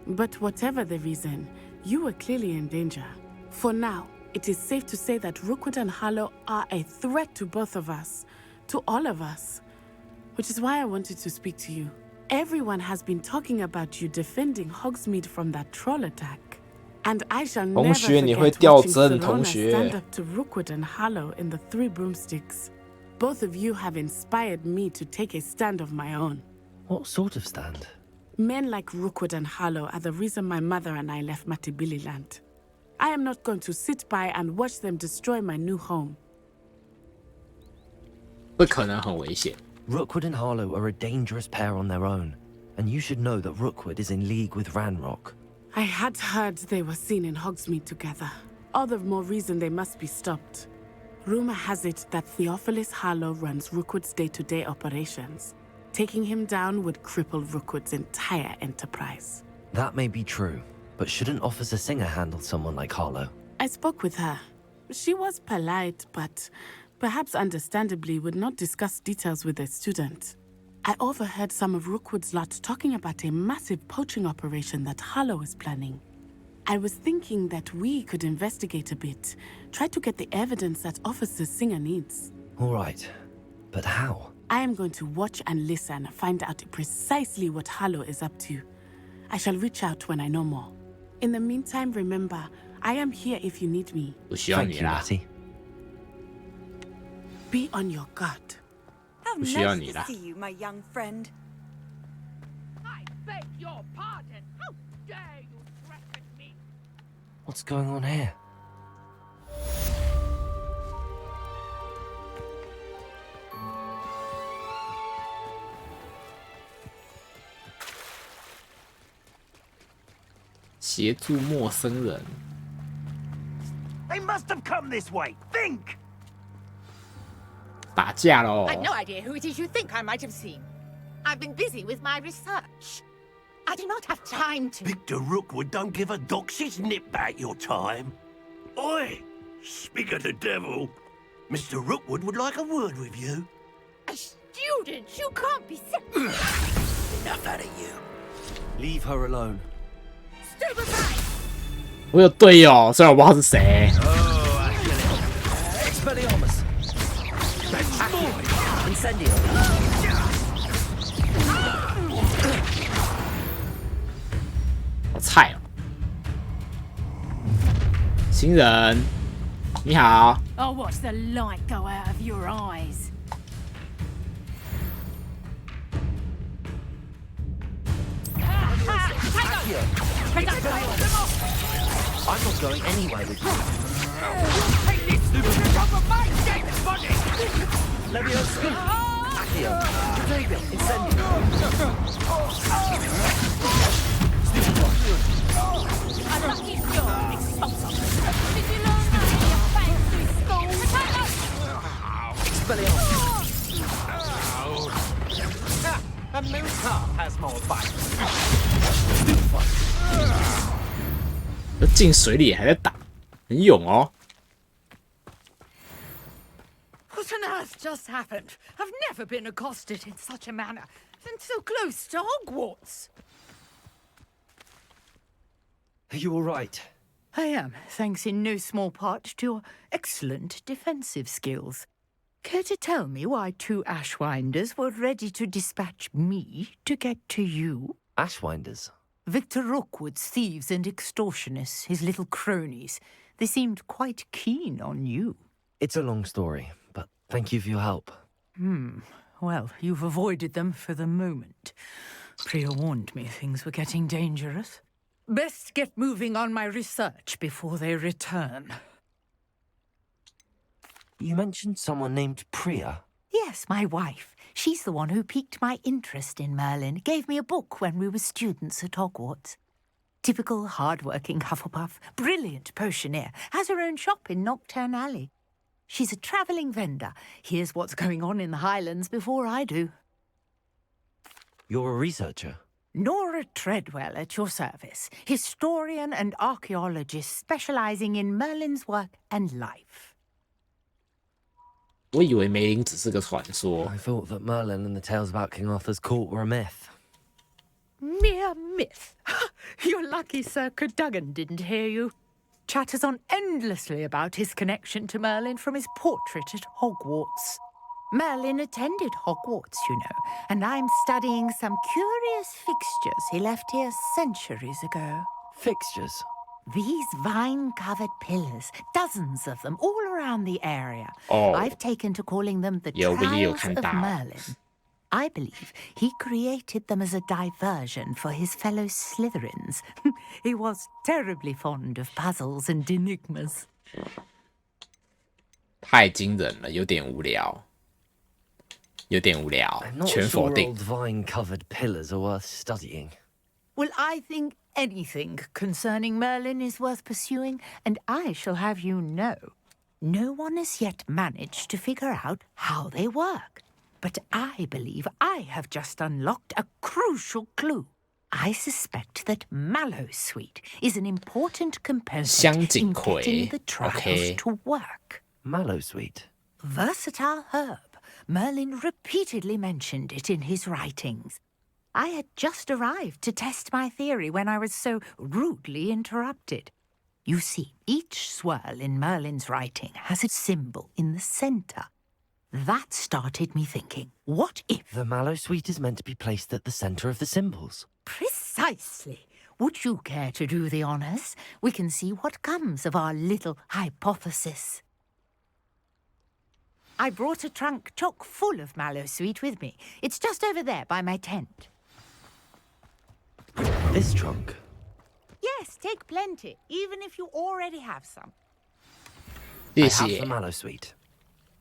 But whatever the reason, you were clearly in danger. For now, it is safe to say that Rookwood and Harlow are a threat to both of us, to all of us. Which is why I wanted to speak to you. Everyone has been talking about you defending Hogsmeade from that troll attack. And I shall never 同学，你会 forget 掉 watching 帧，同 Serona 学。 stand up to Rookwood and Harlow in the Three Broomsticks. Both of you have inspired me to take a stand of my own. What sort of stand? Men like Rookwood and Harlow are the reason my mother and I left Matabeleland. I am not going to sit by and watch them destroy my new home. 这可能很危险。 Rookwood and Harlow are a dangerous pair on their own, and you should know that Rookwood is in league with Ranrock. I had heard they were seen in Hogsmeade together. All the more reason they must be stopped. Rumor has it that Theophilus Harlow runs Rookwood's day-to-day operations. Taking him down would cripple Rookwood's entire enterprise. That may be true, but shouldn't Officer Singer handle someone like Harlow? I spoke with her. She was polite, but perhaps understandably would not discuss details with a student. I overheard some of Rookwood's lot talking about a massive poaching operation that Harlow is planning. I was thinking that we could investigate a bit, try to get the evidence that Officer Singer needs. All right, but how? I am going to watch and listen, find out precisely what Harlow is up to. I shall reach out when I know more. In the meantime, remember, I am here if you need me. 不需要你 Thank you, 啦， Natty. Be on your guard. How 不需要 nice 你 to 啦。 see you, my young friend. I beg your pardon. How dare you threaten me? What's going on here? 协助陌生人。 They must have come this way. Think! 打架喽！ I've no idea who it is you think I might have seen. I've been busy with my research. I do not have time to. Victor Rookwood don't give a doxy's nip back your time. Oi! Speak of the devil. Mr. Rookwood would like a word with you. A student? You can't be serious. Enough out of you. Leave her alone. Stupid guy! 我有队友，虽然我不知道是谁。 Expelliarmus! Incendio! 好菜哦！新人，你好。 I'll watch the light go out of your eyes. I'm not going anywhere with you. Take this stupid top of my dead body! Leviosa! Accio! Catavia! Incendio! Stupid one! I'm not your expulsor. Did you learn that in your fancy school? Expelliarmus! A Miltar has more bite. Stupid one! 都进水里还在打，很勇哦。 What on earth just happened? I've never been accosted in such a manner, and so close to Hogwarts. Are you all right? I am, thanks in no small part to your excellent defensive skills. Care to tell me why two Ashwinders were ready to dispatch me to get to you? Ashwinders? Victor Rookwood's thieves and extortionists, his little cronies. They seemed quite keen on you. It's a long story, but thank you for your help. Well, you've avoided them for the moment. Priya warned me things were getting dangerous. Best get moving on my research before they return. You mentioned someone named Priya. Yes, my wife. She's the one who piqued my interest in Merlin. Gave me a book when we were students at Hogwarts. Typical hard-working Hufflepuff, brilliant potioneer, has her own shop in Knockturn Alley. She's a travelling vendor. Hears what's going on in the Highlands before I do. You're a researcher? Nora Treadwell at your service, historian and archaeologist specialising in Merlin's work and life. 我以为梅林只是个传说。 I thought that Merlin and the tales about King Arthur's court were a myth. Mere myth. You're lucky Sir Cadogan didn't hear you. Chatters on endlessly about his connection to Merlin from his portrait at Hogwarts. Merlin attended Hogwarts, you know, and I'm studying some curious fixtures he left here centuries ago. Fixtures? These vine-covered pillars, dozens of them all around the area. Oh. I've taken to calling them the 有 Trials 看 of 到 Merlin. I believe he created them as a diversion for his fellow Slytherins. He was terribly fond of puzzles and enigmas. 太惊人了，有点无聊。有点无聊， I'm not 全否 sure 定。 old vine-covered pillars are worth studying. Well, I think anything concerning Merlin is worth pursuing, and I shall have you know, no one has yet managed to figure out how they work. But I believe I have just unlocked a crucial clue. I suspect that Mallowsweet is an important component 香锦 in 葵 getting the trials OK to work. Mallowsweet? Versatile herb. Merlin repeatedly mentioned it in his writings. I had just arrived to test my theory when I was so rudely interrupted. You see, each swirl in Merlin's writing has a symbol in the centre. That started me thinking, what if... The Mallowsweet is meant to be placed at the centre of the symbols. Precisely. Would you care to do the honours? We can see what comes of our little hypothesis. I brought a trunk chock full of Mallowsweet with me. It's just over there by my tent. This trunk? Yes, take plenty, even if you already have some. I have the Mallowsweet.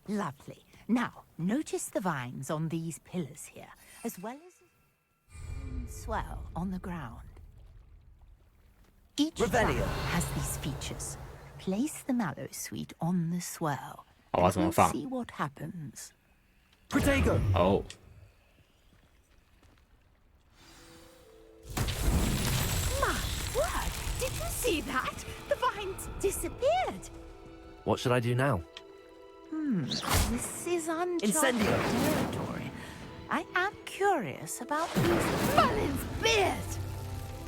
Lovely. Now, notice the vines on these pillars here, as well as a swell on the ground. Each Revelio vine has these features. Place the Mallowsweet on the swell. 我要怎么放 See what happens. Protego! 哦， My word! Did you see that? The vines disappeared. What should I do now? This is uncharted Incendio. territory. I am curious about these Merlin's beard.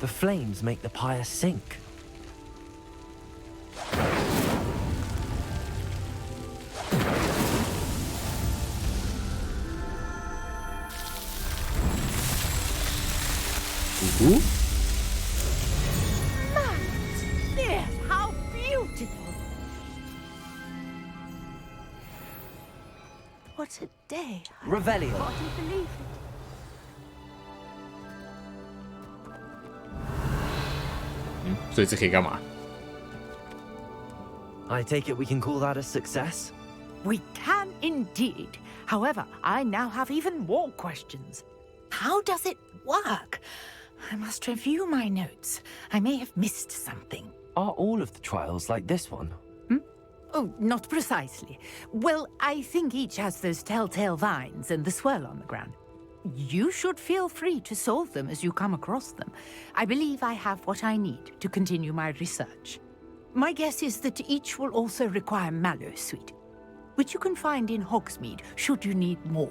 The flames make the pyre sink. Merlin's beard, how beautiful! What a day! Revelio. I hardly believe it. Hmm, 所以这可以干嘛？ I take it we can call that a success? We can indeed. However, I now have even more questions. How does it work? I must review my notes. I may have missed something. Are all of the trials like this one? Oh, not precisely. Well, I think each has those telltale vines and the swirl on the ground. You should feel free to solve them as you come across them. I believe I have what I need to continue my research. My guess is that each will also require Mallowsweet, which you can find in Hogsmeade should you need more.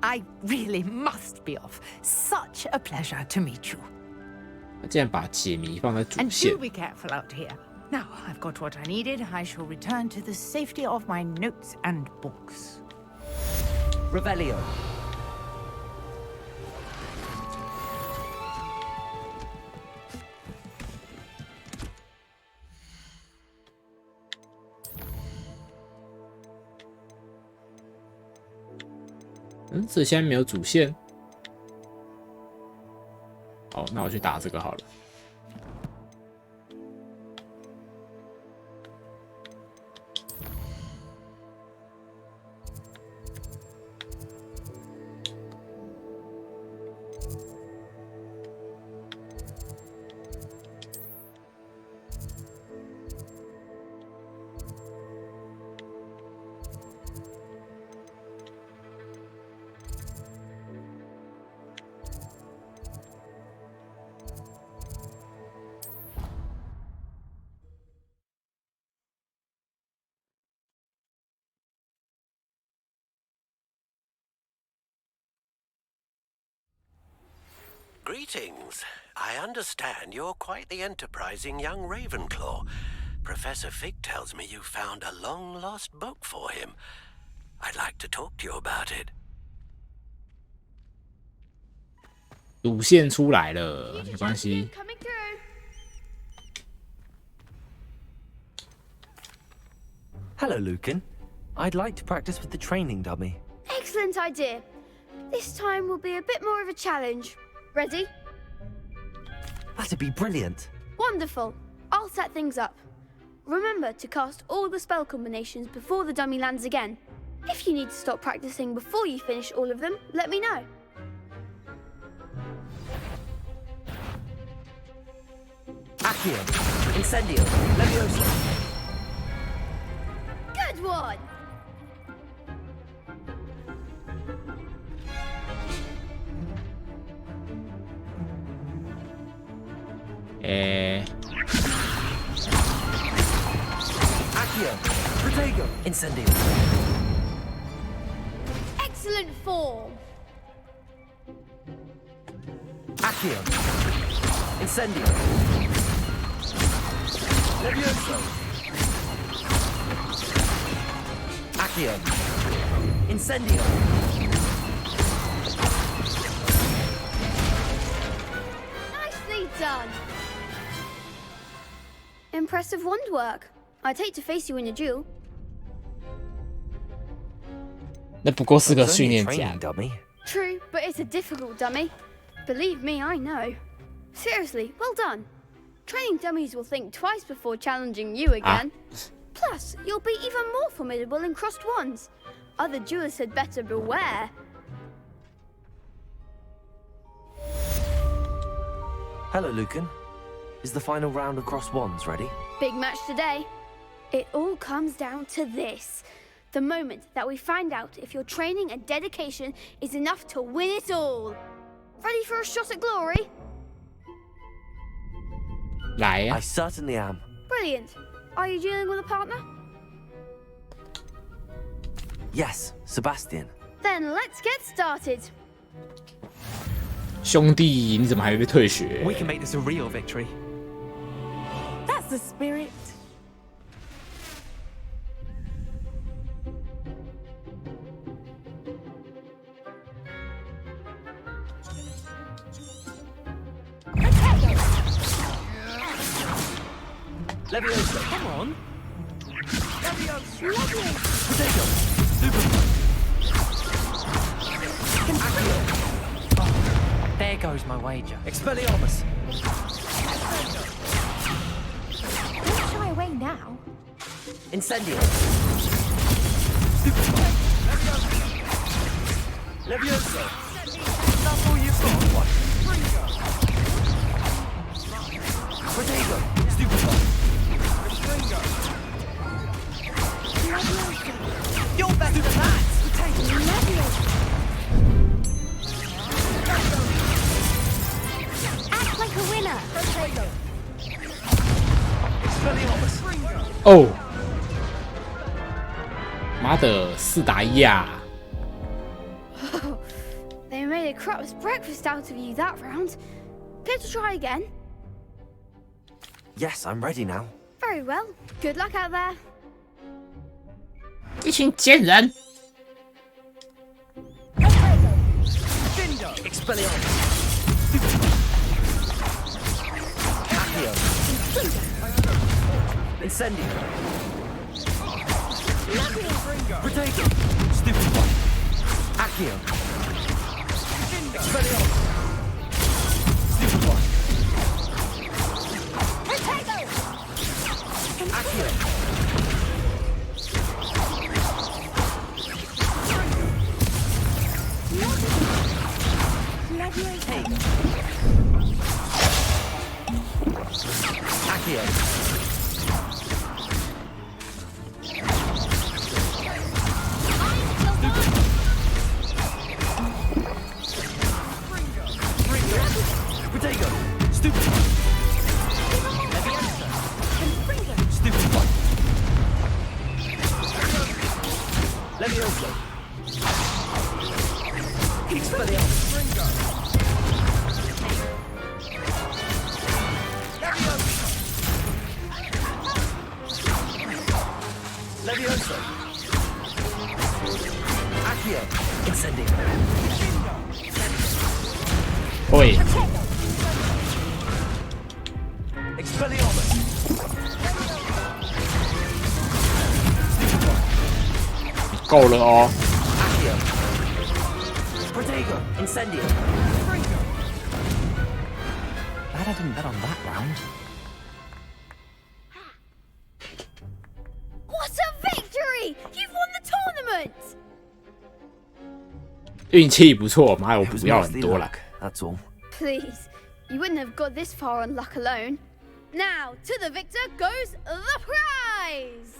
I really must be off. Such a pleasure to meet you. 他竟然把解谜放在主 And 线 do。be careful out here. Now, I've got what I needed. I shall return to the safety of my notes and books. Revelio.嗯，这现在没有主线。哦，那我去打这个好了。Greetings. I understand you're quite the enterprising young Ravenclaw. Professor Fig tells me you found a long-lost book for him. I'd like to talk to you about it. 主线出来了，没关系。Hello, Lucan. I'd like to practice with the training dummy. Excellent idea. This time will be a bit more of a challenge. Ready? That'd be brilliant. Wonderful. I'll set things up. Remember to cast all the spell combinations before the dummy lands again. If you need to stop practicing before you finish all of them, let me know. Accio, Incendio, Levioso. Good one! Accio, Protego, Incendio. Excellent form! Accio, Incendio. Levioso. Accio, Incendio. Nicely done! Impressive wand work. I'd hate to face you in a duel. 那不过是个训练家。 True, but it's a difficult dummy. Believe me, I know. Seriously, well done. Training dummies will think twice before challenging you again. Plus, you'll be even more formidable in crossed wands. Other duelists had better beware. Hello, Lucan. Is the final round of cross wands ready? Big match today. It all comes down to this. The moment that we find out if your training and dedication is enough to win it all. Ready for a shot at glory? 来呀 I certainly am. Brilliant. Are you dealing with a partner? Yes, Sebastian. Then let's get started. 兄弟，你怎么还没退学 We can make this a real victory. That's the spirit. Levioso. Come on. Levioso. Potato. Super. Oh, there goes my wager. Expelliarmus. Don't shy away now. Incendio. Super. Levioso. That's all you've got. Potato. Stupefy. You're better than that! Act like a winner.哦，妈的，4打1啊！ They made a crup's breakfast out of you that round. Care to try again? Yes, I'm ready now. Very well. Good luck out there. 一群贱人！ Expelliarmus. Accio. Incendio. Protego. Stupefy. Accio. Expelliarmus. Stupefy. Accio. Accio. Protego. Stupefy. Stupefy. Levioso. Expelliarmus. 够了哦。Protego, Incendio. Glad I didn't bet on that round. What a victory! You've won the tournament! 运气不错，妈，我不要很多了。 That's all. Please, you wouldn't have got this far on luck alone. Now, to the victor goes the prize!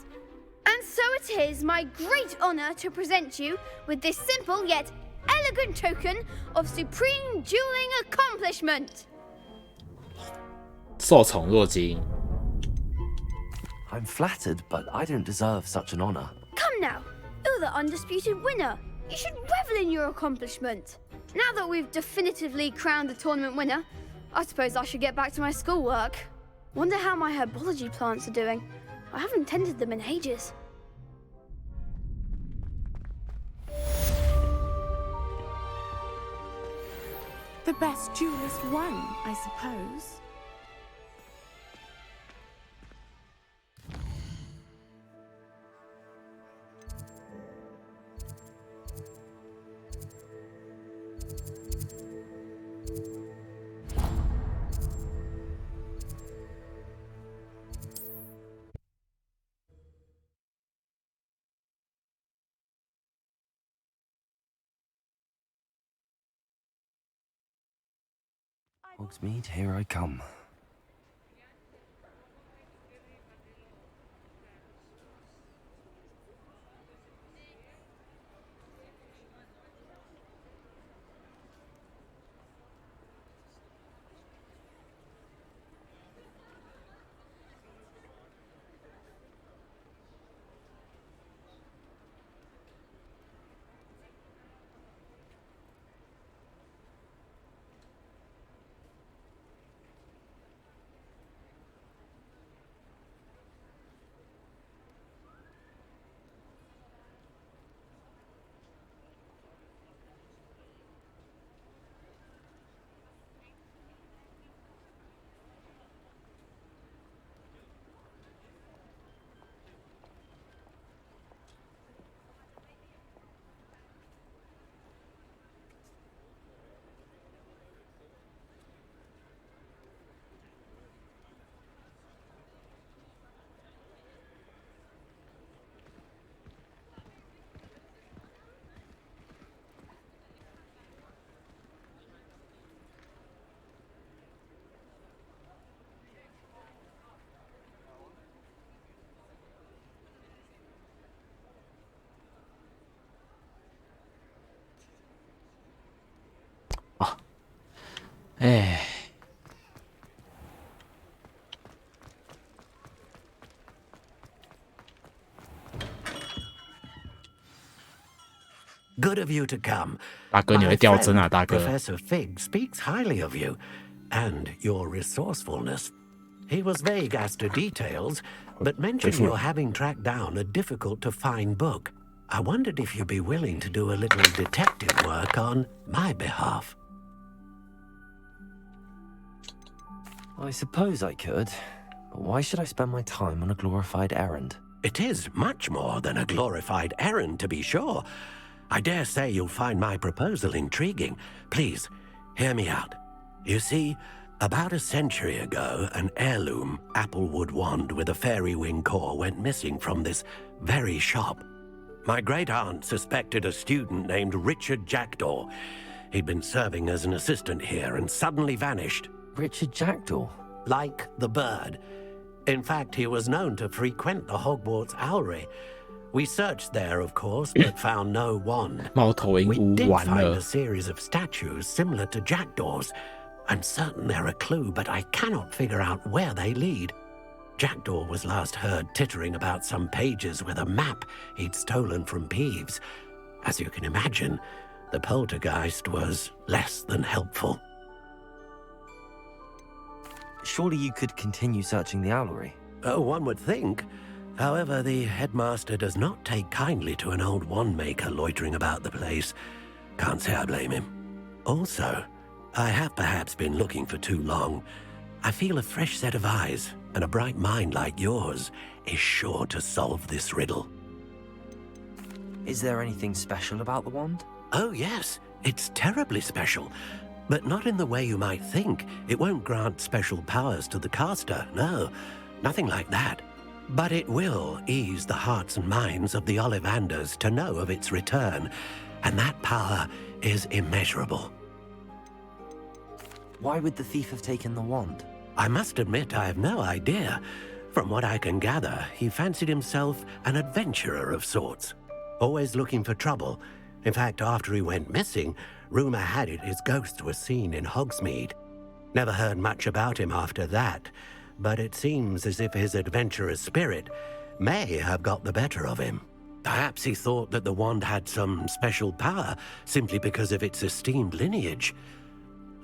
And so it is my great honor to present you with this simple yet elegant token of supreme dueling accomplishment. 受宠若惊。 I'm flattered, but I don't deserve such an honor. Come now, you're the undisputed winner. You should revel in your accomplishment. Now that we've definitively crowned the tournament winner, I suppose I should get back to my schoolwork. Wonder how my herbology plants are doing. I haven't tended them in ages. The best duelist won, I suppose. Hogsmeade, here I come. Good of you to come. 大哥，你会掉针啊，大哥。 Professor Fig speaks highly of you and your resourcefulness. He was vague as to details, but mentioned your having tracked down a difficult-to-find book. I wondered if you'd be willing to do a little detective work on my behalf. I suppose I could. But why should I spend my time on a glorified errand? It is much more than a glorified errand, to be sure. I dare say you'll find my proposal intriguing. Please, hear me out. You see, about a century ago, an heirloom applewood wand with a fairy wing core went missing from this very shop. My great-aunt suspected a student named Richard Jackdaw. He'd been serving as an assistant here and suddenly vanished. Richard Jackdaw? Like the bird. In fact, he was known to frequent the Hogwarts Owlery. We searched there, of course, but found no wand. We did find a series of statues similar to Jackdaw's. I'm certain they're a clue, but I cannot figure out where they lead. Jackdaw was last heard tittering about some pages with a map he'd stolen from Peeves. As you can imagine, the poltergeist was less than helpful. Surely you could continue searching the Owlery. Oh, one would think. However, the headmaster does not take kindly to an old wand maker loitering about the place. Can't say I blame him. Also, I have perhaps been looking for too long. I feel a fresh set of eyes and a bright mind like yours is sure to solve this riddle. Is there anything special about the wand? Oh, yes. It's terribly special. But not in the way you might think. It won't grant special powers to the caster, no. Nothing like that. But it will ease the hearts and minds of the Ollivanders to know of its return. And that power is immeasurable. Why would the thief have taken the wand? I must admit I have no idea. From what I can gather, he fancied himself an adventurer of sorts. Always looking for trouble. In fact, after he went missing, rumor had it his ghost was seen in Hogsmeade. Never heard much about him after that, but it seems as if his adventurous spirit may have got the better of him. Perhaps he thought that the wand had some special power simply because of its esteemed lineage.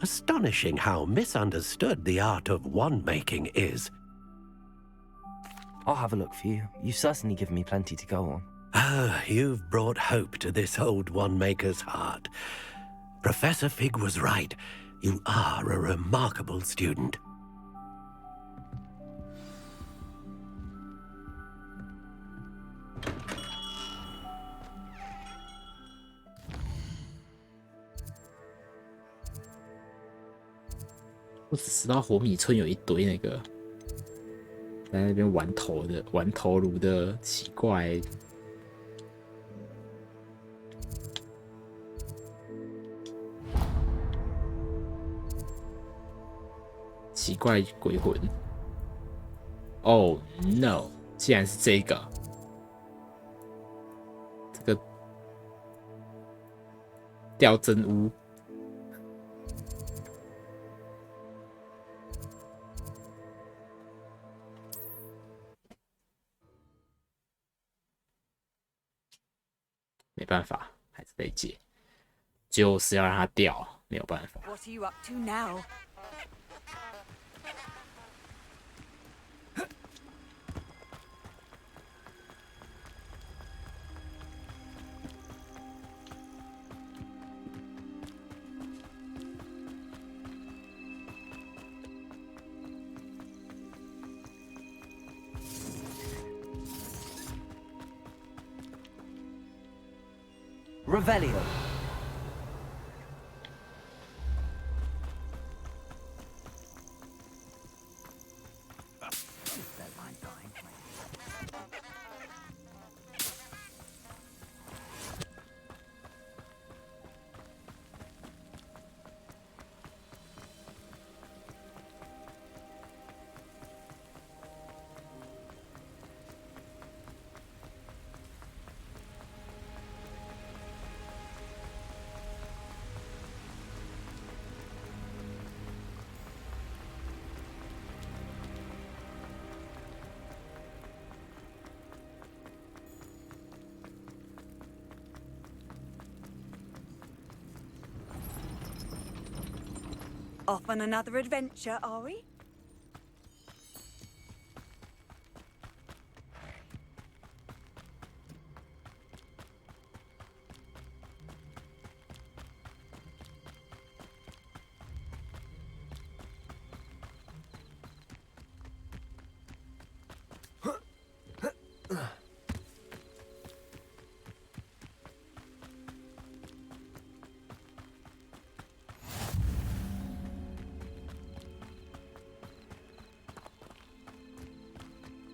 Astonishing how misunderstood the art of wand-making is. I'll have a look for you. You've certainly given me plenty to go on. Ah, you've brought hope to this old wand-maker's heart. Professor Fig was right. You are a remarkable student.我只知道火米村有一堆那个在那边玩头颅的奇怪鬼魂。Oh no！ 竟然是这个，这个吊针屋。没办法，还是得解，就是要让它掉，没有办法。What are you up to now? Revelio. Off on another adventure, are we?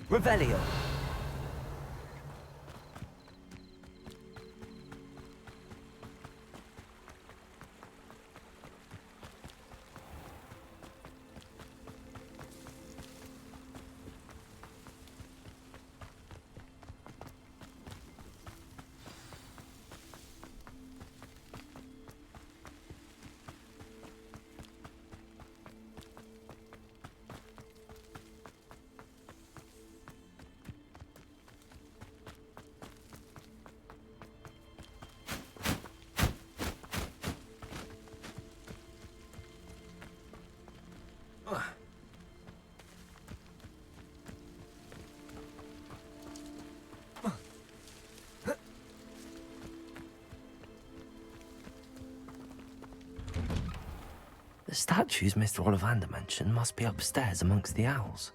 Revelio. The statues Mr. Ollivander mentioned must be upstairs amongst the owls.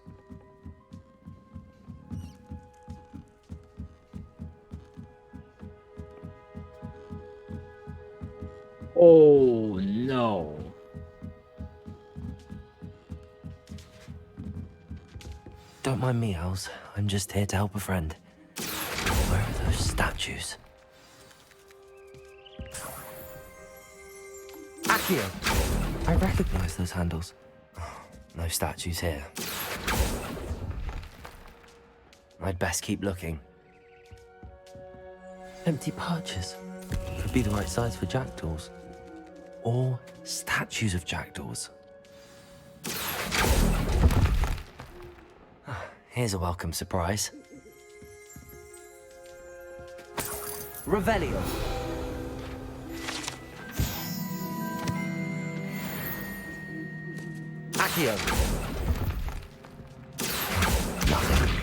Oh no. Don't mind me, Owls. I'm just here to help a friend. Where are those statues? Accio! I recognize those handles. Oh, no statues here. I'd best keep looking. Empty perches. Could be the right size for jackdaws. Or statues of jackdaws. Here's a welcome surprise. Revelio. Accio. Nothing.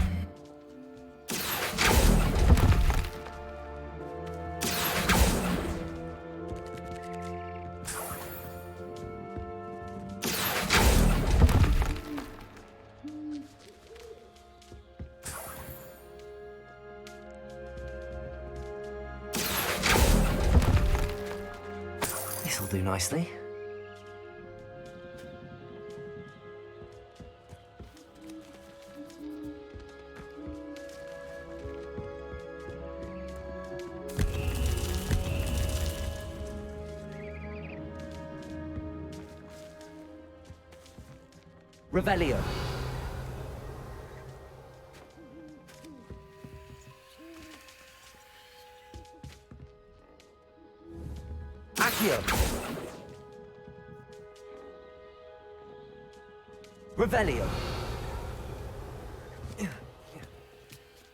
This'll do nicely. Revelio. Accio. Revelio.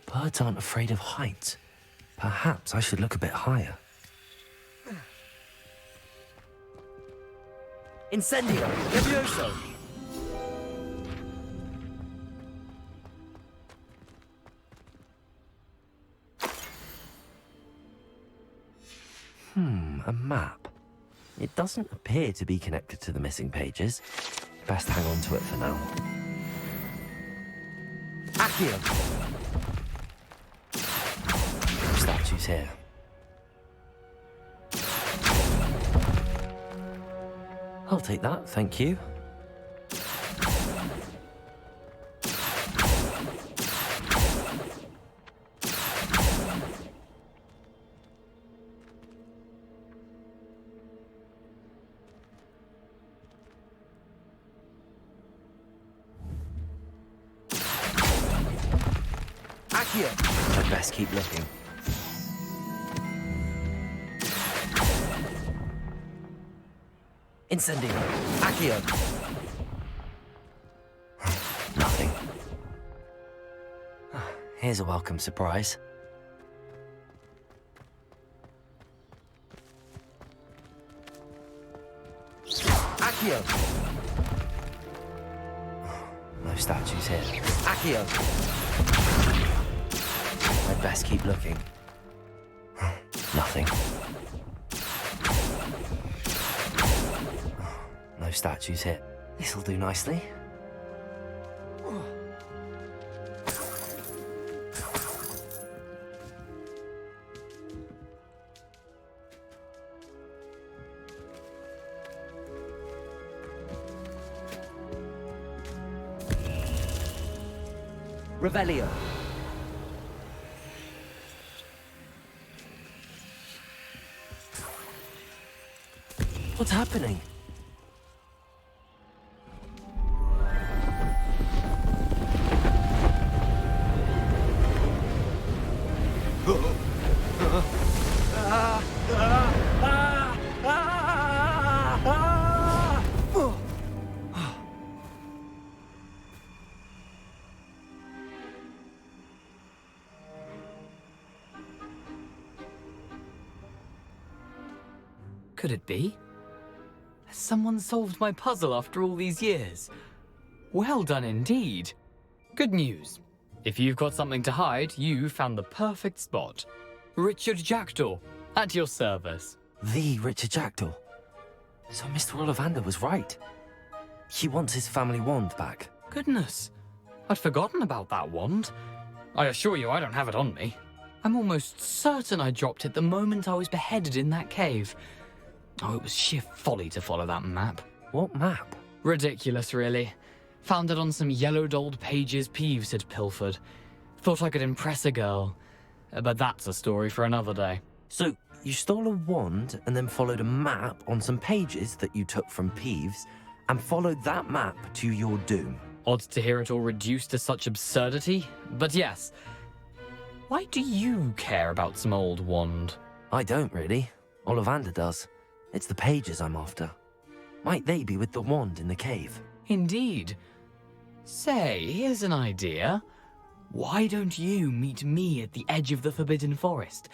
Birds aren't afraid of heights. Perhaps I should look a bit higher. Incendio. Levioso. A map. It doesn't appear to be connected to the missing pages. Best hang on to it for now. Accio! No statues here. I'll take that, thank you. I'd best keep looking. Incendio. Accio. Nothing. Here's a welcome surprise. Accio. No statues here. Accio. I'd best keep looking. Nothing. No statues here. This'll do nicely. Revelio. What's happening? Could it be? Has someone solved my puzzle after all these years? Well done indeed. Good news. If you've got something to hide, you found the perfect spot. Richard Jackdaw, at your service. The Richard Jackdaw. So Mr. Ollivander was right. He wants his family wand back. Goodness, I'd forgotten about that wand. I assure you I don't have it on me. I'm almost certain I dropped it the moment I was beheaded in that cave. Oh, it was sheer folly to follow that map. What map? Ridiculous, really. Found it on some yellowed old pages Peeves had pilfered. Thought I could impress a girl. But that's a story for another day. So, you stole a wand and then followed a map on some pages that you took from Peeves and followed that map to your doom. Odd to hear it all reduced to such absurdity, but yes. Why do you care about some old wand? I don't really. Ollivander does. It's the pages I'm after. Might they be with the wand in the cave? Indeed. Say, here's an idea. Why don't you meet me at the edge of the Forbidden Forest?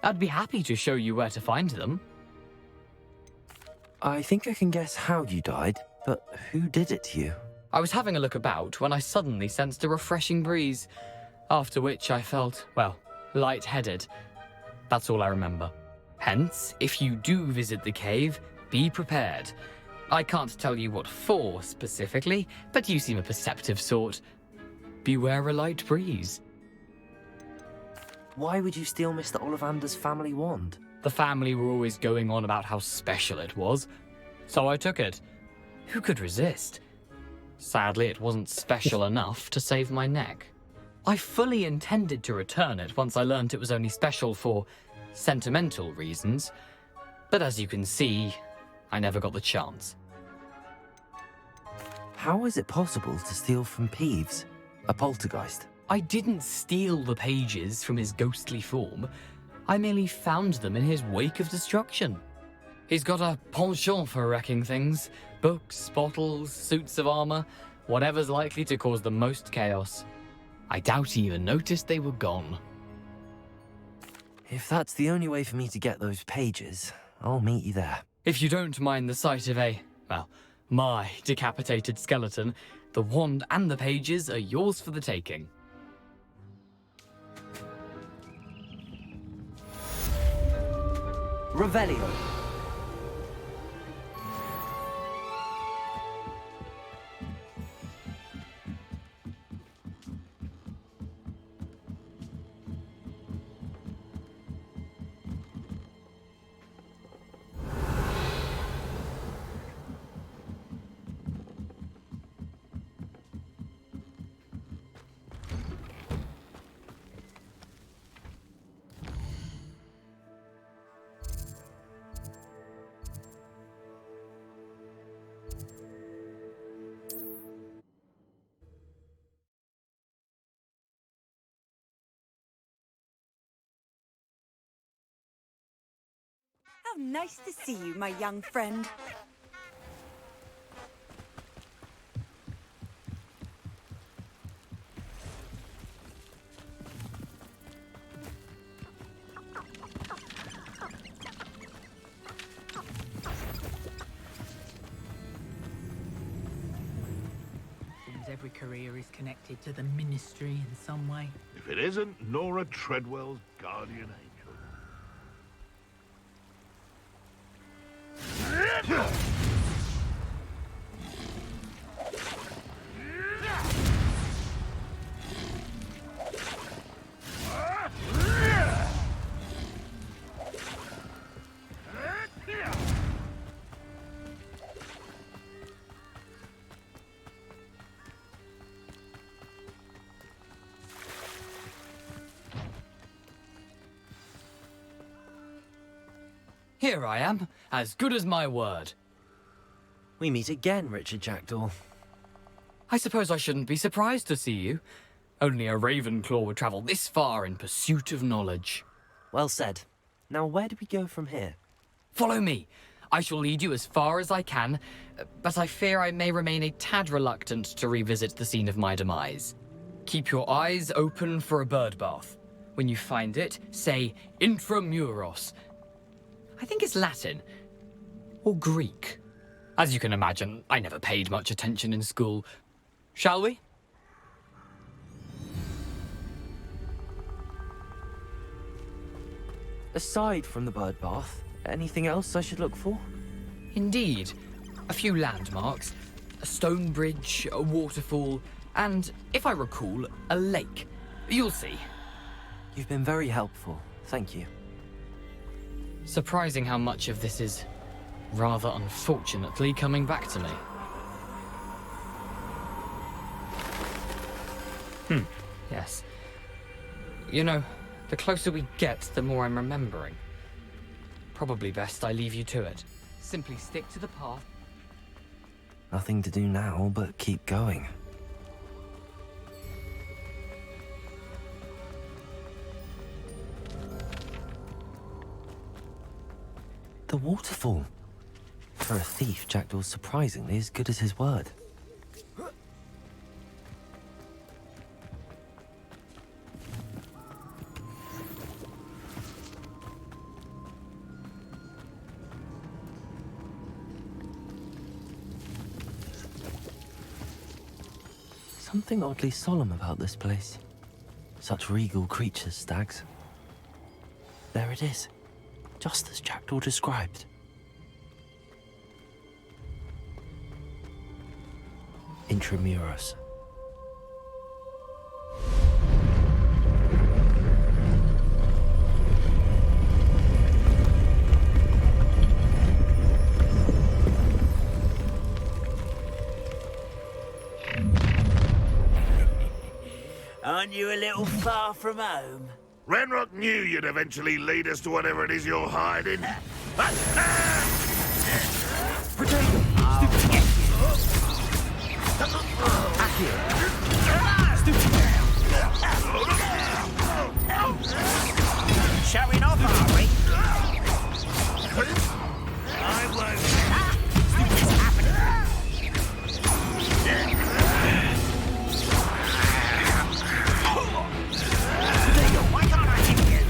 I'd be happy to show you where to find them. I think I can guess how you died, but who did it to you? I was having a look about when I suddenly sensed a refreshing breeze, after which I felt, well, lightheaded. That's all I remember. Hence, if you do visit the cave, be prepared. I can't tell you what for specifically, but you seem a perceptive sort. Beware a light breeze. Why would you steal Mr. Ollivander's family wand? The family were always going on about how special it was, so I took it. Who could resist? Sadly, it wasn't special enough to save my neck. I fully intended to return it once I learned it was only special for sentimental reasons, but as you can see, I never got the chance. How is it possible to steal from Peeves, a poltergeist? I didn't steal the pages from his ghostly form. I merely found them in his wake of destruction. He's got a penchant for wrecking things. Books, bottles, suits of armor, whatever's likely to cause the most chaos. I doubt he even noticed they were gone. If that's the only way for me to get those pages, I'll meet you there. If you don't mind the sight of my decapitated skeleton, the wand and the pages are yours for the taking. Revelio. How nice to see you, my young friend. Seems every career is connected to the ministry in some way. If it isn't, Nora Treadwell's guardian angel. Here I am, as good as my word. We meet again, Richard Jackdaw. I suppose I shouldn't be surprised to see you. Only a Ravenclaw would travel this far in pursuit of knowledge. Well said. Now where do we go from here? Follow me. I shall lead you as far as I can, but I fear I may remain a tad reluctant to revisit the scene of my demise. Keep your eyes open for a bird bath. When you find it, say Intramuros. I think it's Latin. Or Greek. As you can imagine, I never paid much attention in school. Shall we? Aside from the bird bath, anything else I should look for? Indeed. A few landmarks. A stone bridge, a waterfall, and, if I recall, a lake. You'll see. You've been very helpful. Thank you. Surprising how much of this is rather unfortunately coming back to me. Yes. You know, the closer we get, the more I'm remembering. Probably best I leave you to it. Simply stick to the path. Nothing to do now but keep going. The waterfall. For a thief, Jackdaw's surprisingly as good as his word. Something oddly solemn about this place. Such regal creatures, stags. There it is, just as Jackdaw described. Intramuros. Aren't you a little far from home? Ranrock knew you'd eventually lead us to whatever it is you're hiding. Showing off, are we? I won't. What is happening? Why can't I hit you?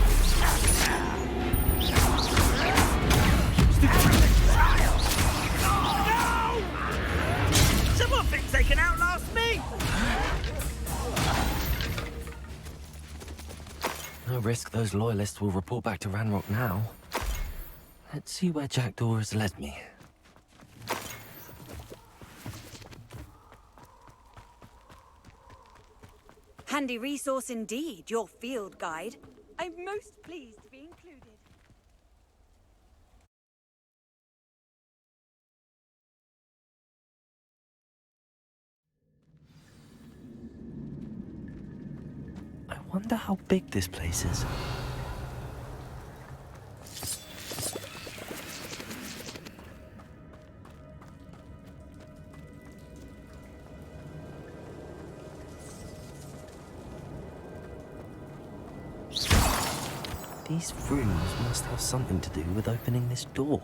No! Someone thinks they can outlast me! No risk those loyalists will report back to Ranrock now. Let's see where Jackdaw has led me. Handy resource indeed, your field guide. I'm most pleased to be included. I wonder how big this place is. These rooms must have something to do with opening this door.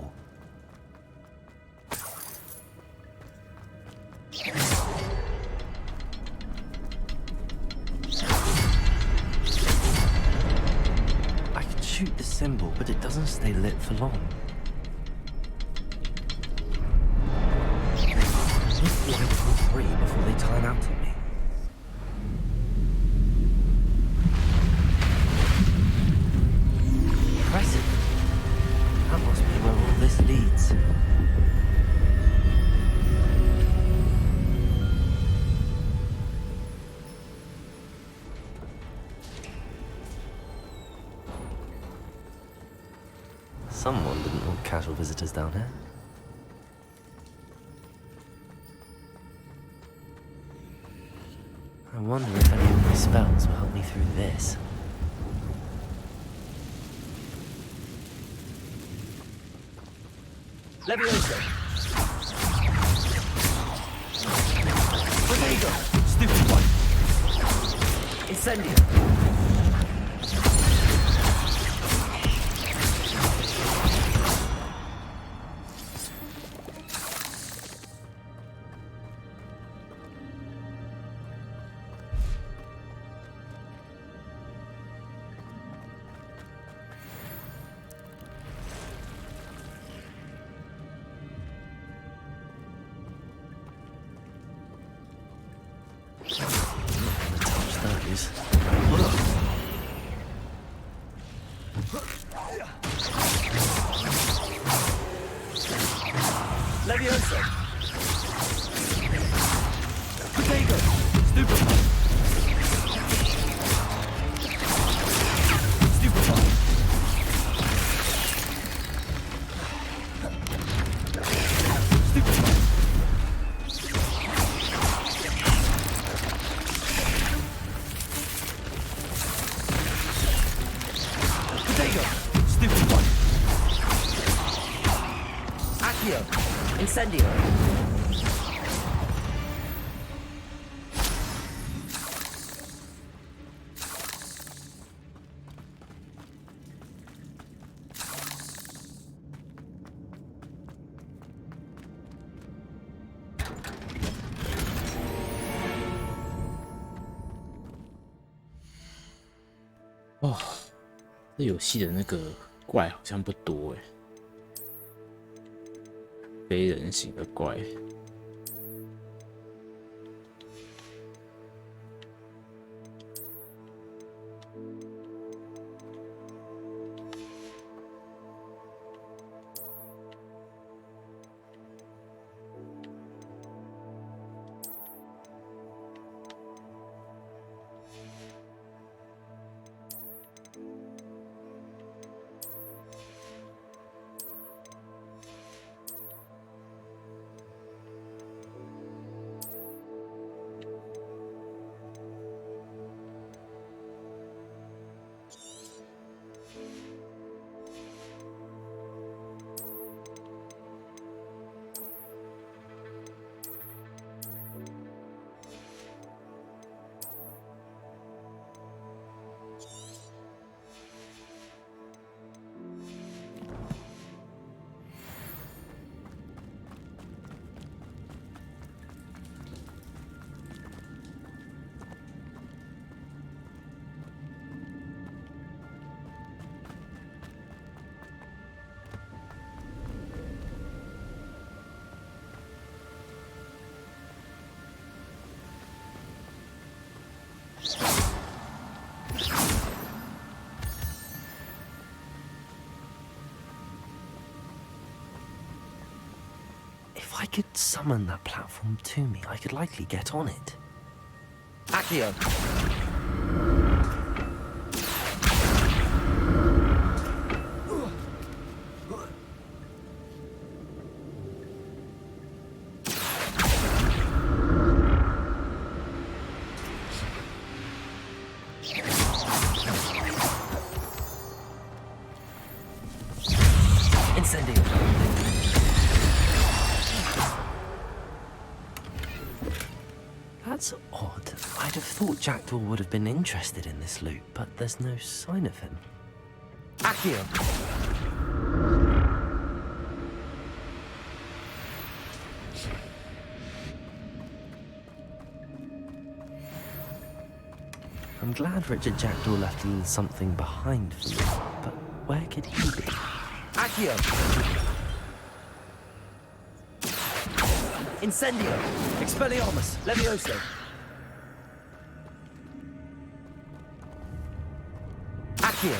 I can shoot the symbol, but it doesn't stay lit for long. I need light from 3 before they time out on me. Impressive. That must be where all this leads. Someone didn't want casual visitors down here. I wonder if any of my spells will help me through this. Leviosa. Bodega! Stupid one! Incendio. Leviosa. Potato. Stupefy. Stupefy. Incendio. Oh, 这游戏的那个怪好像不多哎，非人形的怪。If I could summon that platform to me, I could likely get on it. Accio. Incendio. That's odd. I'd have thought Jackdaw would have been interested in this loot, but there's no sign of him. Accio. I'm glad Richard Jackdaw left a little something behind for me, but where could he be? Accio. Incendio. Expelliarmus. Levioso. Accio.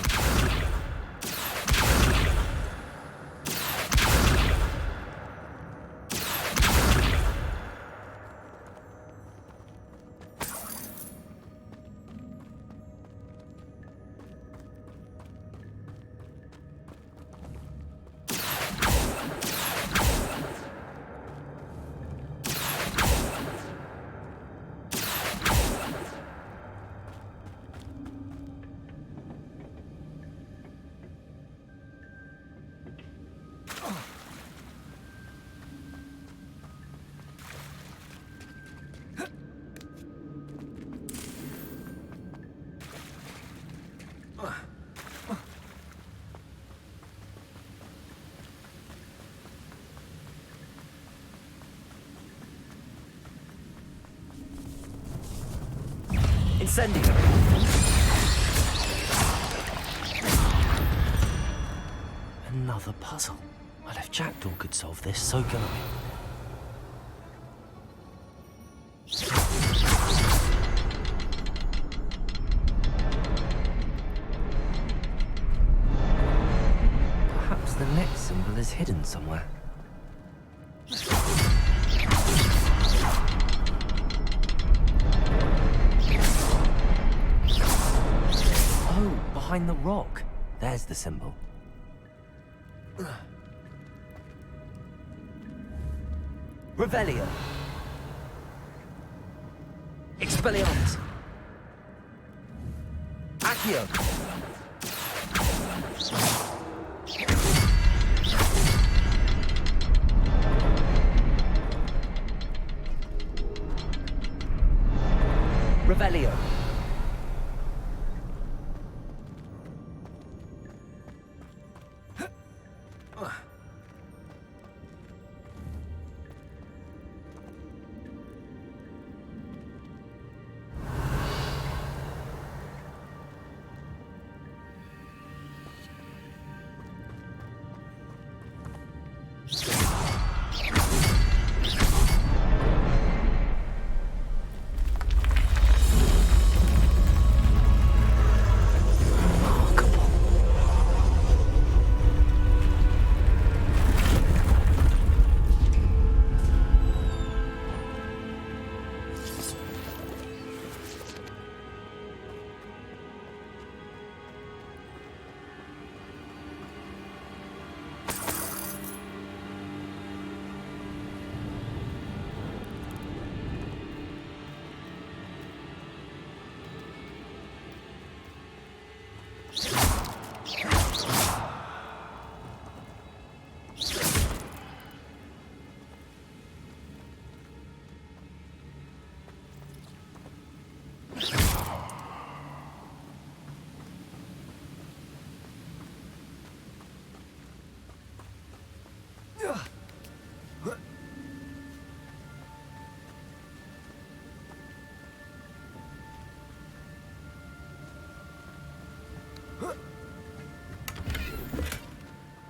Incendio. Another puzzle. Well, if Jackdaw could solve this, so can I. Perhaps the next symbol is hidden somewhere. Oh, behind the rock. There's the symbol. Revelio. Expelliarmus. Accio. Revelio.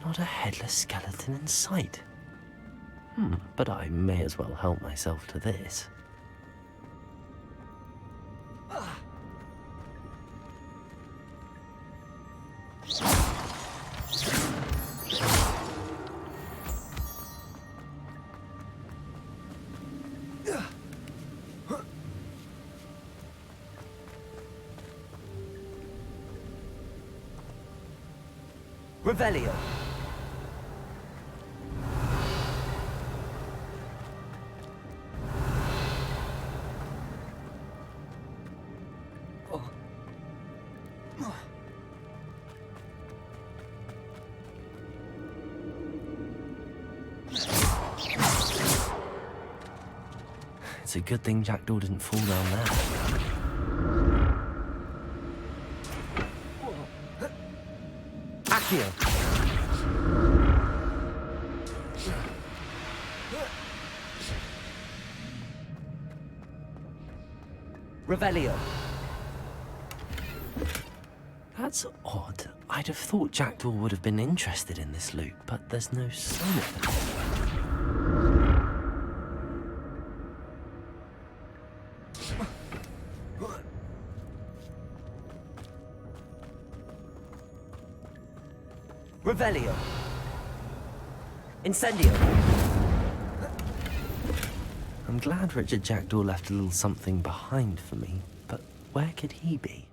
Not a headless skeleton in sight. But I may as well help myself to this. Revelio. It's a good thing Jackdaw didn't fall down there. Accio. Revelio. That's odd. I'd have thought Jackdaw would have been interested in this loot, but there's no sign of it. Revelio. Incendio. I'm glad Richard Jackdaw left a little something behind for me, but where could he be?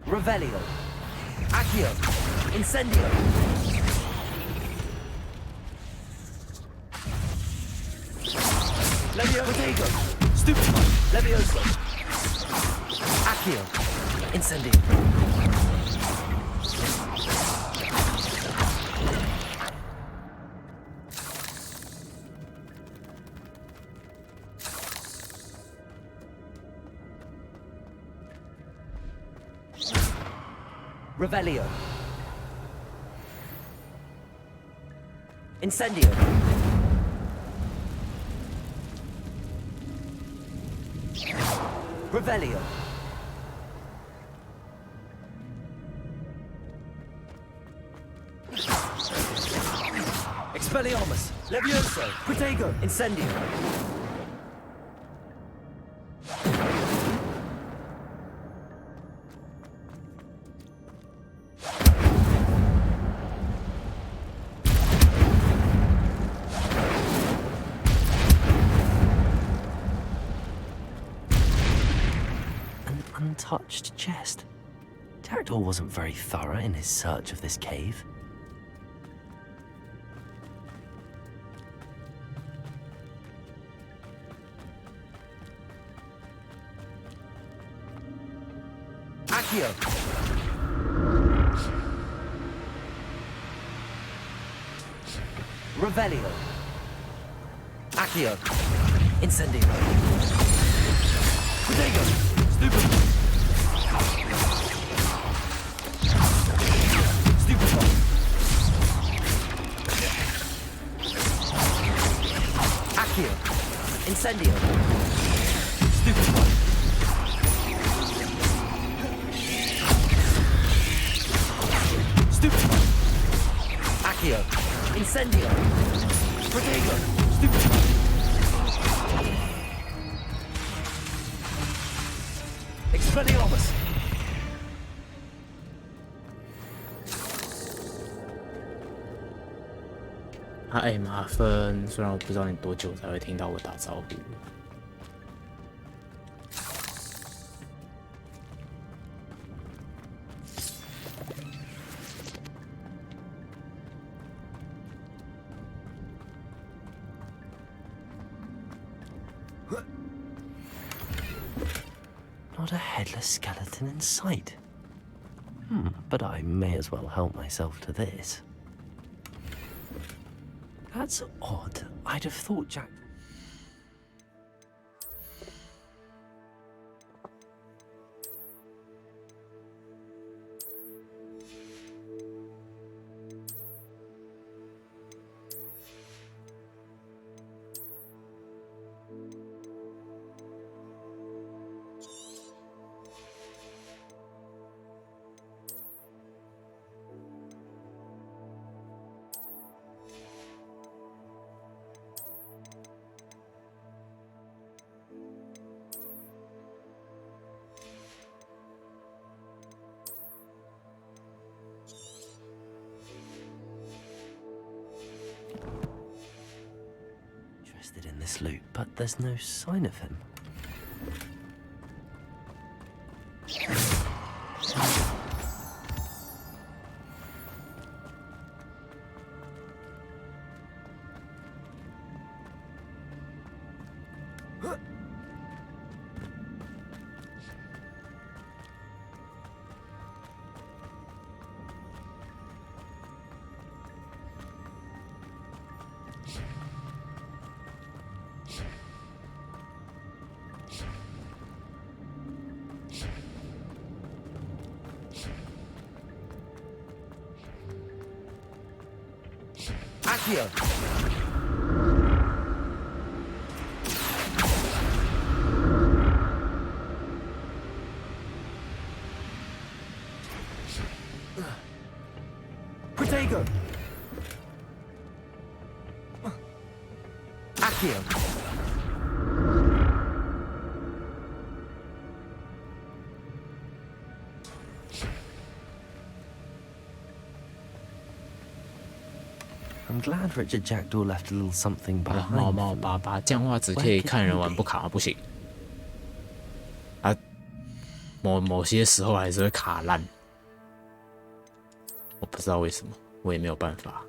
Revelio. Accio. Incendio. Levioso. Stupefy. Levioso. Accio. Incendio. Revelio. Incendio. Revelio. Expelliarmus. Levioso. Protego. Incendio. An untouched chest. Jackdaw wasn't very thorough in his search of this cave. Accio. Revelio. Accio. Incendio. Protego. Stupefy. Stupefy. Accio. Incendio. Stupefy. Stupefy. Accio. Incendio. Protego. Stupefy. Expelliarmus. 哎，马芬，虽然我不知道你多久才会听到我打招呼。Not a headless skeleton in sight. But I may as well help myself to this. That's odd. I'd have thought Jack... Interested in this loot, but there's no sign of him. Accio. Protego. Accio. I'm glad Richard Jackdaw left a little something 猫 behind. 猫爸爸降画只可以看人玩不卡不行。啊，某些时候还是会卡烂，我不知道为什么，我也没有办法。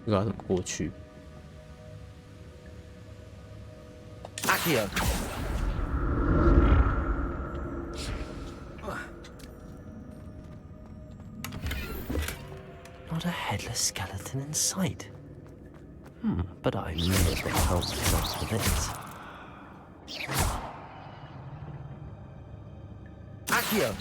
不知道怎么过去。Accio. Not a headless skeleton in sight. But I may have been helped enough for this. Accio.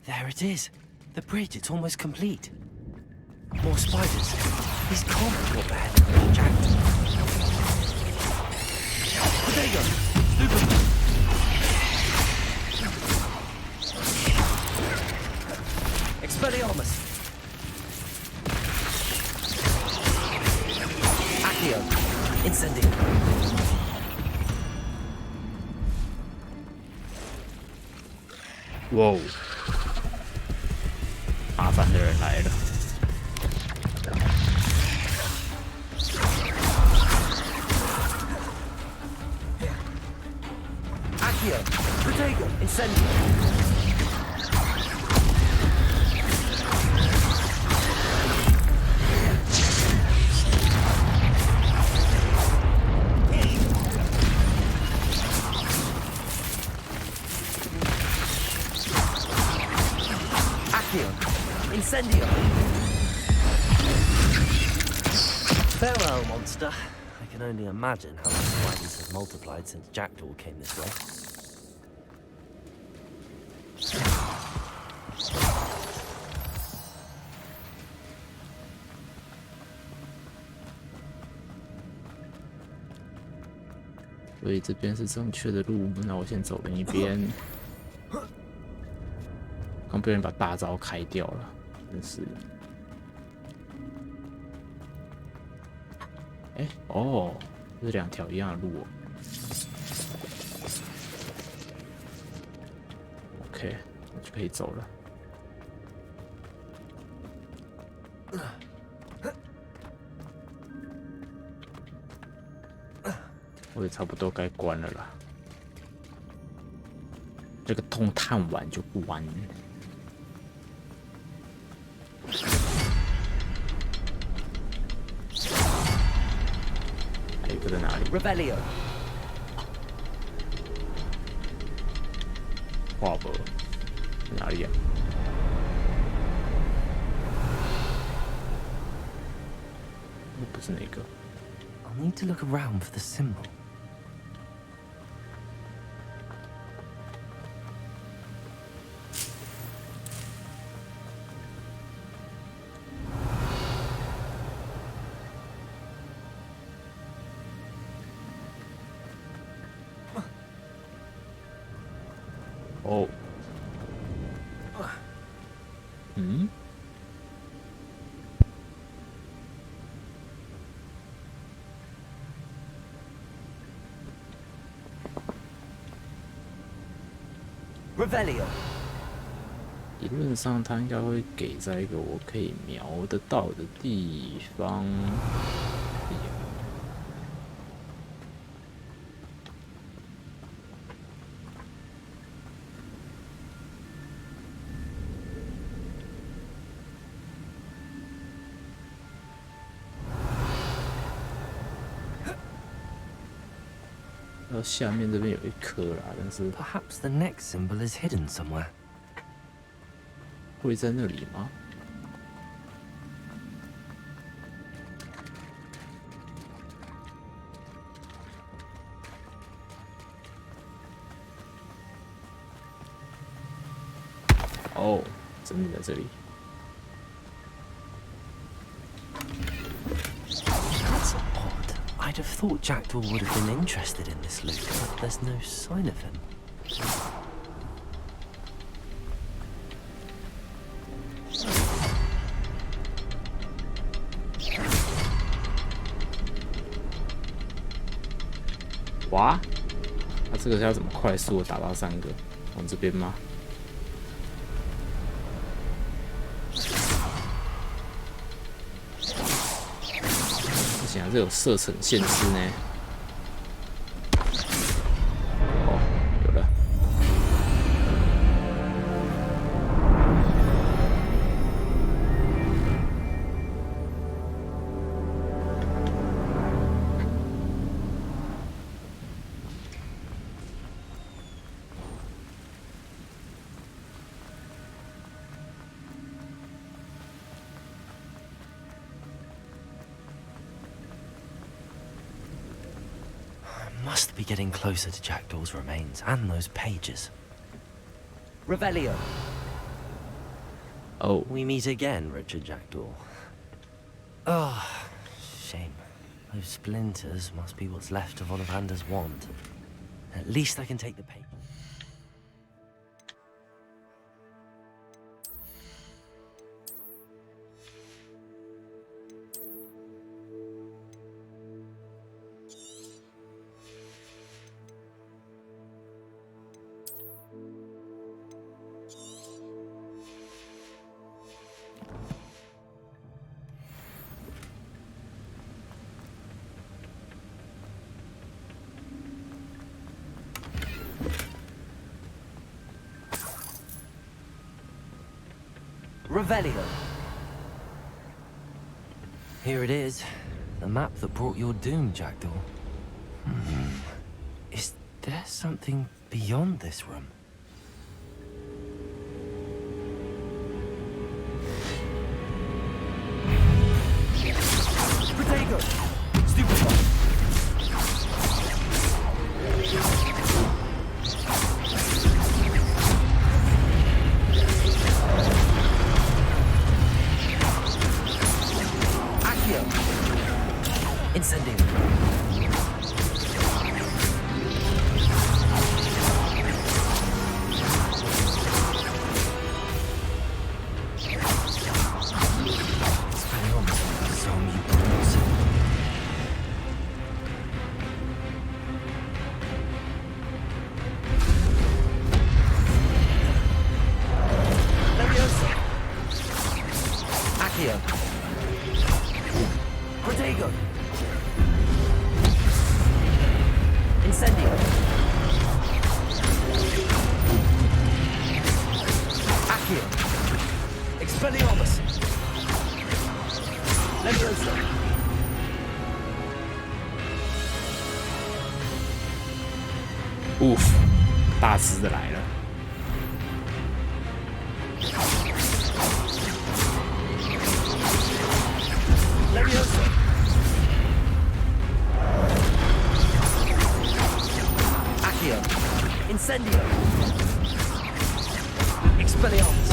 There it is. The bridge, it's almost complete. More spiders. These can't be what the hell are jacked. There you go. Stupid. Expelliarmus. Accio. Incendio. 哇哦！麻烦的人来了。Accio. Protego. Incendio. Incendio! Farewell, monster. I can only imagine how the spiders have multiplied since Jackdaw came this way. So 所以这边是正确的路，那我先走另一边。刚被人把大招开掉了，真是。哎，哦，这是两条一样的路哦。OK， 那就可以走了。我也差不多该关了啦。这个洞探完就不完。还有一个在哪里 ？Rebellion。华博在哪里啊？不是那个。I'll need to look around for the symbol. Oh. 嗯 Revelio。理论上，它应该会给在一个我可以瞄得到的地方。下面这边有一颗啦，但是 Perhaps the next symbol is hidden somewhere. 会在那里吗？哦，真的在这里。I'd have thought Jackdaw would have been interested in this loot, but there's no sign of him. What? 他这个要怎么快速的打到3个？往这边吗？不行啊，这有射程限制呢。哦，有了。Must be getting closer to Jackdaw's remains and those pages. Revelio. Oh. We meet again, Richard Jackdaw. Oh, shame. Those splinters must be what's left of Ollivander's wand. At least I can take the page. Revelio. Here it is. The map that brought your doom, Jackdaw. Is there something beyond this room? Protego. Stupefy. Incendio. Leviosa. Accio. Protego. Incendio. Accio. Expelliarmus. Leviosa. Oof， 大只的来了。Leviosa. Accio. Incendio. Expelliarmus.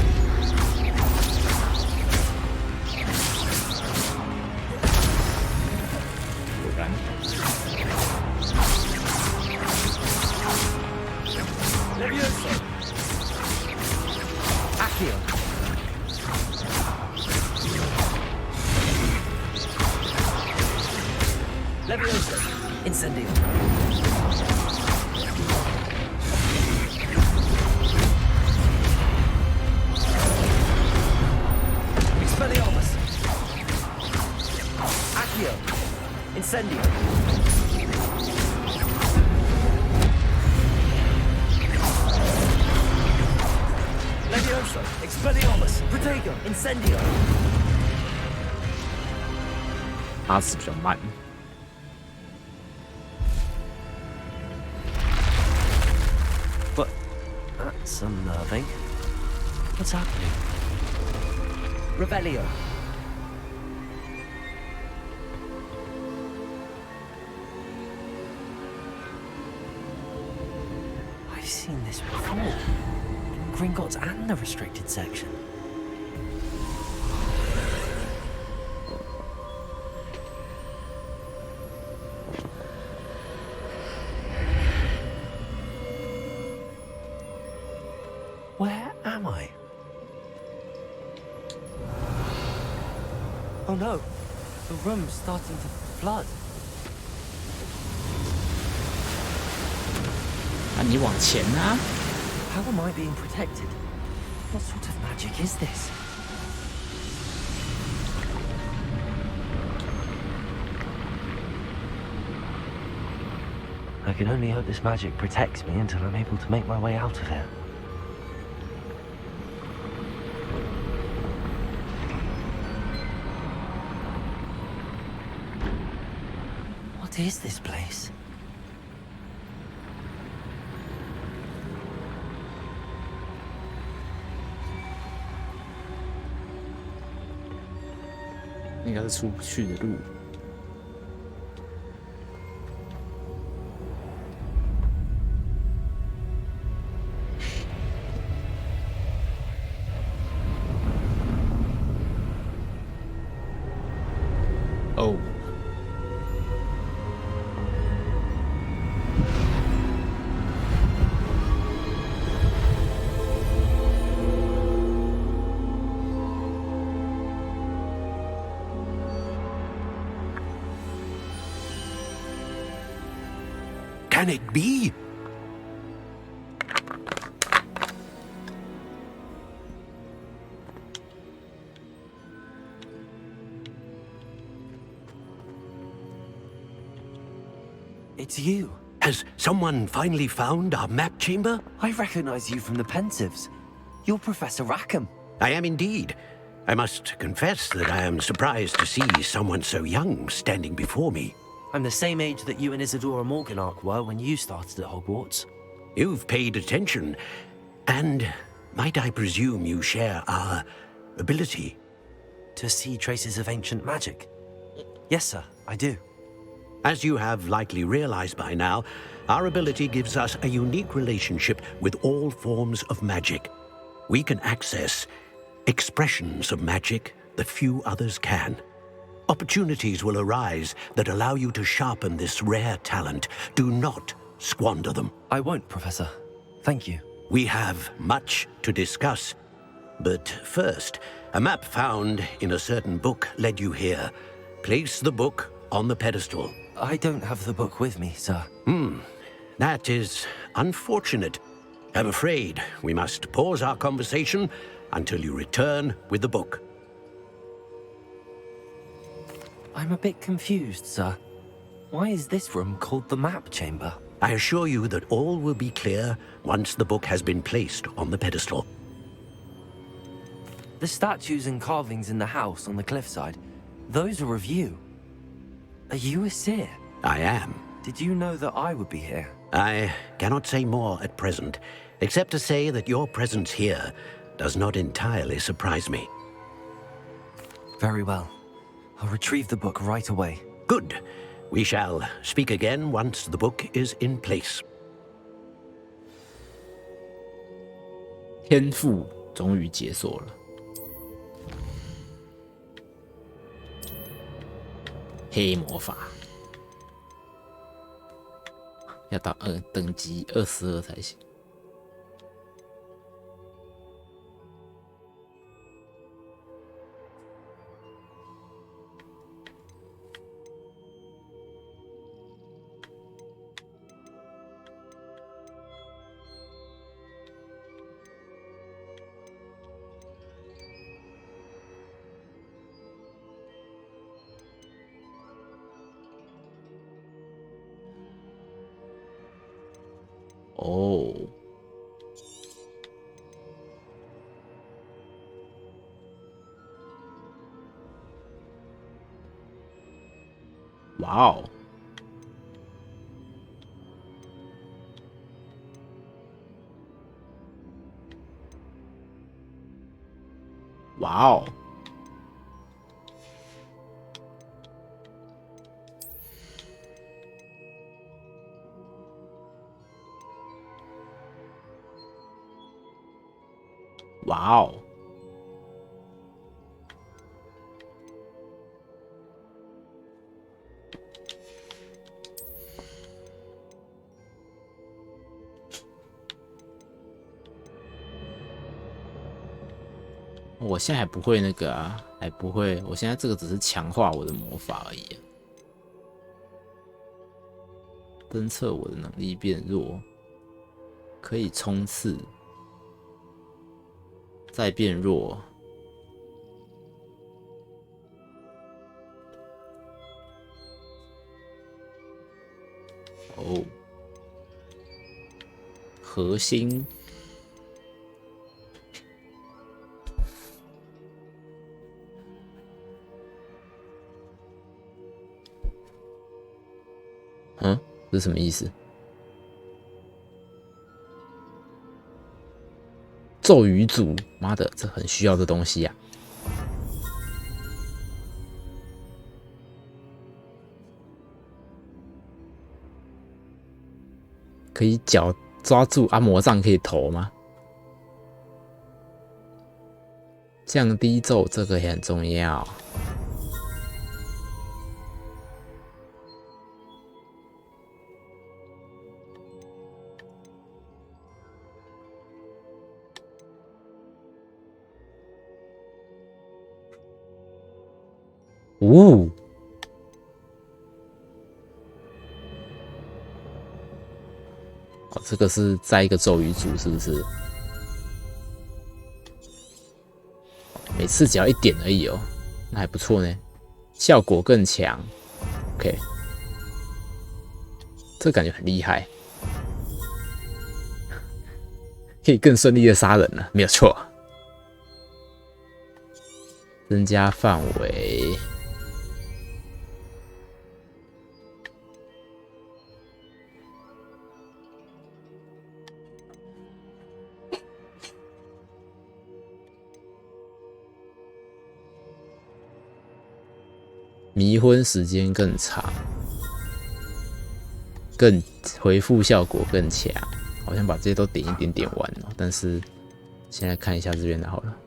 Leviosa. Accio. Leviosa. Incendio. Expelliarmus. Accio. Incendio. Leviosa. Expelliarmus. Protego. Incendio. 打死比较慢。But that's unnerving. What's happening? Revelio. I've seen this before. In Gringotts and the restricted section. Where am I? Oh no, the room's starting to flood. 啊，你往前啊！ How am I being protected? What sort of magic is this? I can only hope this magic protects me until I'm able to make my way out of here. What is this place? "应该是出不去的路。哦。Can it be? It's you. Has someone finally found our map chamber? I recognize you from the Pensives. You're Professor Rackham. I am indeed. I must confess that I am surprised to see someone so young standing before me. I'm the same age that you and Isadora Morganach were when you started at Hogwarts. You've paid attention, and might I presume you share our ability? To see traces of ancient magic? Yes, sir, I do. As you have likely realized by now, our ability gives us a unique relationship with all forms of magic. We can access expressions of magic that few others can. Opportunities will arise that allow you to sharpen this rare talent. Do not squander them. I won't, Professor. Thank you. We have much to discuss. But first, a map found in a certain book led you here. Place the book on the pedestal. I don't have the book with me, sir. That is unfortunate. I'm afraid we must pause our conversation until you return with the book. I'm a bit confused, sir. Why is this room called the map chamber? I assure you that all will be clear once the book has been placed on the pedestal. The statues and carvings in the house on the cliffside, those are of you. Are you a seer? I am. Did you know that I would be here? I cannot say more at present, except to say that your presence here does not entirely surprise me. Very well. I'll retrieve the book right away. Good. We shall speak again once the book is in place. 天赋终于解锁了。黑魔法要到等级22才行。哦，哇哦，哇哦，哇哦！我现在还不会那个啊，还不会。我现在这个只是强化我的魔法而已啊。侦测我的能力变弱。可以冲刺，再变弱。哦，核心。嗯，这是什么意思？咒语组，妈的，这很需要这东西呀、可以脚抓住按摩杖可以投吗？降低咒这个也很重要。哦，哦，这个是在一个咒语组，是不是？每次只要1点而已哦，那还不错呢，效果更强。OK， 这感觉很厉害，可以更顺利的杀人了，没有错。增加范围。迷昏时间更长，更回复效果更强。好像把这些都点一点点完了，但是先来看一下这边的好了。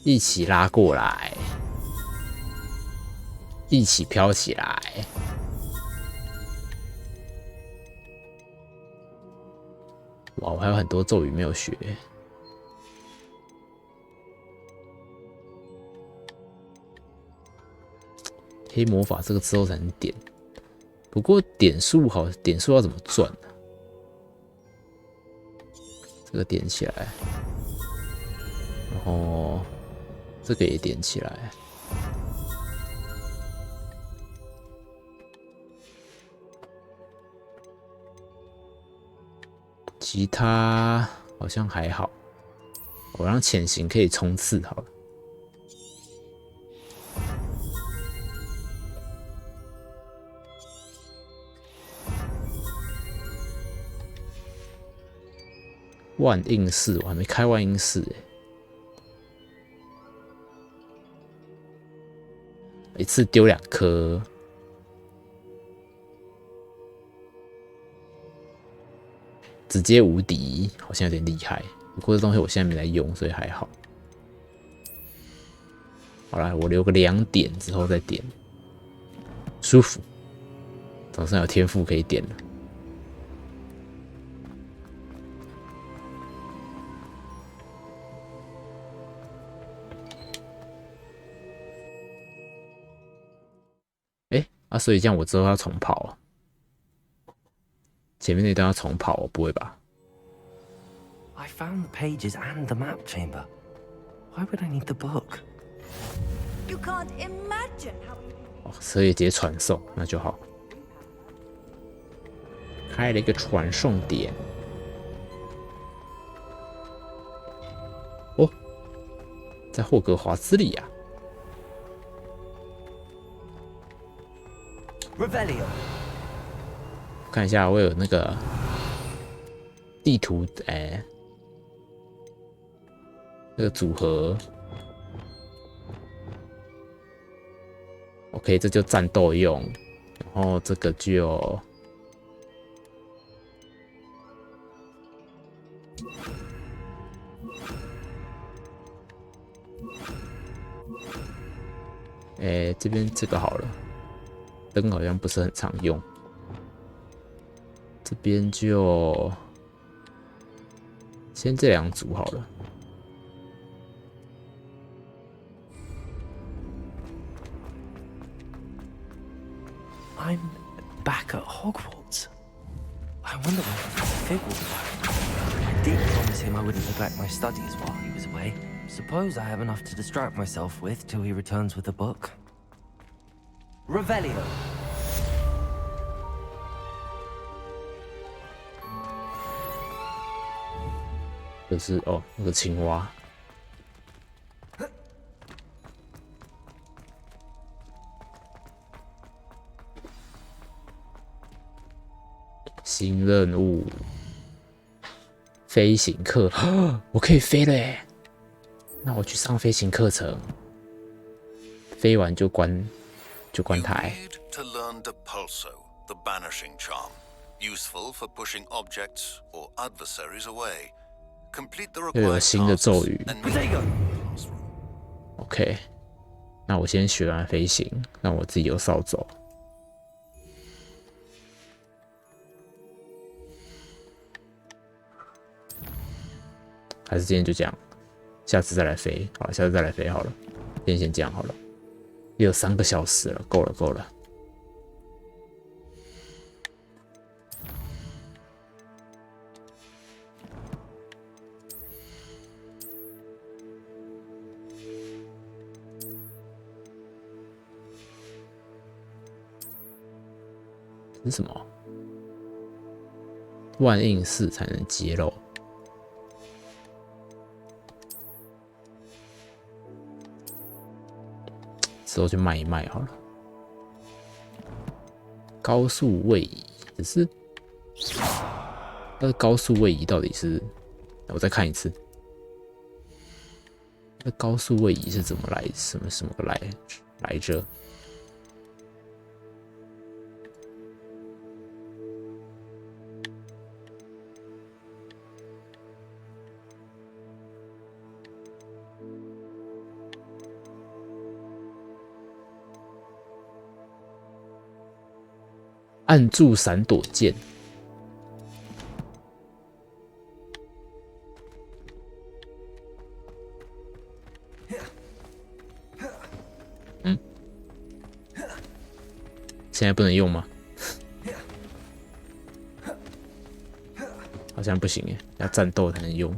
一起拉过来，一起飘起来。哇，我还有很多咒语没有学。黑魔法这个之后才能点，不过点数好，点数要怎么赚呢？这个点起来，然后这个也点起来。其他好像还好，我让潜行可以冲刺好了。万应室，我还没开万应室哎，一次丢2颗，直接无敌，好像有点厉害。不过这东西我现在没来用，所以还好。好啦，我留个2点之后再点，舒服，总算有天赋可以点了。啊，所以这样我之后要重跑啊？前面那段要重跑，不会吧 I found the pages and the map chamber. Why would I need the book? You can't imagine how. 哦，所以直接传送，那就好。开了一个传送点。哦，在霍格华兹里呀、啊。Revelio， 看一下，我有那个地图，这个组合 ，OK， 这就战斗用，然后这个就这边这个好了。灯好像不是很常用，这边就先这2组好了。I'm back at Hogwarts. wonder where Fig will be. I did promise him I wouldn't neglect my studies while he was away. Suppose I have enough to distract myself with till he returns with a book. Revelio. 这是哦，那个青蛙。新任务，飞行课，我可以飞了耶！那我去上飞行课程，飞完就关台。To learn Depulso, the banishing charm, useful for pushing objects or adversaries away. Complete the 又有 required 新的 tasks 咒语。 and meet OK， 那我先学完飞行，让我自己有扫帚。还是今天就这样，下次再来飞。好，下次再来飞好了。今天先这样好了，也有3个小时了，够了够了。这是什么？万应室才能揭露。之后去卖一卖好了。高速位移，只是它的高速位移到底是？我再看一次。那高速位移是怎么来？什么个来着？按住闪躲键。现在不能用吗？好像不行耶，要战斗才能用。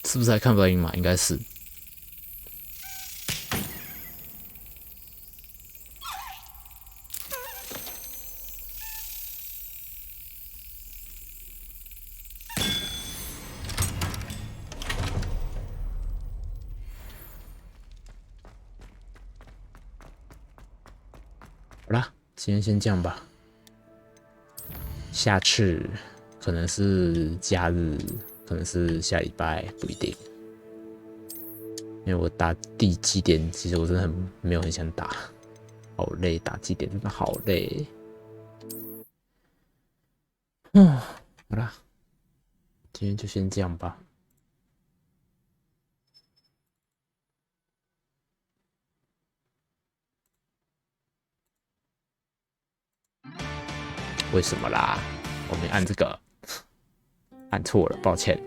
是不是还看不到英码？应该是。好啦，今天先这样吧。下次可能是假日。可能是下礼拜，不一定，因为我打第几点，其实我真的没有很想打，好累，打几点真的好累。好啦，今天就先这样吧。为什么啦？我没按这个。按错了，抱歉。